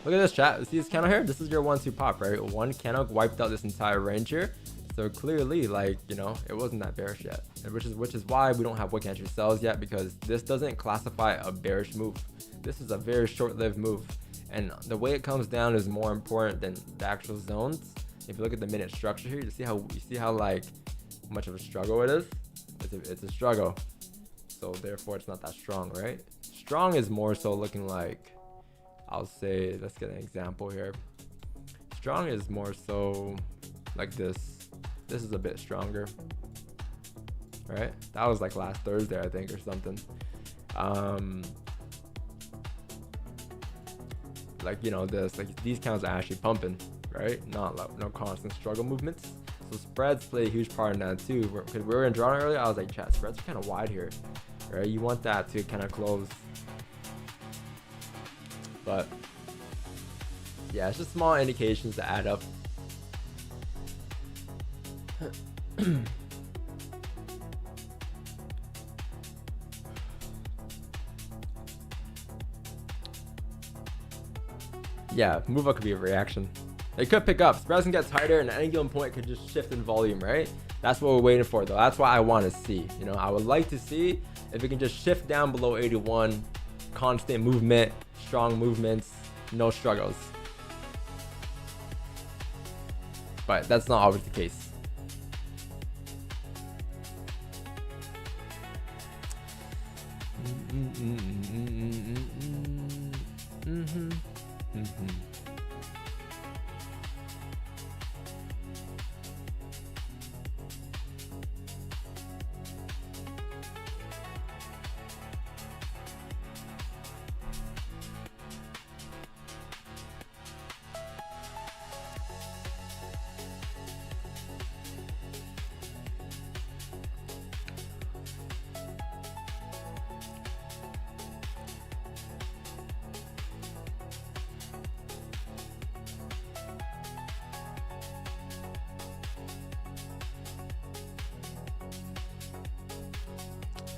Look at this, chat. See this candle here? This is your 1-2 pop, right? One candle wiped out this entire range here. So clearly, like, you know, it wasn't that bearish yet. And which is why we don't have wick entry sells yet, because this doesn't classify a bearish move. This is a very short-lived move. And the way it comes down is more important than the actual zones. If you look at the minute structure here, you see how like much of a struggle it is? It's a struggle. So therefore it's not that strong, right? Strong is more so looking like, I'll say, let's get an example here. Strong is more so like this. This is a bit stronger, right? That was like last Thursday, I think, or something. Like, you know, like these counts are actually pumping, right? Not like no constant struggle movements. So spreads play a huge part in that too. Because we were in drawing earlier, I was like, chat, spreads are kind of wide here, right? You want that to kind of close. But yeah, it's just small indications to add up. Yeah, move up could be a reaction. It could pick up. Spreads can get tighter, and at any given point it could just shift in volume, right? That's what we're waiting for, though. That's what I want to see. You know, I would like to see if it can just shift down below 81, constant movement, strong movements, no struggles. But that's not always the case.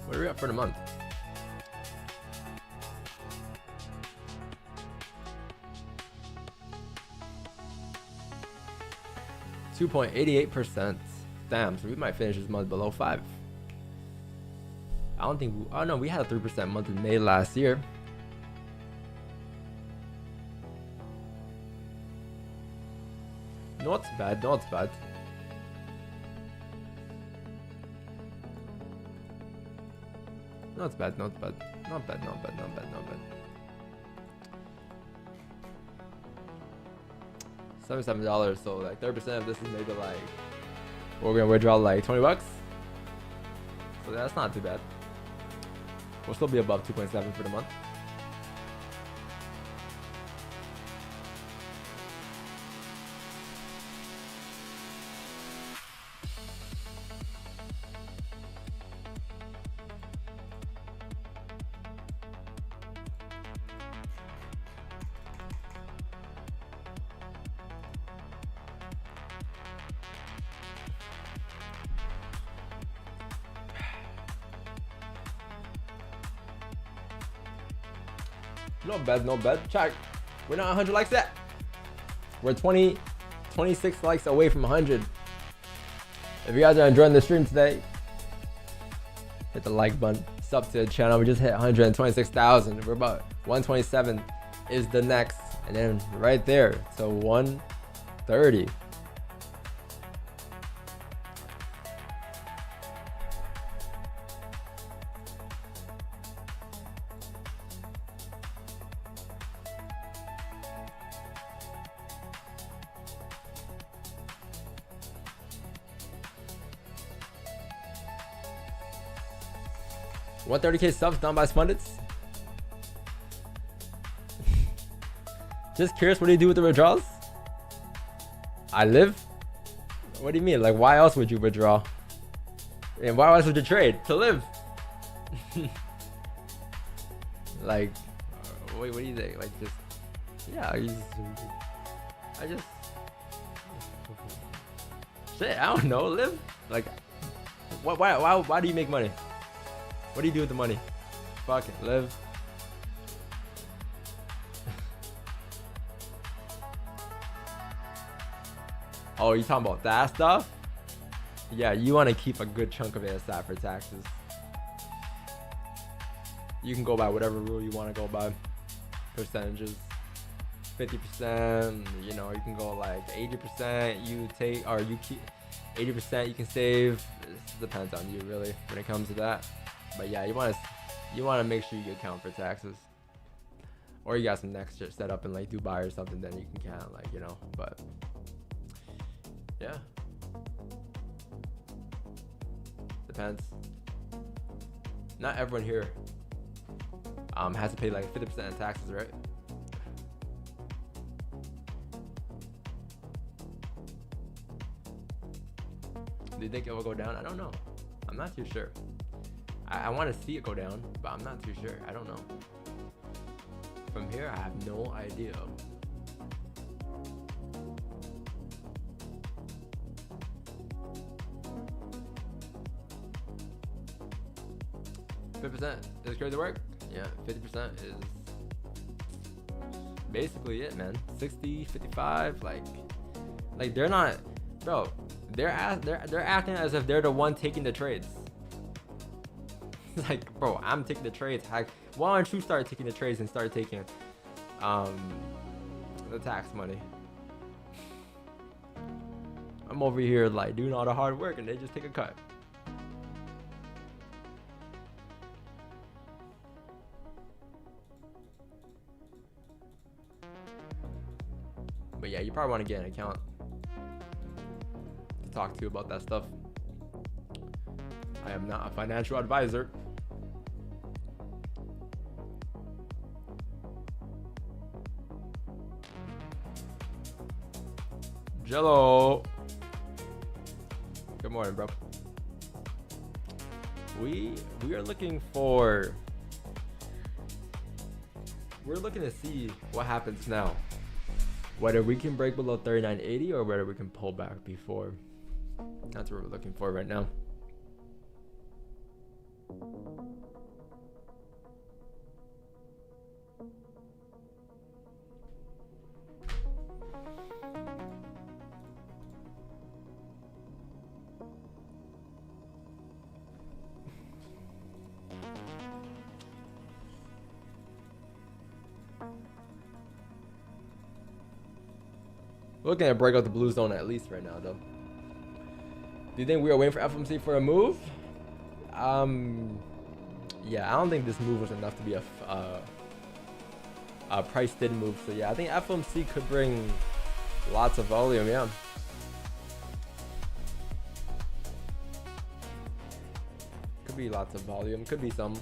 What are we at for the month? .88%. Damn, so we might finish this month below 5. I don't think. Oh no, we had a 3% month in May last year. Not bad, not bad. Not bad, not bad. Not bad, not bad, not bad, not bad. $77, so like 30% of this is maybe like, we're gonna withdraw like 20 bucks. So that's not too bad. We'll still be above 2.7 for the month. Not bad, not bad. Check. We're not 100 likes yet. We're 26 likes away from 100. If you guys are enjoying the stream today, hit the like button. Sub to the channel. We just hit 126,000. We're about 127 is the next. And then right there. So 130. 30. $130K subs done by Spundits. Just curious, what do you do with the withdrawals? I live? What do you mean? Like, why else would you withdraw? And why else would you trade? To live. Like, wait, what do you think? Like, just, yeah, I just, shit, I don't know, live? Like, why do you make money? What do you do with the money? Fuck it, live. Oh, you talking about that stuff? Yeah, you want to keep a good chunk of it aside for taxes. You can go by whatever rule you want to go by. Percentages. 50%, you know, you can go like 80% you take, or you keep 80% you can save. It depends on you really when it comes to that. But yeah, you want to make sure you account for taxes. Or you got some next shit set up in like Dubai or something, then you can count, like, you know, but yeah. Depends. Not everyone here has to pay like 50% in taxes, right? Do you think it will go down? I don't know. I'm not too sure. I want to see it go down, but I'm not too sure. I don't know. From here, I have no idea. %. Is crazy work? Yeah, 50% is basically it, man. 60, 55, like they're not, bro. They're acting as if they're the one taking the trades. Like, bro, I'm taking the trades. Why don't you start taking the trades and start taking the tax money? I'm over here like doing all the hard work and they just take a cut. But yeah, you probably want to get an account to talk to you about that stuff. I am not a financial advisor. Jello. Good morning, bro. We are looking for. We're looking to see what happens now. Whether we can break below 39.80 or whether we can pull back before. That's what we're looking for right now. Looking at break out the blue zone at least right now, though. Do you think we are waiting for FOMC for a move? Yeah, I don't think this move was enough to be a price did move. So yeah, I think FOMC could bring lots of volume. Yeah. Could be lots of volume. Could be some.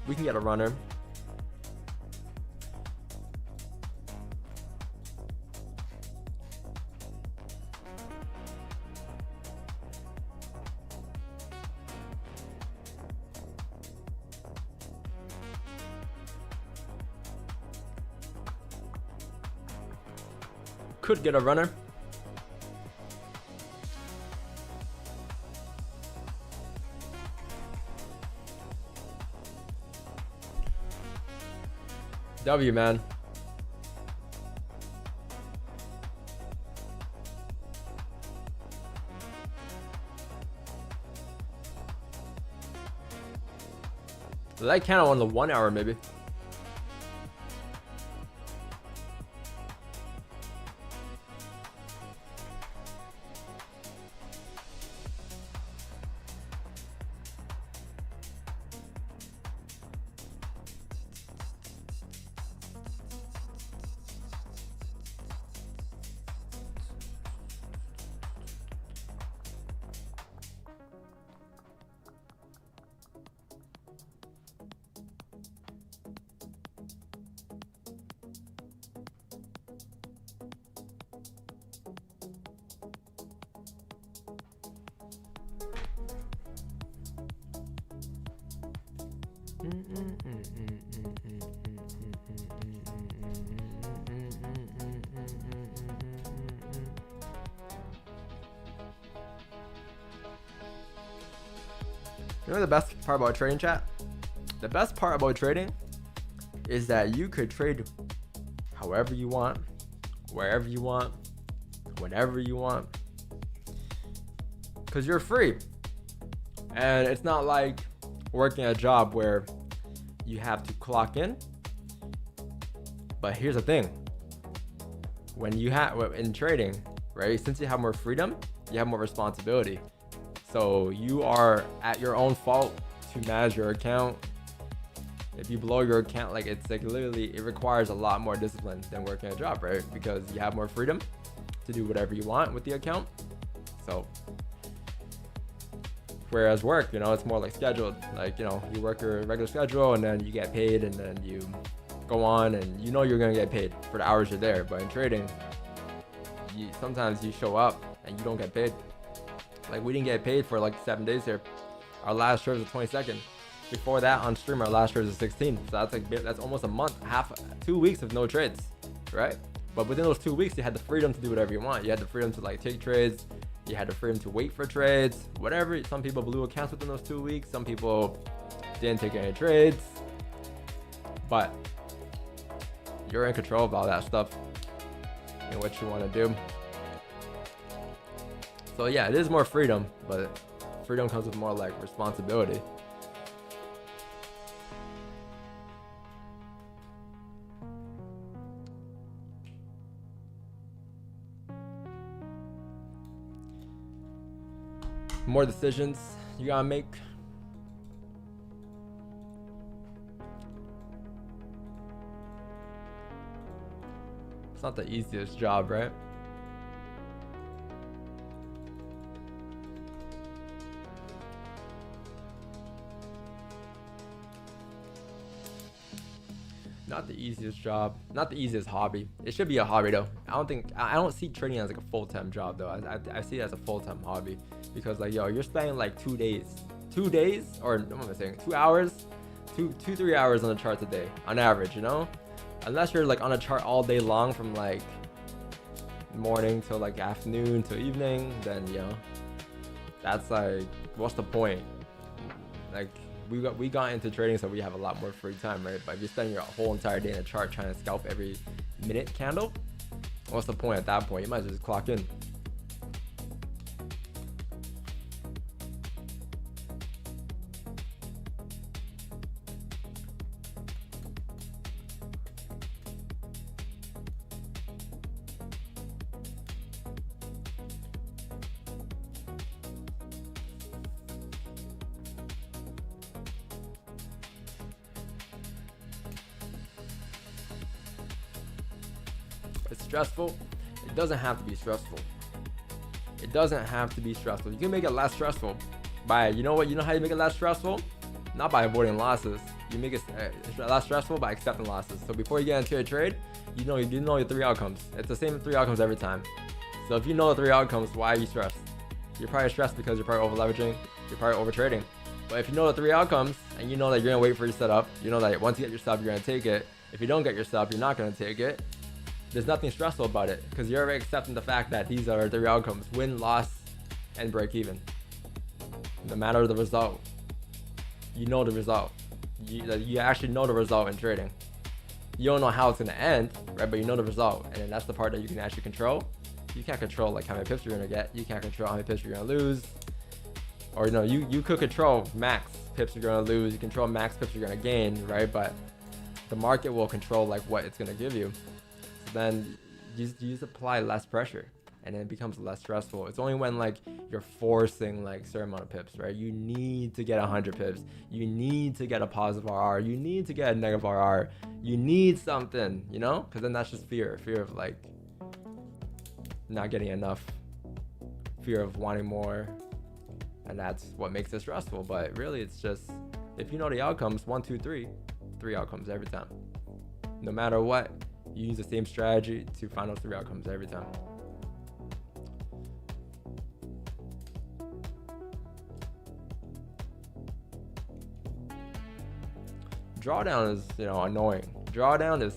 We can get a runner. Could get a runner. W, man. Lecandle on the 1 hour, maybe. You know the best part about trading, chat? The best part about trading is that you could trade however you want, wherever you want, whenever you want, because you're free. And it's not like working a job where you have to clock in. But here's the thing. When you have in trading, right, since you have more freedom, you have more responsibility. So you are at your own fault to manage your account. If you blow your account, like it's like literally, it requires a lot more discipline than working a job, right? Because you have more freedom to do whatever you want with the account. So whereas work, you know, it's more like scheduled. Like, you know, you work your regular schedule and then you get paid and then you go on and you know you're gonna get paid for the hours you're there. But in trading, sometimes you show up and you don't get paid. Like we didn't get paid for like 7 days here. Our last trade was the 22nd. Before that on stream, our last trade was the 16th. So that's almost a month, 2 weeks of no trades, right? But within those 2 weeks, you had the freedom to do whatever you want. You had the freedom to like take trades. You had the freedom to wait for trades, whatever. Some people blew accounts within those 2 weeks. Some people didn't take any trades, but you're in control of all that stuff and what you want to do. So yeah, it is more freedom, but freedom comes with more like responsibility. More decisions you gotta make. It's not the easiest job, right? Not the easiest job, not the easiest hobby. It should be a hobby though. I don't see trading as like a full-time job though. I see it as a full-time hobby because like, yo, you're spending like 2 days, or what am I saying, 2 hours, 3 hours on the charts a day on average, you know? Unless you're like on a chart all day long from like morning till like afternoon till evening, then you know, that's like, what's the point? Like, we got into trading so we have a lot more free time, right? But if you're spending your whole entire day in a chart trying to scalp every minute candle, what's the point at that point? You might as well just clock in. It's stressful. It doesn't have to be stressful. It doesn't have to be stressful. You can make it less stressful by, you know what? You know how you make it less stressful? Not by avoiding losses. You make it less stressful by accepting losses. So before you get into a trade, you know your 3 outcomes. It's the same 3 outcomes every time. So if you know the 3 outcomes, why are you stressed? You're probably stressed because you're probably over leveraging. You're probably over trading. But if you know the 3 outcomes and you know that you're gonna wait for your setup, you know that once you get your sub, you're gonna take it. If you don't get your sub, you're not gonna take it. There's nothing stressful about it because you're already accepting the fact that these are 3 outcomes: win, loss, and break even. No matter the result, you know the result. You actually know the result in trading. You don't know how it's gonna end, right? But you know the result, and then that's the part that you can actually control. You can't control like how many pips you're gonna get. You can't control how many pips you're gonna lose. Or you could control max pips you're gonna lose. You control max pips you're gonna gain, right? But the market will control like what it's gonna give you. Then you just apply less pressure and then it becomes less stressful. It's only when like you're forcing like certain amount of pips, right? You need to get 100 pips. You need to get a positive RR. You need to get a negative RR. You need something, you know? Because then that's just fear of like not getting enough, fear of wanting more, and that's what makes it stressful. But really, it's just, if you know the outcomes, 1, 2, 3 outcomes every time. No matter what, you use the same strategy to find those 3 outcomes every time. drawdown is, you know, annoying. Drawdown is,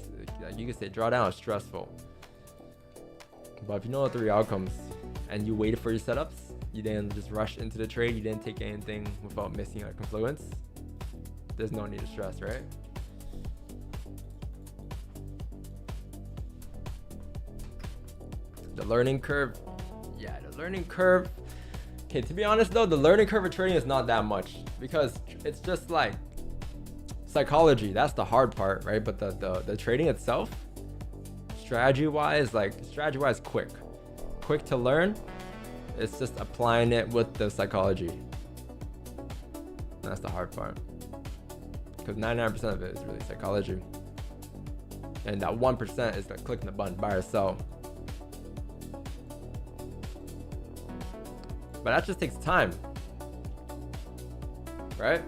you could say drawdown is stressful. But if you know the 3 outcomes and you waited for your setups, you didn't just rush into the trade, you didn't take anything without missing a confluence, there's no need to stress, right? The learning curve, yeah, the learning curve. Okay, to be honest though, the learning curve of trading is not that much because it's just like psychology. That's the hard part, right? But the trading itself, strategy wise, quick to learn. It's just applying it with the psychology. That's the hard part, because 99% of it is really psychology, and that 1% is like clicking the button, buy or sell. But that just takes time, right?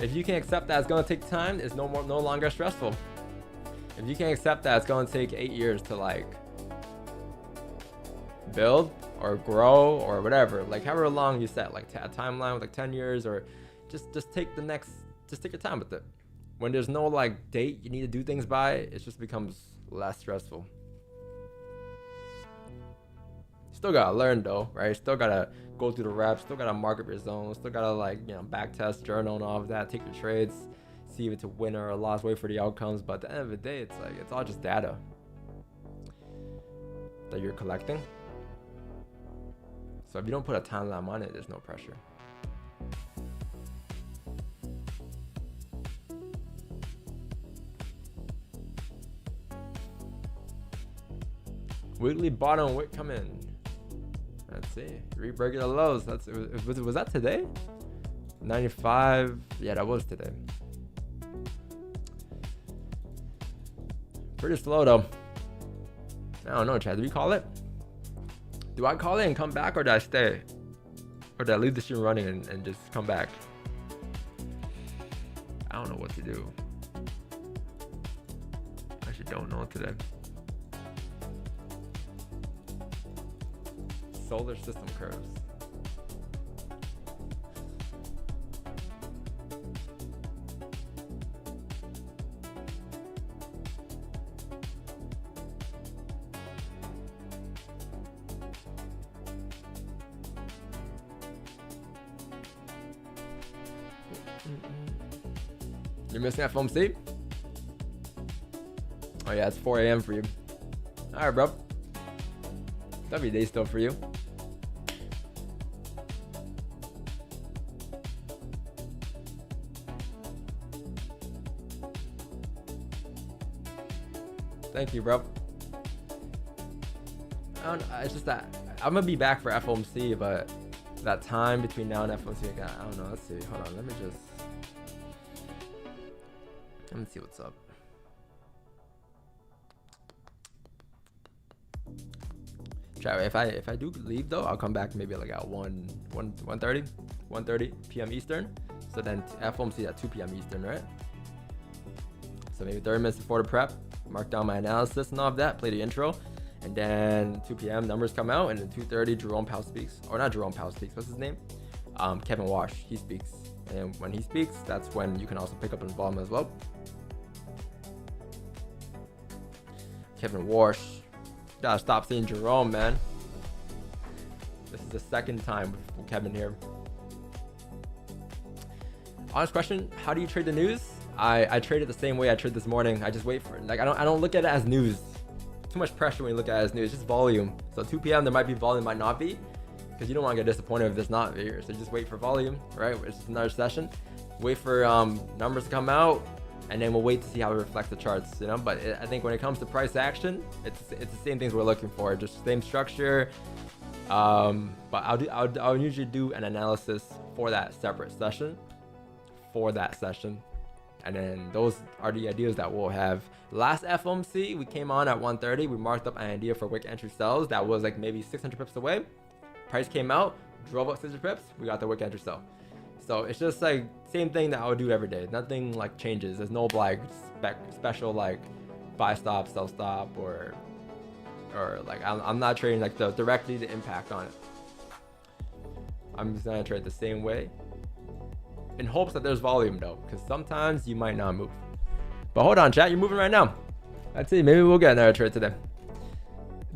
If you can accept that it's gonna take time, it's no longer stressful. If you can accept that it's gonna take 8 years to like build or grow or whatever, like however long you set, like a timeline with like 10 years, or just take your time with it. When there's no like date you need to do things by, it just becomes less stressful. Still gotta learn though, right? Still gotta go through the reps, still gotta mark up your zones, still gotta like, you know, back test, journal and all of that, take your trades, see if it's a winner or a loss, wait for the outcomes. But at the end of the day, it's like, it's all just data that you're collecting. So if you don't put a timeline on it, there's no pressure. Weekly bottom wick come in. Let's see, rebreak the lows. Was that today? 95. Yeah, that was today. Pretty slow though. I don't know, Chad. Do we call it? Do I call it and come back, or do I stay? Or do I leave the stream running and just come back? I don't know what to do. I actually don't know today. Solar system curves. You're missing fomc? Oh yeah, it's 4 a.m. for you. Alright, bro. W day still for you. Thank you, bro. I don't know, it's just that I'm gonna be back for FOMC, but that time between now and FOMC, I don't know. Let's see. Hold on. Let me see what's up. Try, if I do leave though, I'll come back maybe like at 1:30 p.m. Eastern. So then FOMC at 2 p.m. Eastern, right? So maybe 30 minutes before the prep, mark down my analysis and all of that, play the intro, and then 2 p.m. numbers come out, and then 2:30 Jerome Powell speaks, or not Jerome Powell speaks. What's his name? Kevin Walsh. He speaks, and when he speaks, that's when you can also pick up involvement as well. Kevin Walsh. Gotta stop saying Jerome, man. This is the second time with Kevin here. Honest question: how do you trade the news? I trade it the same way I trade this morning. I just wait for it. Like I don't look at it as news. Too much pressure when you look at it as news. It's just volume. So 2 p.m. there might be volume, might not be, because you don't want to get disappointed if there's not here. So just wait for volume, right? It's just another session. Wait for numbers to come out, and then we'll wait to see how it reflects the charts, you know. But I think when it comes to price action, it's the same things we're looking for, just same structure. But I'll usually do an analysis for that separate session, and then those are the ideas that we'll have. Last FOMC, we came on at 1:30. We marked up an idea for wick entry sells that was like maybe 600 pips away. Price came out, drove up 600 pips. We got the wick entry sell. So it's just like same thing that I would do every day. Nothing like changes. There's no like special like buy stop, sell stop, or like I'm not trading like directly the impact on it. I'm just gonna trade the same way, in hopes that there's volume though, because sometimes you might not move. But hold on, chat. You're moving right now. Let's see. Maybe we'll get another trade today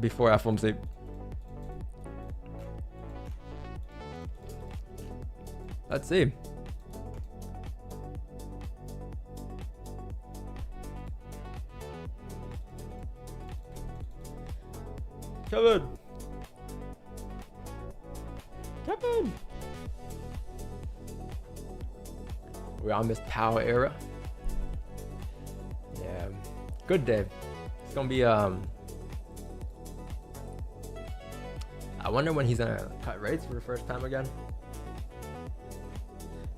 before FOMC. Let's see. Kevin. Kevin. We're on this power era. Yeah. Good day. It's gonna be I wonder when he's gonna cut rates for the first time again.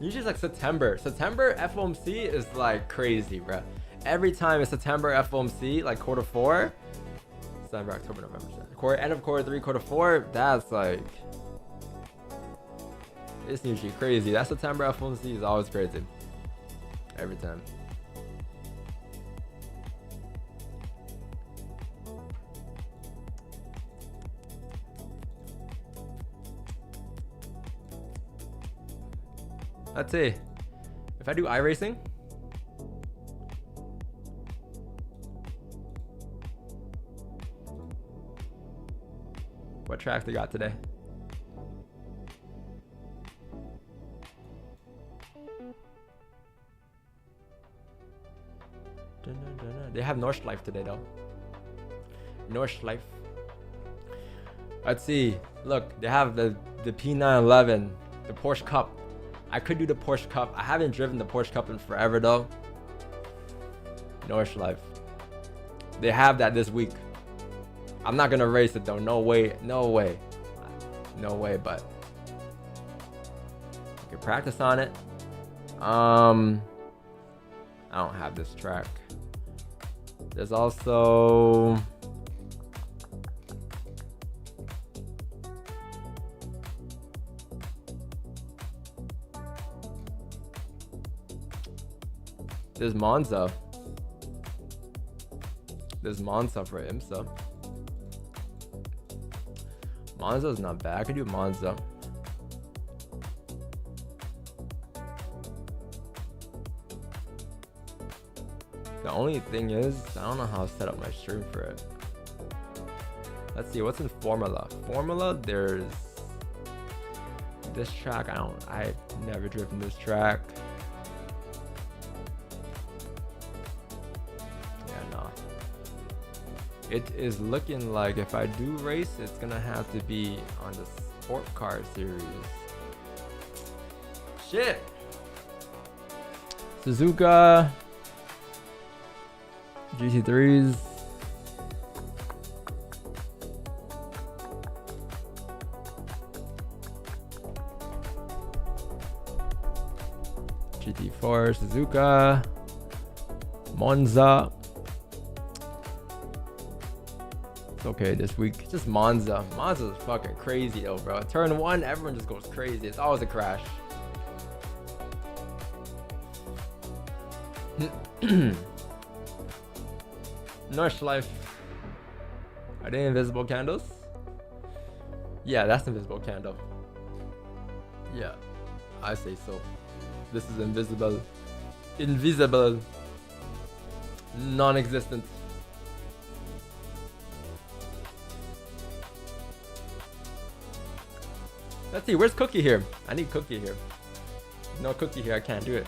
Usually it's like September. September FOMC is like crazy, bro. Every time it's September FOMC, like quarter 4, September, October, November, end of quarter 3, quarter 4, that's like, it's usually crazy. That September FOMC is always crazy. Every time. Let's see. If I do iRacing, what tracks they got today? They have Nordschleife today though. Nordschleife. Let's see. Look, they have the P911, the Porsche Cup. I could do the Porsche Cup. I haven't driven the Porsche Cup in forever though. Nordschleife. They have that this week. I'm not gonna race it though. No way. No way. No way. But I can practice on it. I don't have this track. There's also there's Monza. There's Monza for IMSA. Monza's not bad. I could do Monza. The only thing is, I don't know how to set up my stream for it. Let's see, what's in Formula? Formula, there's this track. I've never driven this track. It is looking like if I do race, it's gonna have to be on the sport car series. Shit. Suzuka GT3s. GT4 Suzuka Monza. Okay, this week just Monza. Monza's fucking crazy though, bro. Turn 1, everyone just goes crazy. It's always a crash. Nordschleife. Are they invisible candles? Yeah, that's invisible candle. Yeah, I say so. This is invisible. Invisible. Non-existent. Let's see, where's Cookie here? I need Cookie here. No Cookie here, I can't do it.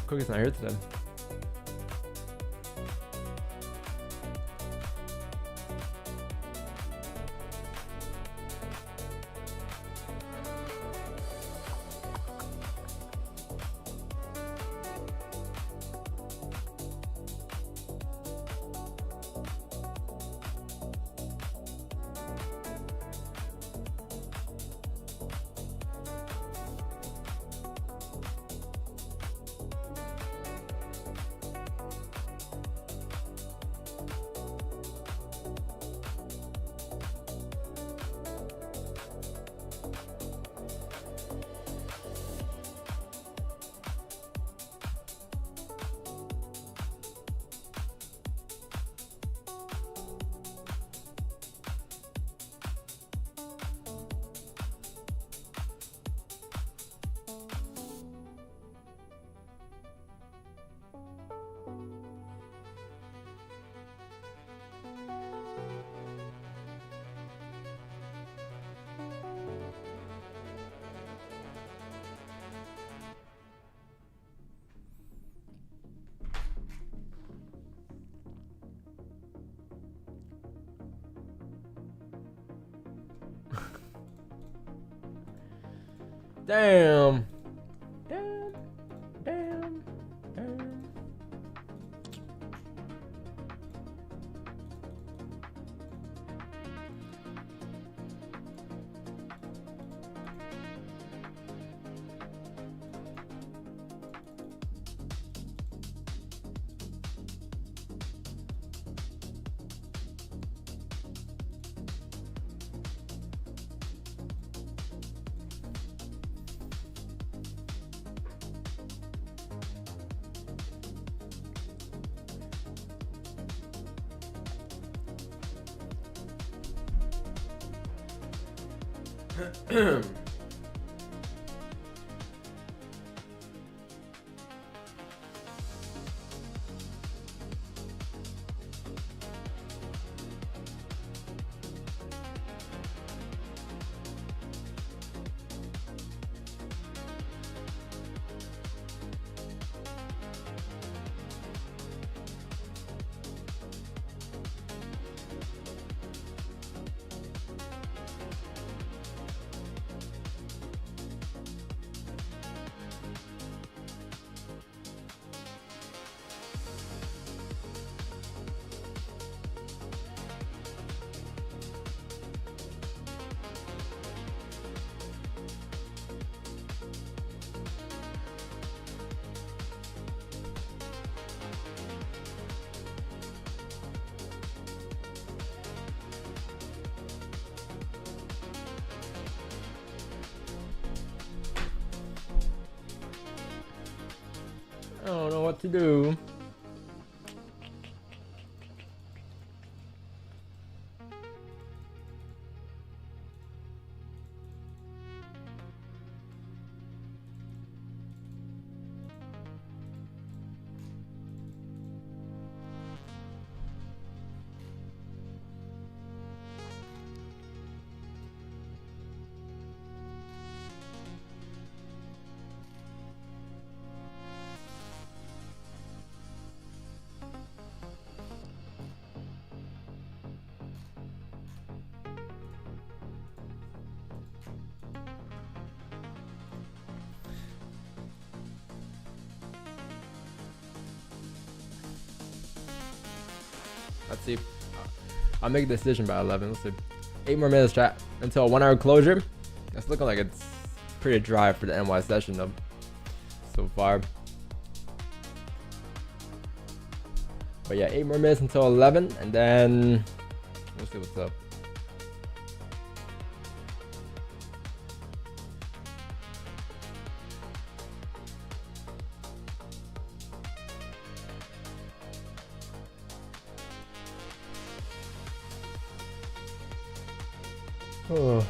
Cookie's not here today. Damn. Damn. Damn. Damn. I don't know what to do. Let's see. I'll make a decision by 11. Let's see. 8 more minutes, chat, until a 1 hour closure. It's looking like it's pretty dry for the NY session though, so far. But yeah, 8 more minutes until 11, and then we'll see what's up. Oh.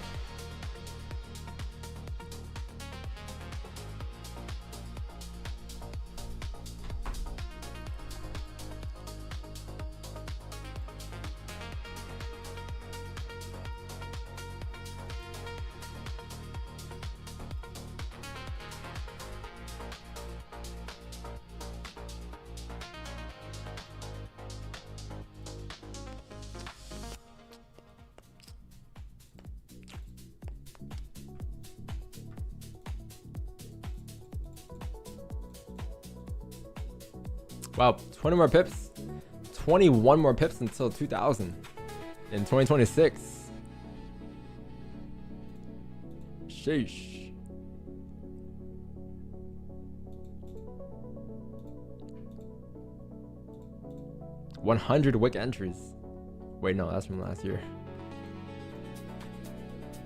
Wow, 20 more pips, 21 more pips until 2000 in 2026. Sheesh. $100 wick entries. Wait, no, that's from last year.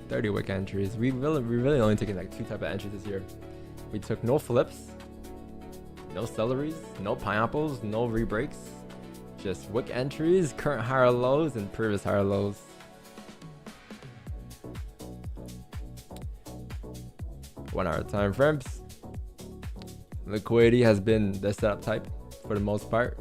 30 wick entries. We really only taken like 2 type of entries this year. We took no flips, no celeries, no pineapples, no rebreaks. Just wick entries, current higher lows, and previous higher lows. One hour time frames. Liquidity has been the setup type for the most part.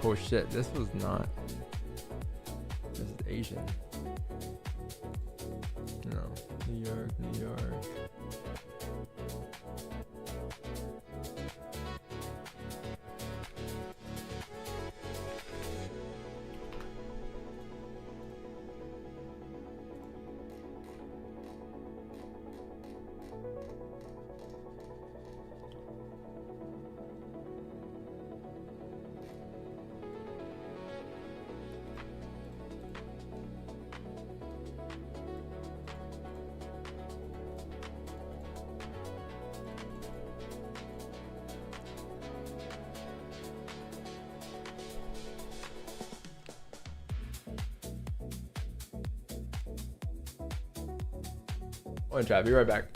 Oh shit, this was not. This is Asian. No, New York, New York. One chat, be right back.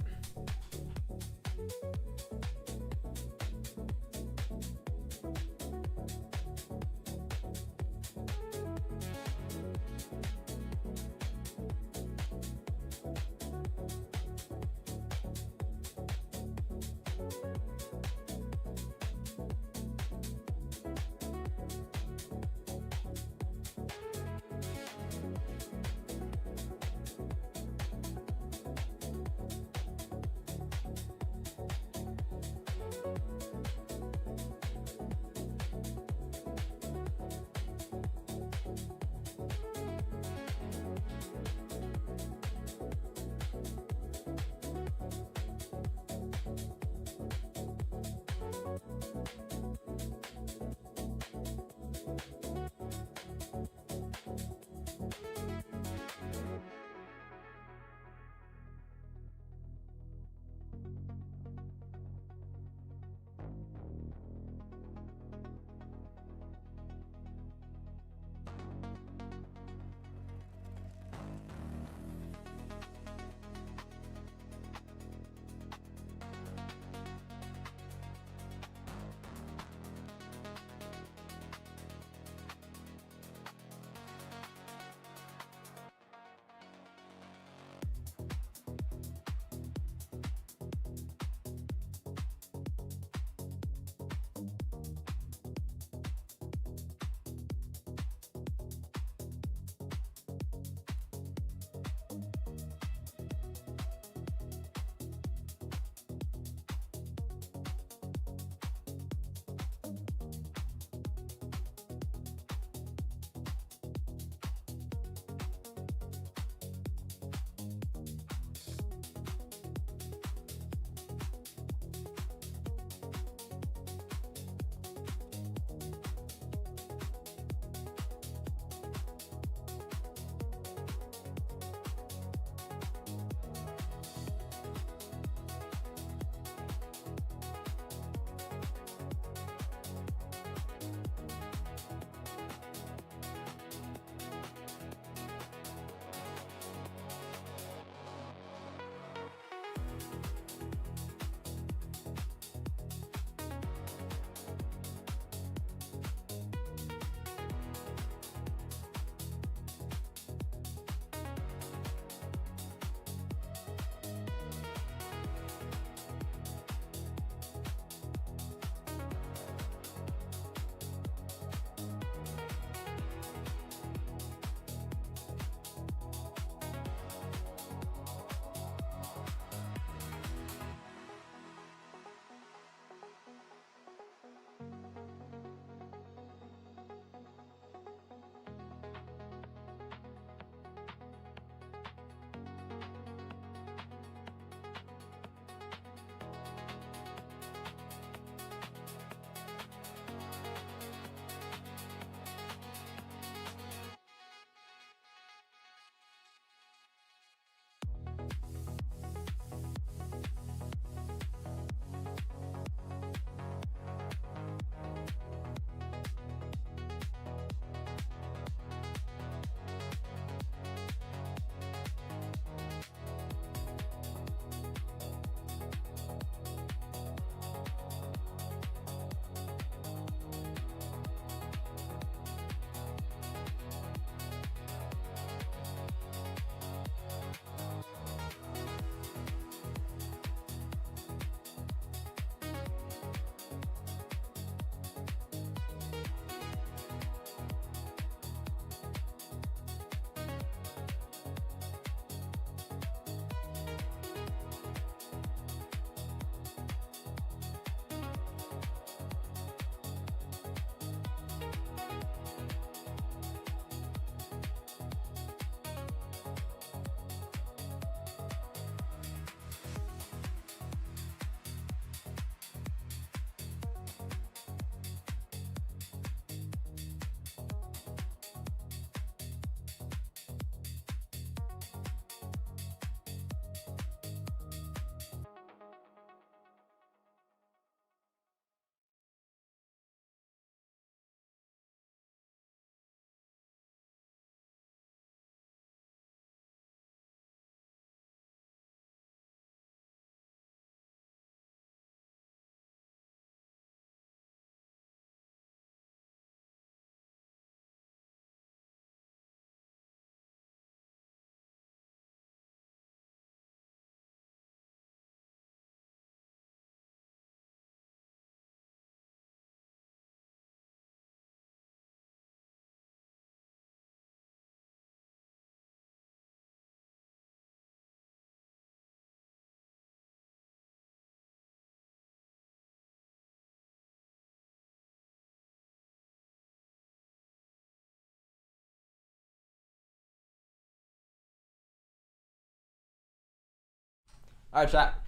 All right, chat.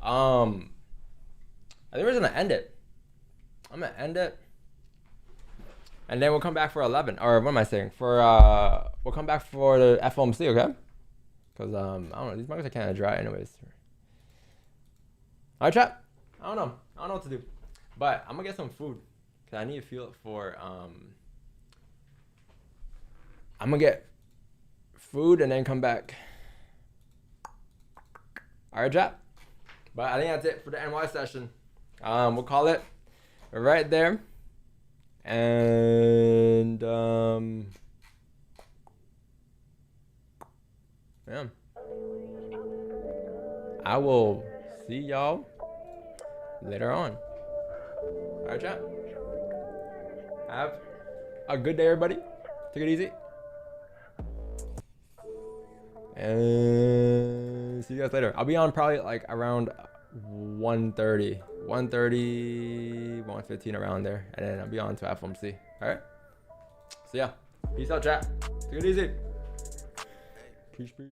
I think we're gonna end it. I'm gonna end it, and then we'll come back for 11. Or what am I saying? For we'll come back for the FOMC, okay? Because I don't know. These markets are kind of dry, anyways. All right, chat. I don't know what to do, but I'm gonna get some food because I need to feel it for I'm gonna get food and then come back. All right, chat. But I think that's it for the NY session. We'll call it right there. And yeah. I will see y'all later on. All right, chat. Have a good day, everybody. Take it easy. And see you guys later. I'll be on probably like around 1:30, 1:15 around there, and then I'll be on to FOMC. All right. So yeah, peace out, chat. Take it easy. Peace, peace.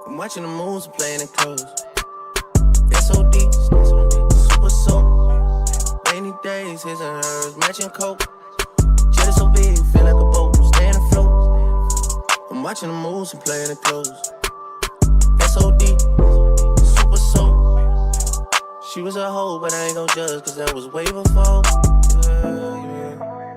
I'm watching the moves and playing it close. SOD, super soap. Rainy days, his and hers, matching coke. Jet so big, feel like a boat, staying afloat. I'm watching the moves and playing it close. SOD, super soap. She was a hoe, but I ain't gon' judge, cause that was way before.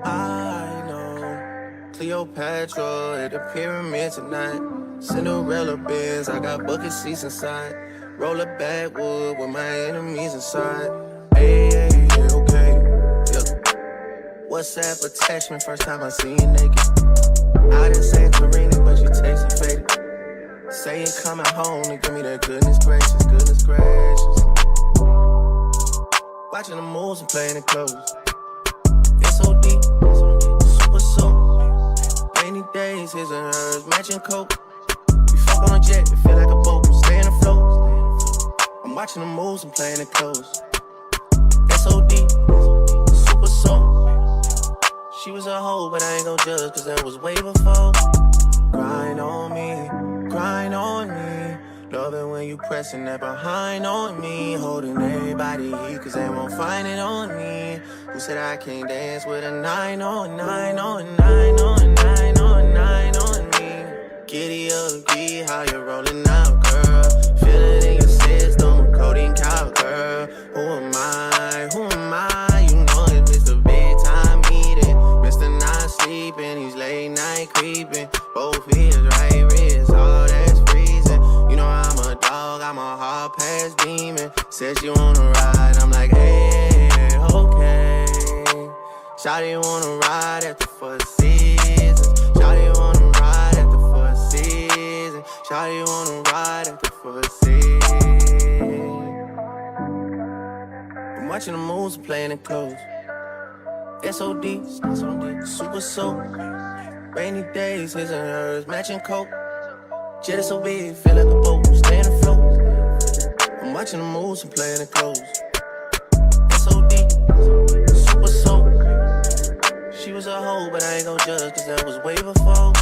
I know Cleopatra at the pyramid tonight. Cinderella Benz, I got bucket seats inside. Roll a backwood with my enemies inside. Hey, okay. Yeah. WhatsApp attachment, first time I seen you naked. I didn't say Santorini, but you text and faded. Say you coming home and give me that goodness gracious, goodness gracious. Watching the moves and playing it close. SOD, super soap. Rainy days, his and hers, matching coke. We fuck on a jet, it feel like a boat, staying afloat. I'm watching the moves and playing it close. SOD, super soap. She was a hoe, but I ain't gon' judge, cause that was way before. Grind on me, grind on me. Love it when you pressing that behind on me. Holding everybody heat, cause they won't find it on me. Who said I can't dance with a 9 on 9 on 9 on 9 on 9 on me? Giddy up, giddy, how you rolling out, girl? Feel it in your system, codeine cow, girl. Who am I? Who am I? You know it's Mr. Big Time Eating, Mr. Not Sleeping, he's late night creeping. Both ears, right wrist, all that's freezing. You know I'm a dog, I'm a hard pass demon. Said she wanna ride, I'm like, hey, okay. Shawty wanna ride at the first season. Shawty wanna ride at the first season. Shawty wanna ride at the first season. I'm watching the moves and playing it close. SOD, super soap. Rainy days, his and hers, matching coke. Jet so big, feel like a boat, staying afloat. I'm watching the moves and playing it close. SOD, super soap. She was a hoe, but I ain't gon' judge, cause that was way before.